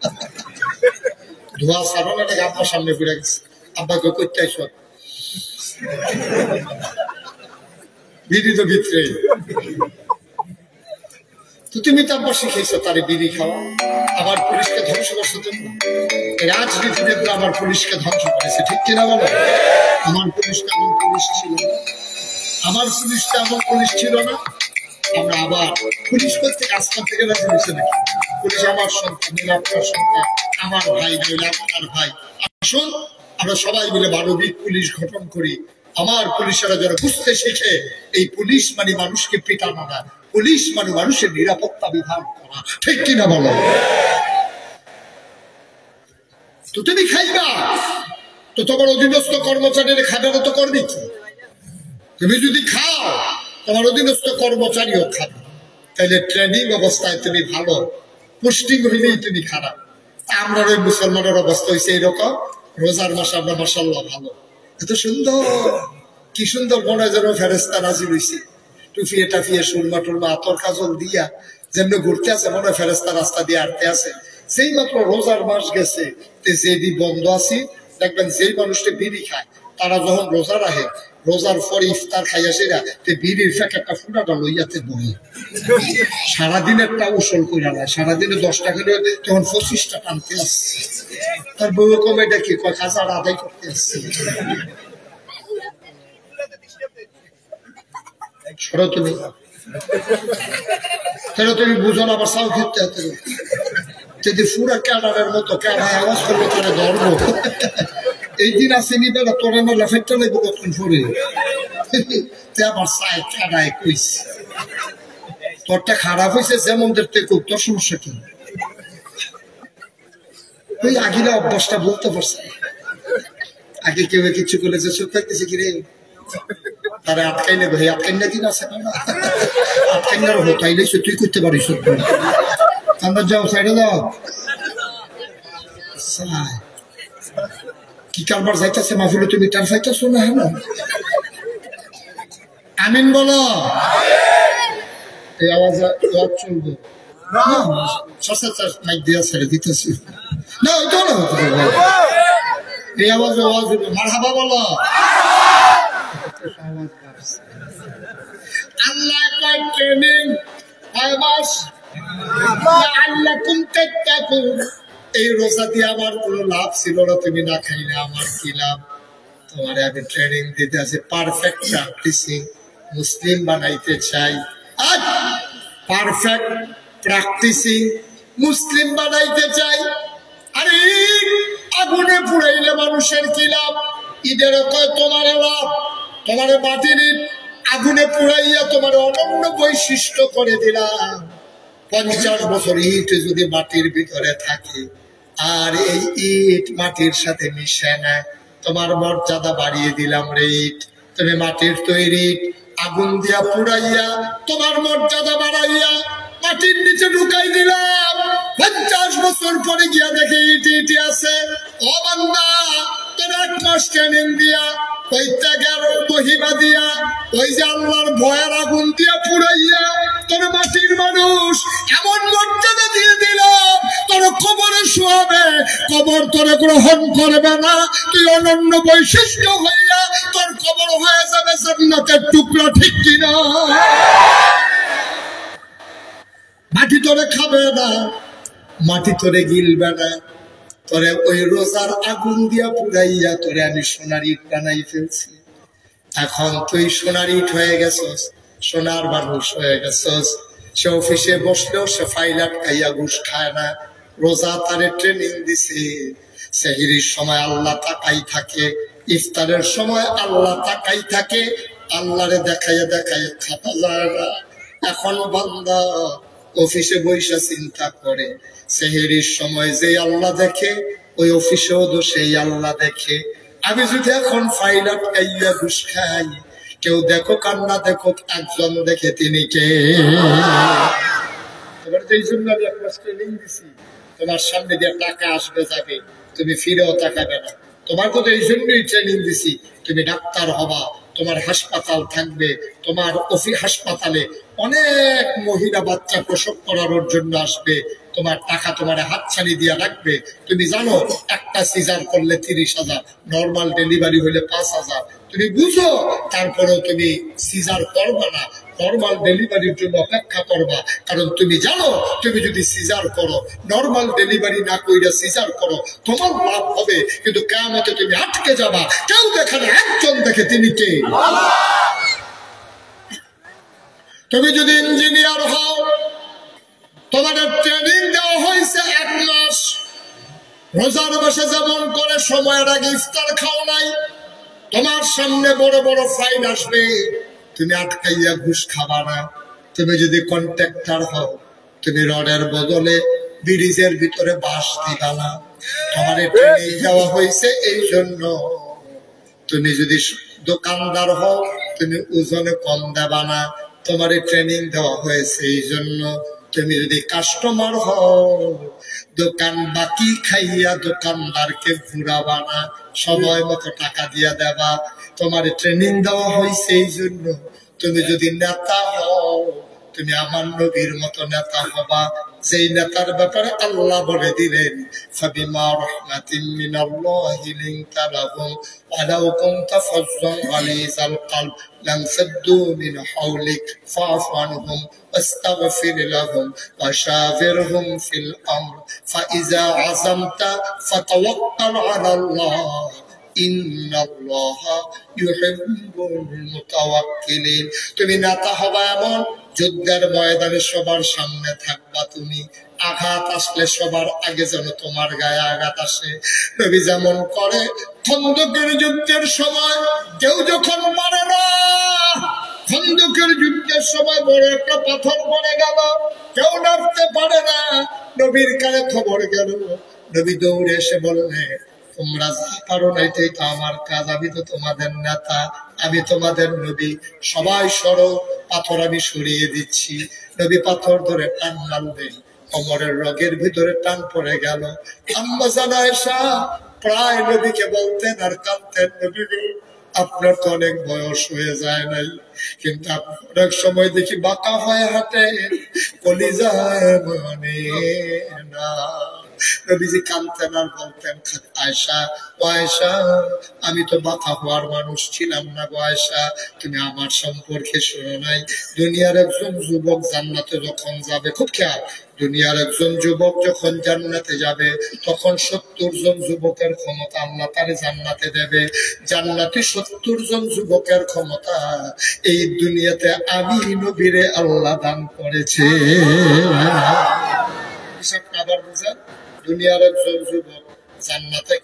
ধোঁয়া সাবনের আগে আব্বার সামনে ফিরে গেছে, আব্বাকে করতে আইস বিড়ি তো ভিতরে। তো তুমি তো আব্বা শিখেছো তারে বিড়ি খাওয়া, আবার পুলিশকে ধ্বংস করছো তুমি। রাজনীতিবিদরা আমার পুলিশকে ধ্বংস করেছে, ঠিক কিনা বলো? আমার পুলিশটা এমন পুলিশ ছিল না, আমার পুলিশটা এমন পুলিশ ছিল না। আমরা আবার পুলিশ করতে আসমান থেকে রাজি হয়েছে নাকি? পুলিশ আমার সন্তান, আপনার সন্তান, আমার ভাই নইলে আপনার ভাই। আসুন আমরা সবাই মিলে মানবিক পুলিশ গঠন করি। আমার পুলিশেরা যারা বুঝতে শিখে, এই পুলিশ মানে মানুষকে পিটানো না, পুলিশ মানে মানুষের নিরাপত্তা বিধান করা, ঠিক কিনা বলো? তো তুমি খাইবা, তো তোমার অধীনস্থ কর্মচারীরা খাবে না, তো করবে কি? তুমি যদি খাও, তোমার অধীনস্থ কর্মচারীও খাবে। তাহলে ট্রেনিং অবস্থায় তুমি ভালো, পোস্টিং হইলেই তুমি খারাপ। আমরা ওই মুসলমানের অবস্থা হয়েছে এরকম, রোজার মাসে আমরা মাসাল্লাহ ভালো, এত সুন্দর, কি সুন্দর মনে হয় যেন ফেরেস্তা রাজি হয়েছে, টুফিয়ে টাফিয়ে সুরমা টুরমা আতর কাজল দিয়া যেমনি ঘুরতে আছে, মনে হয় ফেরেস্তা রাস্তা দিয়ে আটতে আছে। সেই মাত্র রোজার মাস গেছে, যেদিন বন্ধ আছি, দেখবেন যেই মানুষটা বিড়ি খায়, তারা যখন রোজা রাখে, রোজার পরে ইফতার খাইয়া সেরা বিড়ির প্যাকেটটা ফুটাটা লইয়াতে বই, সারাদিনেরটা উসল কইরা নেয়, সারাদিনে 10 টাকা তখন 25টা টানতে আসছে। তার বউ কমে দেখি কয় কাজার আদায় করতে আসছে। সরো তুমি, তাহলে তুমি বুঝো না, আবার চাও খেতে হাতে যদি পুরা ক্যাডারের মতো ক্যাডায় আওয়াজ করবো তাহলে ধরবো। এই দিন আসে নিবে না, তোরা না লেফেটটা নেবো কতক্ষণ পরে, আবার চায় ক্যাডায় কইস তোরটা খারাপ হয়েছে, যেমন দেখতে খুব, তোর সমস্যা কি? ওই আগিলা অভ্যাসটা বলতে পারছে, আগে কেউ কিছু করলে যে চোখ থাকতেছে কিরে তারা আটকাই নেবে, আটকাই না দিন আছে না, আটকাই ঠ্যাঙ্গার হতাইলে তুই করতে পারিস আমরা যাও সাইডে যাও কি কারবার যাইতেছে মাহফিলে তুমি টান চাইতেছো না হ্যাঁ আমিন বলো এই আওয়াজ চলবে মাইক দিয়া ছেড়ে দিতেছি না ওইটা না এই আওয়াজ মারহাবা বলো আল্লাহ ট্রেনিং এই রোজা দিয়ে আমার কোনো লাভ ছিল না তুমি না খাইলে আমার কি লাভ তোমার আমি ট্রেনিং দিতে আছে পারফেক্ট প্র্যাকটিসিং মুসলিম বানাইতে চাই আজ পারফেক্ট প্র্যাকটিসিং মুসলিম বানাইতে চাই আরে আগুনে পুড়াইলে মানুষের কি লাভ ঈদের কয় তোমার লাভ তোমার মাটির ইট আগুনে পুড়াইয়া তোমার অনন্য বৈশিষ্ট্য করে দিলাম 50 বছর ইট যদি মাটির ভিতরে থাকে আর এই ইট মাটির সাথে মিশে না তোমার মর্যাদা বাড়িয়ে দিলাম রে ইট তুমি মাটির তৈরি আগুন দিয়া পুড়াইয়া তোমার মর্যাদা বাড়াইয়া মাটির নিচে ঢুকাই দিলাম 50 বছর পরে গিয়া দেখে ইটি ইটি আছে ও বান্দা তোর 1 মাস ট্রেনিং দিয়া ওই ত্যাগের মহিমা দিয়া ওই যে আল্লাহর ভয়ের আগুন দিয়া পুড়াইয়া তোর মাটির মানুষ এমন মর্যাদা দিয়ে দিল তোর কবরে শোয়াবে কবর তোরে গ্রহণ করবে না তুই অনন্য বৈশিষ্ট্য হইয়া তোর কবর হয়ে যাবে জান্নাতের টুকরা ঠিক কিনা মাটি তোরে খাবে না মাটি তোরে গিলবে না তোরে ওই রোজার আগুন দিয়া পুড়াইয়া তোরে আমি সোনার ইট বানাই ফেলছি এখন তুই সোনার ইট হয়ে গেছস সোনার মানুষ হয়ে গেছস সে অফিসে বসলেও সে ফাইল আটকাইয়া ঘুষ খায় না রোজা তারে ট্রেনিং দিছে সেহরির সময় আল্লাহ তাকাই থাকে ইফতারের সময় আল্লাহ তাকাই থাকে আল্লাহরে দেখাইয়া দেখাইয়া খাতা যায় না এখন বান্দা অফিসে বৈশা চিন্তা করে সেহরির সময় যে আল্লাহ দেখে ওই অফিসেও তো সেই আল্লাহ দেখে আমি যদি এখন ফাইল আটকাইয়া ঘুষ খাই কেউ দেখো কান্না দেখো একজন দেখে তিনি কে এবার এই জন্য আমি একটা ট্রেনিং দিছি তোমার সামনে দিয়ে টাকা আসবে যাবে তুমি ফিরেও তাকাবে না তোমার তো এই জন্যই ট্রেনিং দিছি তুমি ডাক্তার হবা তোমার হাসপাতাল থাকবে তোমার হাসপাতালে অনেক মহিলা বাচ্চা প্রসব করানোর জন্য আসবে তোমার টাকা তোমার হাতছানি দিয়া রাখবে তুমি জানো একটা সিজার করলে 30,000 নর্মাল ডেলিভারি হলে 5,000 তুমি বুঝো তারপরেও তুমি সিজার করবা না নর্মাল ডেলিভারির জন্য অপেক্ষা করবা কারণ তুমি জানো তুমি যদি সিজার করো নর্মাল ডেলিভারি না কইরা সিজার করো তোমার লাভ হবে কিন্তু কিয়ামতে তুমি আটকে যাবা কেউ দেখে না একজন দেখে তিনি কে তুমি যদি ইঞ্জিনিয়ার হও তোমাদের ট্রেনিং দেওয়া হয়েছে 1 মাস রোজার মাসে যেমন করে সময়ের আগে ইফতার খাও নাই তোমার সামনে বড় বড় ফাইল আসবে তুমি আটকাইয়া ঘুষ খাবা না তুমি যদি কন্ট্রাক্টর হও তুমি রডের বদলে ব্রিজের ভিতরে বাঁশ দিবা না তোমার ট্রেনিং দেওয়া হয়েছে এই জন্য তুমি যদি দোকানদার হও তুমি ওজনে কম দেবা না তোমার ট্রেনিং দেওয়া হয়েছে এই জন্য তুমি যদি কাস্টমার হও দোকান বাকি খাইয়া দোকানদারকে ঘুরাবা না সময় মতো টাকা দিয়া দেবা তোমার ট্রেনিং দেওয়া হয়েছে এই জন্য তুমি যদি নেতা হও তুমি আমার নবীর মতো নেতা হবা যেই নেতার ব্যাপারে আল্লাহ বলে দিলেন ফাবিমা রাহমাতিন মিনাল্লাহি লিনতা লাহুম ওয়ালাউ কুনতা ফাজ্জান গালিজাল কলব লানফাদ্দু মিন হাওলিক ফাআফু আনহুম واستغفر لهم وشاورهم في الأمر فإذا عزمت فتوكل على الله إن الله يحب المتوكلين তুমি নেতা হবা এমন যুদ্ধের ময়দানে সবার সামনে থাকবা তুমি আঘাত আসলে সবার আগে যেন তোমার গায়ে আঘাত আসে নবী যেমন করে খন্দকের যুদ্ধের সময় কেউ যখন পারে না খন্দকের যুদ্ধের সময় বড় একটা পাথর পড়ে গেল কেউ নামতে পারে না নবীর কানে খবর গেল নবী দৌড়ে এসে বললেন তোমরা যা পারো না এটাই তো আমার কাজ, আমি তো তোমাদের নেতা, আমি তোমাদের নবী, সবাই সরো, পাথর আমি সরিয়ে দিচ্ছি। নবী পাথর ধরে টান মারলেন, কোমরের রগের ভিতরে টান পড়ে গেল। আম্মা জান আয়েশা প্রায় নবীকে বলতেন আর কাঁদতেন, নবী গো আপনার তো অনেক বয়স হয়ে যায় নাই, কিন্তু আপনি অনেক সময় দেখি বাঁকা হয়ে হাঁটেন, কলিজায় মানে না। নবীজি কাঁদতেন আর বলতেন, আয়েশা ও আয়েশা আমি তো বাঁকা হওয়ার মানুষ ছিলাম না গো আয়েশা, তুমি আমার সম্পর্কে শোনো নাই। দুনিয়ার একজন যুবক জান্নাতে যখন যাবে, খুব খেয়াল, দুনিয়ার একজন যুবক যখন জান্নাতে যাবে তখন 70 জন যুবকের ক্ষমতা আল্লাহ তারে জান্নাতে দেবে। জান্নাতে 70 জন যুবকের ক্ষমতা এই দুনিয়াতে আমি নবীরে আল্লাহ দান করেছে। আবার বুঝেন, দুনিয়ার একজন যুবক জান্নাতে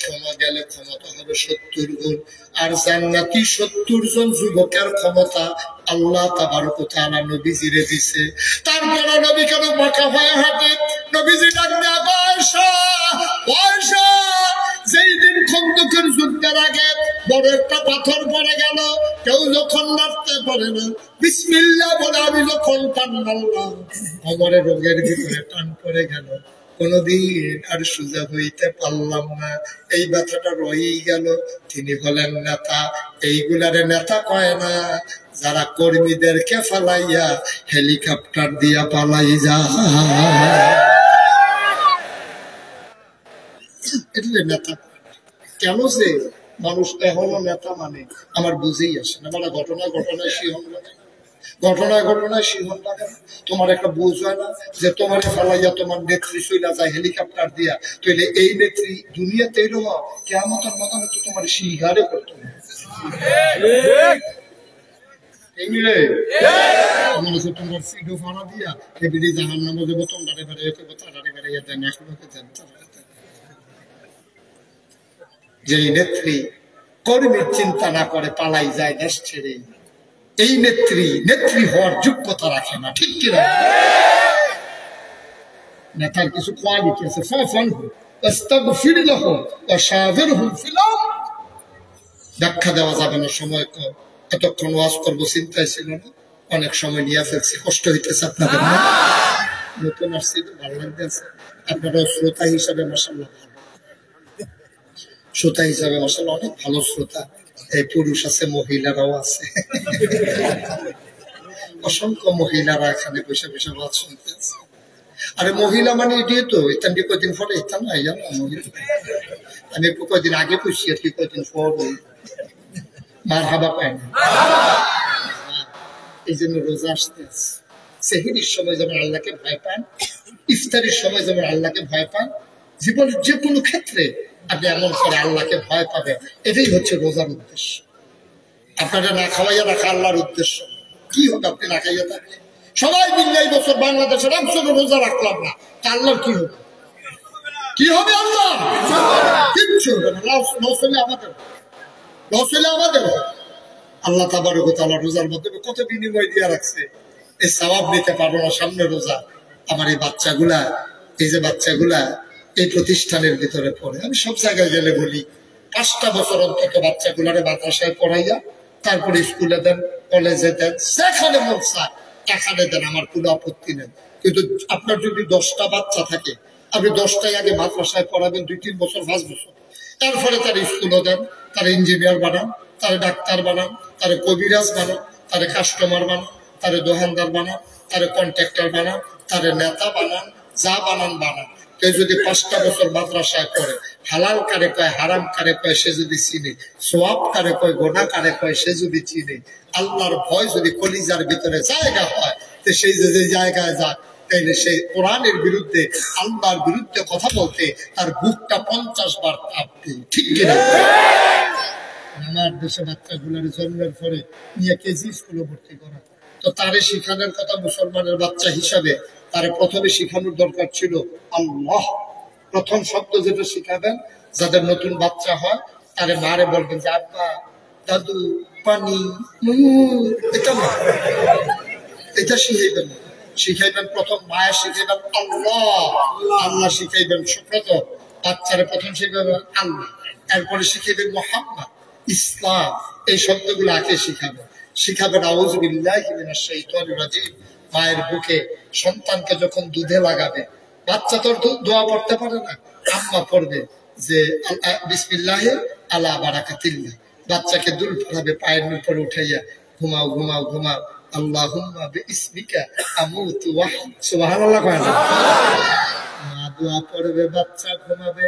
গেলে ক্ষমতা হবে 70 গুণ, আর জান্নাতি 70 জন যুবকের ক্ষমতা আল্লাহ তাবারক ওয়া তাআলা নবীজিরে দিছে। তারপরে নবী কেন বাঁকা হয়ে হাঁটে? নবীজি ডাকতে, আয়েশা আয়েশা, যেই দিন খন্দকের যুদ্ধের আগে বড় একটা পাথর পড়ে গেল, কেউ যখন নাড়তে পারে না, বিসমিল্লাহ বলে আমি যখন টান মারলাম, কোমরের রোগের ভিতরে টান পড়ে গেল, কোনদিন আর সোজা হইতে পারলাম না, এই ব্যথাটা রয়েই গেল। তিনি হলেন নেতা। এইগুলারে নেতা কয় না যারা কর্মীদেরকে ফালাইয়া হেলিকপ্টার দিয়া পালাই যায়, এটা নেতা। কেন যে মানুষ এখনো নেতা মানে আমার বুঝেই আসে না। মানে ঘটনায় ঘটনায় শিহন লাগে, ঘটনায় ঘটনায় শিহন লাগে। তোমার একটা বুঝ হয় না যে তোমার ফালাইয়া তোমার নেত্রী চইলা যায় হেলিকপ্টার দিয়া, তাইলে এই নেত্রী দুনিয়াতে এরকম কিয়ামতের ময়দানে তো তোমার শিহারে করতে হবে। তোমরা ফিডো ফানা দিয়া এবিডি জাহান্নামে দেব, তোমরা বেড়ে তাড়াতাড়ি বেড়ে দেন, এখনো দেন। যে নেত্রী কর্মীর চিন্তা না করে পালাই যায় দেশ ছেড়ে, এই নেত্রী হওয়ার যোগ্যতা রাখে না, ঠিক কিনা? নেতার কিছু কোয়ালিটি আছে, ব্যাখ্যা দেওয়া যাবে না, সময় কম। এতক্ষণ ওয়াজ করবো চিন্তায় ছিল না, অনেক সময় নিয়ে ফেলছি, কষ্ট হইতেছে আপনাদের না? নতুন আসছি তো ভালো লাগতেছে। আপনারা শ্রোতা হিসাবে মাশাআল্লাহ ভালো, শ্রোতা হিসাবে মাশাআল্লাহ অনেক ভালো শ্রোতা। এই পুরুষ আছে, মহিলারাও আছে, অসংখ্য মহিলারা এখানে বসে বসে ওয়াজ শুনতে আছে। আরে মহিলা মানে এটাই তো, ইতান্ডি কয়দিন পরে ইতান না জানো মহিলা, আমি একটু কয়দিন আগে কইছি আর কি, কয়দিন পর মার হাবা পায় না। এই জন্য রোজা আসতে আছে। সেহরির সময় যেমন আল্লাহকে ভয় পান, ইফতারির সময় যেমন আল্লাহকে ভয় পান, জীবনের যে কোনো ক্ষেত্রে আপনি এমন করে আল্লাহকে ভয় পাবেন, এটাই হচ্ছে রোজার উদ্দেশ্য। আপনারা না খাওয়াইয়া রাখা আল্লাহর উদ্দেশ্য। কি হবে আপনি না খাইয়া থাকলে? সবাই মিলে এই বছর বাংলাদেশের একজনও রোজা রাখলাম না, তা আল্লাহর কি হবে? কি হবে? আল্লাহ কিচ্ছু হবে না, লস হলে আমাদের, লস হলে আমাদের। আল্লাহ তাবারক ওয়া তাআলা রোজার মধ্যে কত বিনিময় দিয়ে রাখছে, এই সওয়াব নিতে পারবো না সামনে রোজা। আমার এই বাচ্চাগুলা, এই যে বাচ্চাগুলা এই প্রতিষ্ঠানের ভিতরে পড়ে, আমি সব জায়গায় গেলে বলি 5টা বছর অন্তত বাচ্চাগুলারে মাদ্রাসায় পড়াইয়া তারপরে স্কুলে দেন, কলেজে দেন, যেখানে মন চায় এখানে দেন, আমার কোনো আপত্তি নেই। কিন্তু আপনার যদি 10টা বাচ্চা থাকে, আপনি 10টাই আগে মাদ্রাসায় পড়াবেন 2-3 বছর 5 বছর, তারপরে তার স্কুলও দেন, তার ইঞ্জিনিয়ার বানান, তার ডাক্তার বানান, তার কবিরাজ বানান, তার কাস্টমার বানান, তার দোকানদার বানান, তার কন্ট্রাক্টর বানান, তার নেতা বানান, যা বানান বানান। কেউ যদি 5টা বছর মাদ্রাসায় পড়ে, হালাল কারে কয় হারাম কারে কয় সে যদি চিনে, সোয়াব কারে কয় গোনা কারে কয় সে যদি চিনে, আল্লাহর ভয় যদি কলিজার ভিতরে জায়গা হয়, তো সেই যে জায়গায় যায়, তাইলে সেই কোরআনের বিরুদ্ধে, আল্লাহর বিরুদ্ধে কথা বলতে তার বুকটা 50 বার কাঁপবে, ঠিক কিনা? আমার দেশে বাচ্চাগুলোর জন্মের পরে নিয়ে কেজি স্কুলে ভর্তি করা, তো তারে শিখানোর কথা মুসলমানের বাচ্চা হিসাবে তারে প্রথমে শিখানোর দরকার ছিল আল্লাহ। প্রথম শব্দ যেটা শিখাবেন, যাদের নতুন বাচ্চা হয় তারে মারে বলবেন যে আব্বা, দাদু, পানি, এটা না, এটা শিখাইবেন। শিখাইবেন প্রথম মায়া শিখাইবেন আল্লাহ, আল্লাহ শিখাইবেন। প্রথম বাচ্চারে প্রথম শিখাইবেন আল্লাহ, এরপরে শিখাবে মোহাম্মদ, ইসলাম, এই শব্দগুলো আগে শিখাবে আউযু বিল্লাহি মিনাশ শাইতানির রাজিম। মায়ের বুকে সন্তানকে যখন দুধে লাগাবে, বাচ্চা তোর দোয়া পড়তে পারে না, আম্মা পড়বে যে বিসমিল্লাহি আলা বারাকাতিল্লাহ। বাচ্চাকে দুল পড়াবে পায়ের উপরে উঠাইয়া, ঘুমাও ঘুমাও ঘুমাও, আল্লাহুম্মা বিইসমিকা আমুতু ওয়া সুবহানাল্লাহ কয় না। মা দোয়া পড়বে, বাচ্চা ঘুমাবে,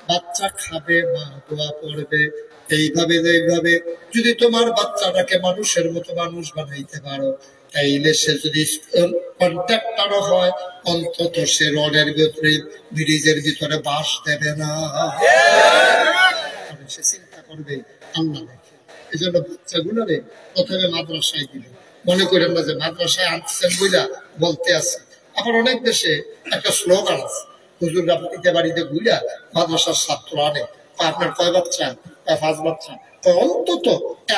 বাচ্চা খাবে, মা দোয়া পড়বে। এইভাবে যদি তোমার বাচ্চাটাকে মানুষের মতো মানুষ বানাইতে পারো, তাইলে সে যদি কন্ট্রাক্টরও হয়, অন্তত সে রডের ভিতরে, ব্রিজের ভিতরে বাস দেবে না। সে চিন্তা করবে আল্লাহ দেখে। এই জন্য বাচ্চাগুলোরে প্রথমে মাদ্রাসায় দিল। মনে করেন না যে মাদ্রাসায় আনছেন বুঝা বলতে আছে। আবার অনেক দেশে একটা স্লোগান আছে, হুজুররা বাড়িতে বাড়িতে ঘুরা মাদ্রাসার ছাত্র আনে। আপনার কয় বাচ্চা? 5 বাচ্চা। অন্তত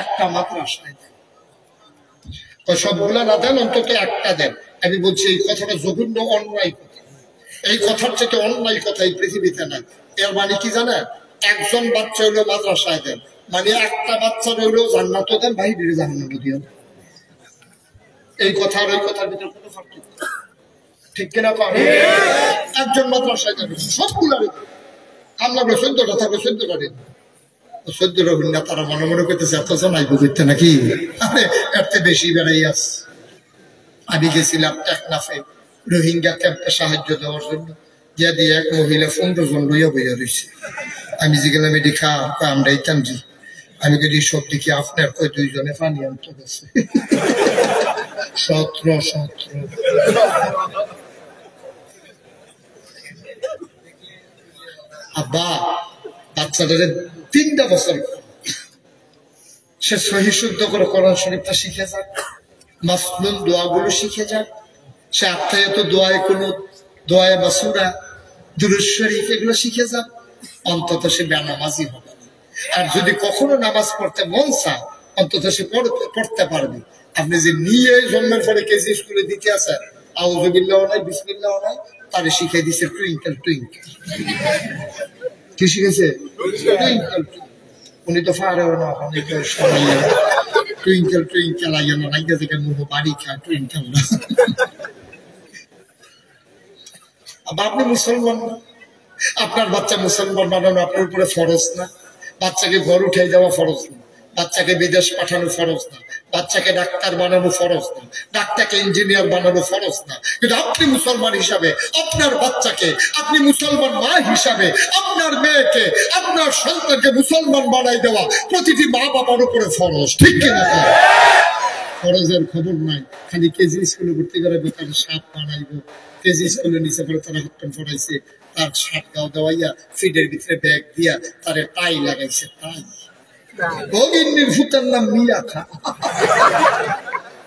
একটা মাদ্রাসায় দেন, সবগুলা না দেন, অন্তত একটা দেন। আমি বলছি এই কথাটা জঘন্য অন্যায় কথা। এই কথার চেয়ে অন্যায় কথা এই পৃথিবীতে নাই। এর মানে কি জানেন? একজন বাচ্চা হইলেও মাদ্রাসায় দেন, মানে একটা বাচ্চা হইলেও জান্নাতও দেন, বাইরে জান্নাতও দিও। এই কথা আর ওই কথার ভিতরে কোনো পার্থক্য ঠিক কিনা? একজন মাদ্রাসায় দেন, সবগুলার আমরা 14টা থাকবে, 14টা দিন, 14টা হইল না। তারা মনে মনে করতেছে এত জানাই বুঝতে নাকি, আরে এর চেয়ে বেশি বেড়াই আস। আমি গেছিলাম টেকনাফে রোহিঙ্গা ক্যাম্পে সাহায্য দেওয়ার জন্য, যা দিয়ে এক মহিলা 15 জন লইয়া বইয়া রয়েছে। আমি যে গেলাম এটি আমরা ইতাম জি, আমি যদি সব দিকে আপনার কই 2 জনে পানি আনতে গেছে। 17 আব্বা বাচ্চাদের 3টা বছর সে সহি শুদ্ধ করে কোরআন শরীফটা শিখে যাক, মাসনুন দোয়াগুলো শিখে যাক, সে আত্মায়ত দোয়ায় কোনো দোয়ায় মাসুরা, দুরূদ শরীফ এগুলো শিখে যাক, অন্তত সে বেনামাজি হবে না। আর যদি কখনো নামাজ পড়তে মন চায়, অন্তত সে পড়তে পারবে। আপনি যে নিয়ে জন্মের পরে কেজি স্কুলে দিতে আসেন, আউযু বিল্লাহ নাই, বিসমিল্লাহ নাই, তারে শিখাই দিচ্ছে টুইঙ্কেল টুইঙ্কেল। কি শিখেছে? টুইঙ্কেল। উনি তো পারেও না, টুইঙ্কেল টুইঙ্কেল আইয়া না লাগে থেকে মুখ বাড়ি খায় টুইঙ্কেল না। আপনি মুসলমান না, আপনার বাচ্চা মুসলমান বানানো আপনার উপরে ফরজ না। বাচ্চাকে ঘর উঠে দেওয়া ফরজ না, বাচ্চাকে বিদেশ পাঠানো ফরজ না, বাচ্চাকে ডাক্তার বানানো ফরজ না, ডাক্তারকে ইঞ্জিনিয়ার বানানো ফরজ না। কিন্তু আপনি মুসলমান হিসাবে আপনার বাচ্চাকে, আপনি মুসলমান মা হিসাবে আপনার মেয়েকে, আপনার সন্তানকে মুসলমান বানাই দেওয়া প্রতিটি মা বাবার উপরে ফরজ, ঠিক কিনা? ফরজের খবর নাই, খালি কেজি স্কুলে ভর্তি করে বেকার সাপ বানাইবো। কেজি স্কুলে নিচে পরে তারা হট্টন ফোটাইছে, তার শার্ট গাও দেওয়াইয়া ফিডের ভিতরে ব্যাগ দিয়া তারে টাই লাগাইছে। টাই ভগিনীর ফুটার নাম মিয়া খা,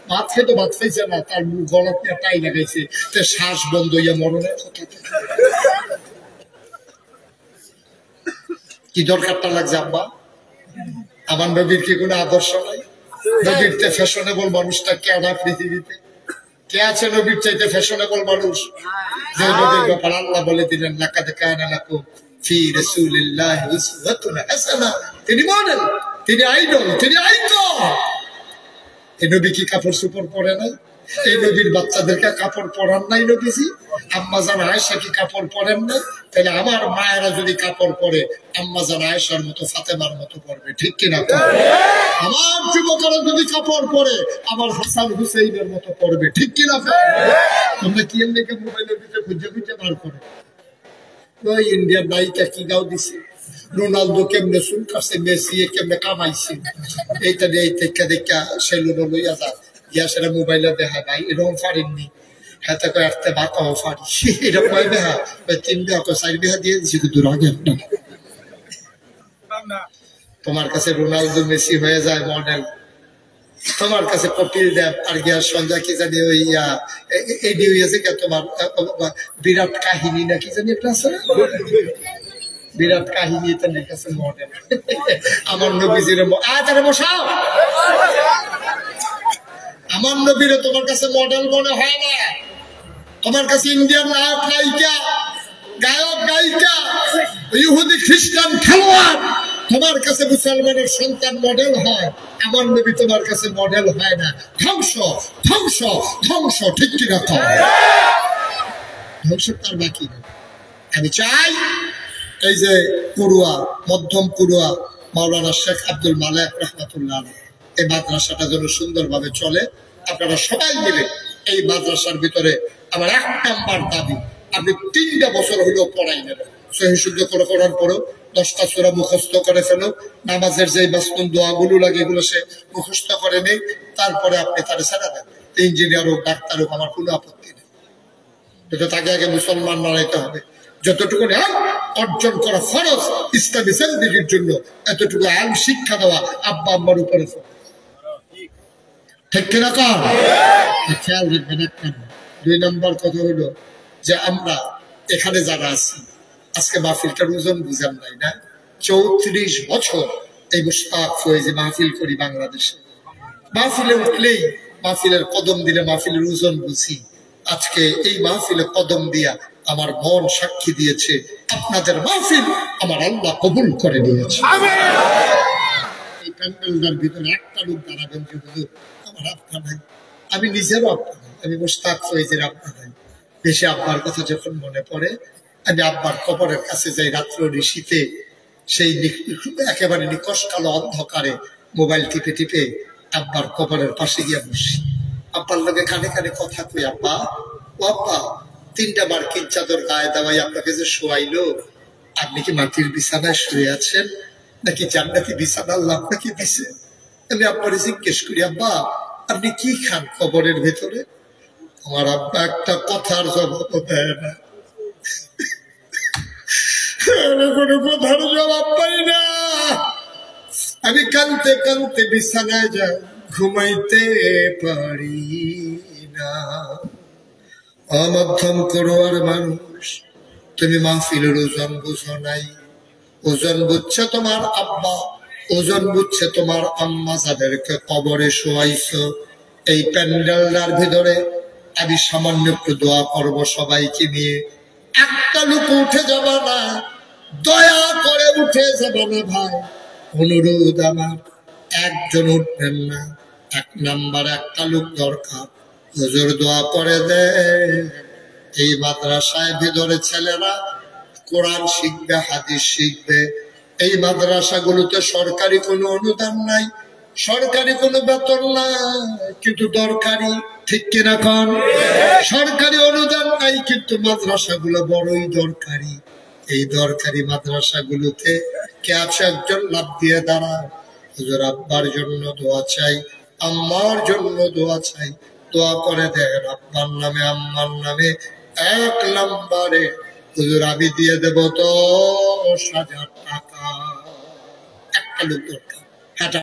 ভাত খেতে ভাত খাইছে না, তার মুখ গলাত নিয়ে টাই লাগাইছে, তার শ্বাস বন্ধ হইয়া মরণের কথা। কি দরকারটা লাগছে আব্বা? আমার নবীর কি কোনো আদর্শ নাই? নবীর তে ফ্যাশনেবল মানুষটা কে না পৃথিবীতে? কে আছে নবীর চাইতে ফ্যাশনেবল মানুষ? যে নবীর ব্যাপার আল্লাহ বলে দিলেন, লাকাদ কানা লাকুম ফি রাসূলিল্লাহি উসওয়াতুন হাসানাহ। তিনি মডেল, তিনি আইডল, তিনি আইকন। এই নবী কি কাপড় চোপড় পরে নাই? এই নবীর বাচ্চাদেরকে কাপড় পরান নাই নবীজি? আম্মা জান আয়েশা কি কাপড় পরেন নাই? তাহলে আমার মায়েরা যদি কাপড় পরে, আম্মা জান আয়েশার মতো, ফাতেমার মতো পরবে, ঠিক কিনা? আমার যুবকরা যদি কাপড় পরে, আমার হাসান হুসেইনের মতো পরবে, ঠিক কিনা? তোমরা কি এর লেগে মোবাইলের ভিতরে খুঁজে খুঁজে বার করে ওই ইন্ডিয়ার নায়িকা কি গাও দিছে, রোনালদো কেমনে চুল কাটছে, মেসি কেমনে কামাইছে, এইটা নিয়ে দেখা দেখা সেলুন লইয়া যায়, ইয়া সেটা মোবাইলে দেখা যায়। এরকম পারেননি, হ্যাঁ তাকে একটা বাতাও পারি, এটা কয় বেহা, 3 বেহা 4 বেহা দিয়ে দিচ্ছি, কিন্তু আগে একটা। তোমার কাছে রোনালদো মেসি হয়ে যায় মডেল, তোমার কাছে কপিল দেব আর গিয়া সন্ধ্যা কি জানি ওই এডি হয়েছে তোমার বিরাট কাহিনী না কি জানি একটা আছে না, বিরাট কাহিনী তাদের কাছে মডেল। আমার নবীজির বসাও, আমার নবীরে তোমার কাছে মডেল মনে হয় না। তোমার কাছে ইন্ডিয়ান নায়ক নায়িকা, গায়ক গায়িকা, ইহুদি খ্রিস্টান খেলোয়াড় তোমার কাছে মুসলমানের সন্তান মডেল হয়, আমার নবী তোমার কাছে মডেল হয় না। ধ্বংস ধ্বংস ধ্বংস, ঠিক কিনা? ধ্বংস তার বাকি নেই। আমি চাই এই যে পড়ুয়া, মধ্যম পড়ুয়া মাওলানা শেখ আব্দুল মালেক রহমাতুল্লাহ, এই মাদ্রাসাটা যেন সুন্দরভাবে চলে। আপনারা সবাই মিলে এই মাদ্রাসার ভিতরে আমার 1 নাম্বার দাবি, আপনি 3টা বছর হলেও পড়াই নেবেন। সহি শুদ্ধ করে করার পরেও 10টা সূরা মুখস্থ করে ফেলো, নামাজের যে মাসনুন দোয়াগুলো লাগে এগুলো সে মুখস্থ করে নেই, তারপরে আপনি তার ছেড়ে দেন। ইঞ্জিনিয়ার হোক, ডাক্তার হোক, আমার কোনো আপত্তি নেই। কিন্তু তাকে আগে মুসলমান বানাইতে হবে। যতটুকু অর্জন করা ফরজ ইসলামী জিন্দেগীর জন্য, এতটুকু আইন শিক্ষা দেওয়া আব্বা আম্মার উপরে ফরজ, ঠিক কিনা? খেয়াল রাখবেন। 2 নম্বর কথা হলো যে আমরা এখানে যারা আছি, আজকে মাহফিলটার ওজন বুঝান নাই না? 34 বছর এই মুশতাক ফয়েজে মাহফিল করি বাংলাদেশে। মাহফিলে উঠলেই, মাহফিলের কদম দিলে মাহফিলের ওজন বুঝি। আজকে এই মাহফিলে কদম দিয়া আমার মন সাক্ষী দিয়েছে, আপনাদের মাহফিল আমার আল্লাহ কবুল করে নিয়েছে। এই প্যান্ডেলটার ভিতরে একটা লোক দাঁড়াবেন যে হুজুর আমার আপনা নাই, আমি নিজেরও আপনা নাই, আমি মুশতাক ফয়েজের আপনা নাই। বেশি আব্বার কথা যখন মনে পড়ে, আমি আব্বার কবরের কাছে যাই রাত্র ঋষিতে, সেই একেবারে নিকশ কালো অন্ধকারে মোবাইল টিপে টিপে আব্বার কবরের পাশে গিয়ে বসি। আব্বার লগে কানে কানে কথা কই, আব্বা ও আব্বা, 3টা মার্কিন চাদর গায়ে দেওয়াই আপনাকে যে শোয়াইলো, আপনি কি মাটির বিছানায় শুয়ে আছেন নাকি জান্নাতি বিছানা আল্লাহ আপনাকে দিছে? আমি আব্বারে জিজ্ঞেস করি, আব্বা আপনি কি খান কবরের ভেতরে? আমার আব্বা একটা কথার জবাব দেয় না, কোনো কথার জবাব পাই না। আমি কানতে কানতে বিছানায় যাই, ঘুমাইতে পারি না। অমধ্যম করোয়ার মানুষ, তুমি মাহফিলের ওজন বুঝো নাই। ওজন বুঝছে তোমার আব্বা, ওজন বুঝছে তোমার আম্মা, যাদেরকে কবরে শোয়াইছো। এই প্যান্ডেলটার ভিতরে আমি সামান্য একটু দোয়া করবো সবাইকে নিয়ে। একটা লোক উঠে যাবা না, দয়া করে উঠে যাবা না ভাই, অনুরোধ আমার, একজন উঠবেন না। 1 নাম্বার একটা লোক দরকার, হুজুর দোয়া করে দে। এই মাদ্রাসায় ভিতরে ছেলেরা কোরআন শিখবে, হাদিস শিখবে। এই মাদ্রাসাগুলোতে সরকারি কোনো অনুদান নাই, সরকারি কোনো বেতন নাই, কিন্তু দরকারি, ঠিক কিনা কন? সরকারি অনুদান নাই কিন্তু মাদ্রাসাগুলো বড়ই দরকারি। এই দরকারি মাদ্রাসাগুলোতে কে আছে একজন লাভ দিয়ে দাঁড়ায়, হুজুর আব্বার জন্য দোয়া চাই, আম্মার জন্য দোয়া চাই, দোয়া করে দেন আব্বার নামে আম্মার নামে। 1 নম্বরে হুজুর আমি দিয়ে দেব 10,000 টাকা। একটা লোক দরকার।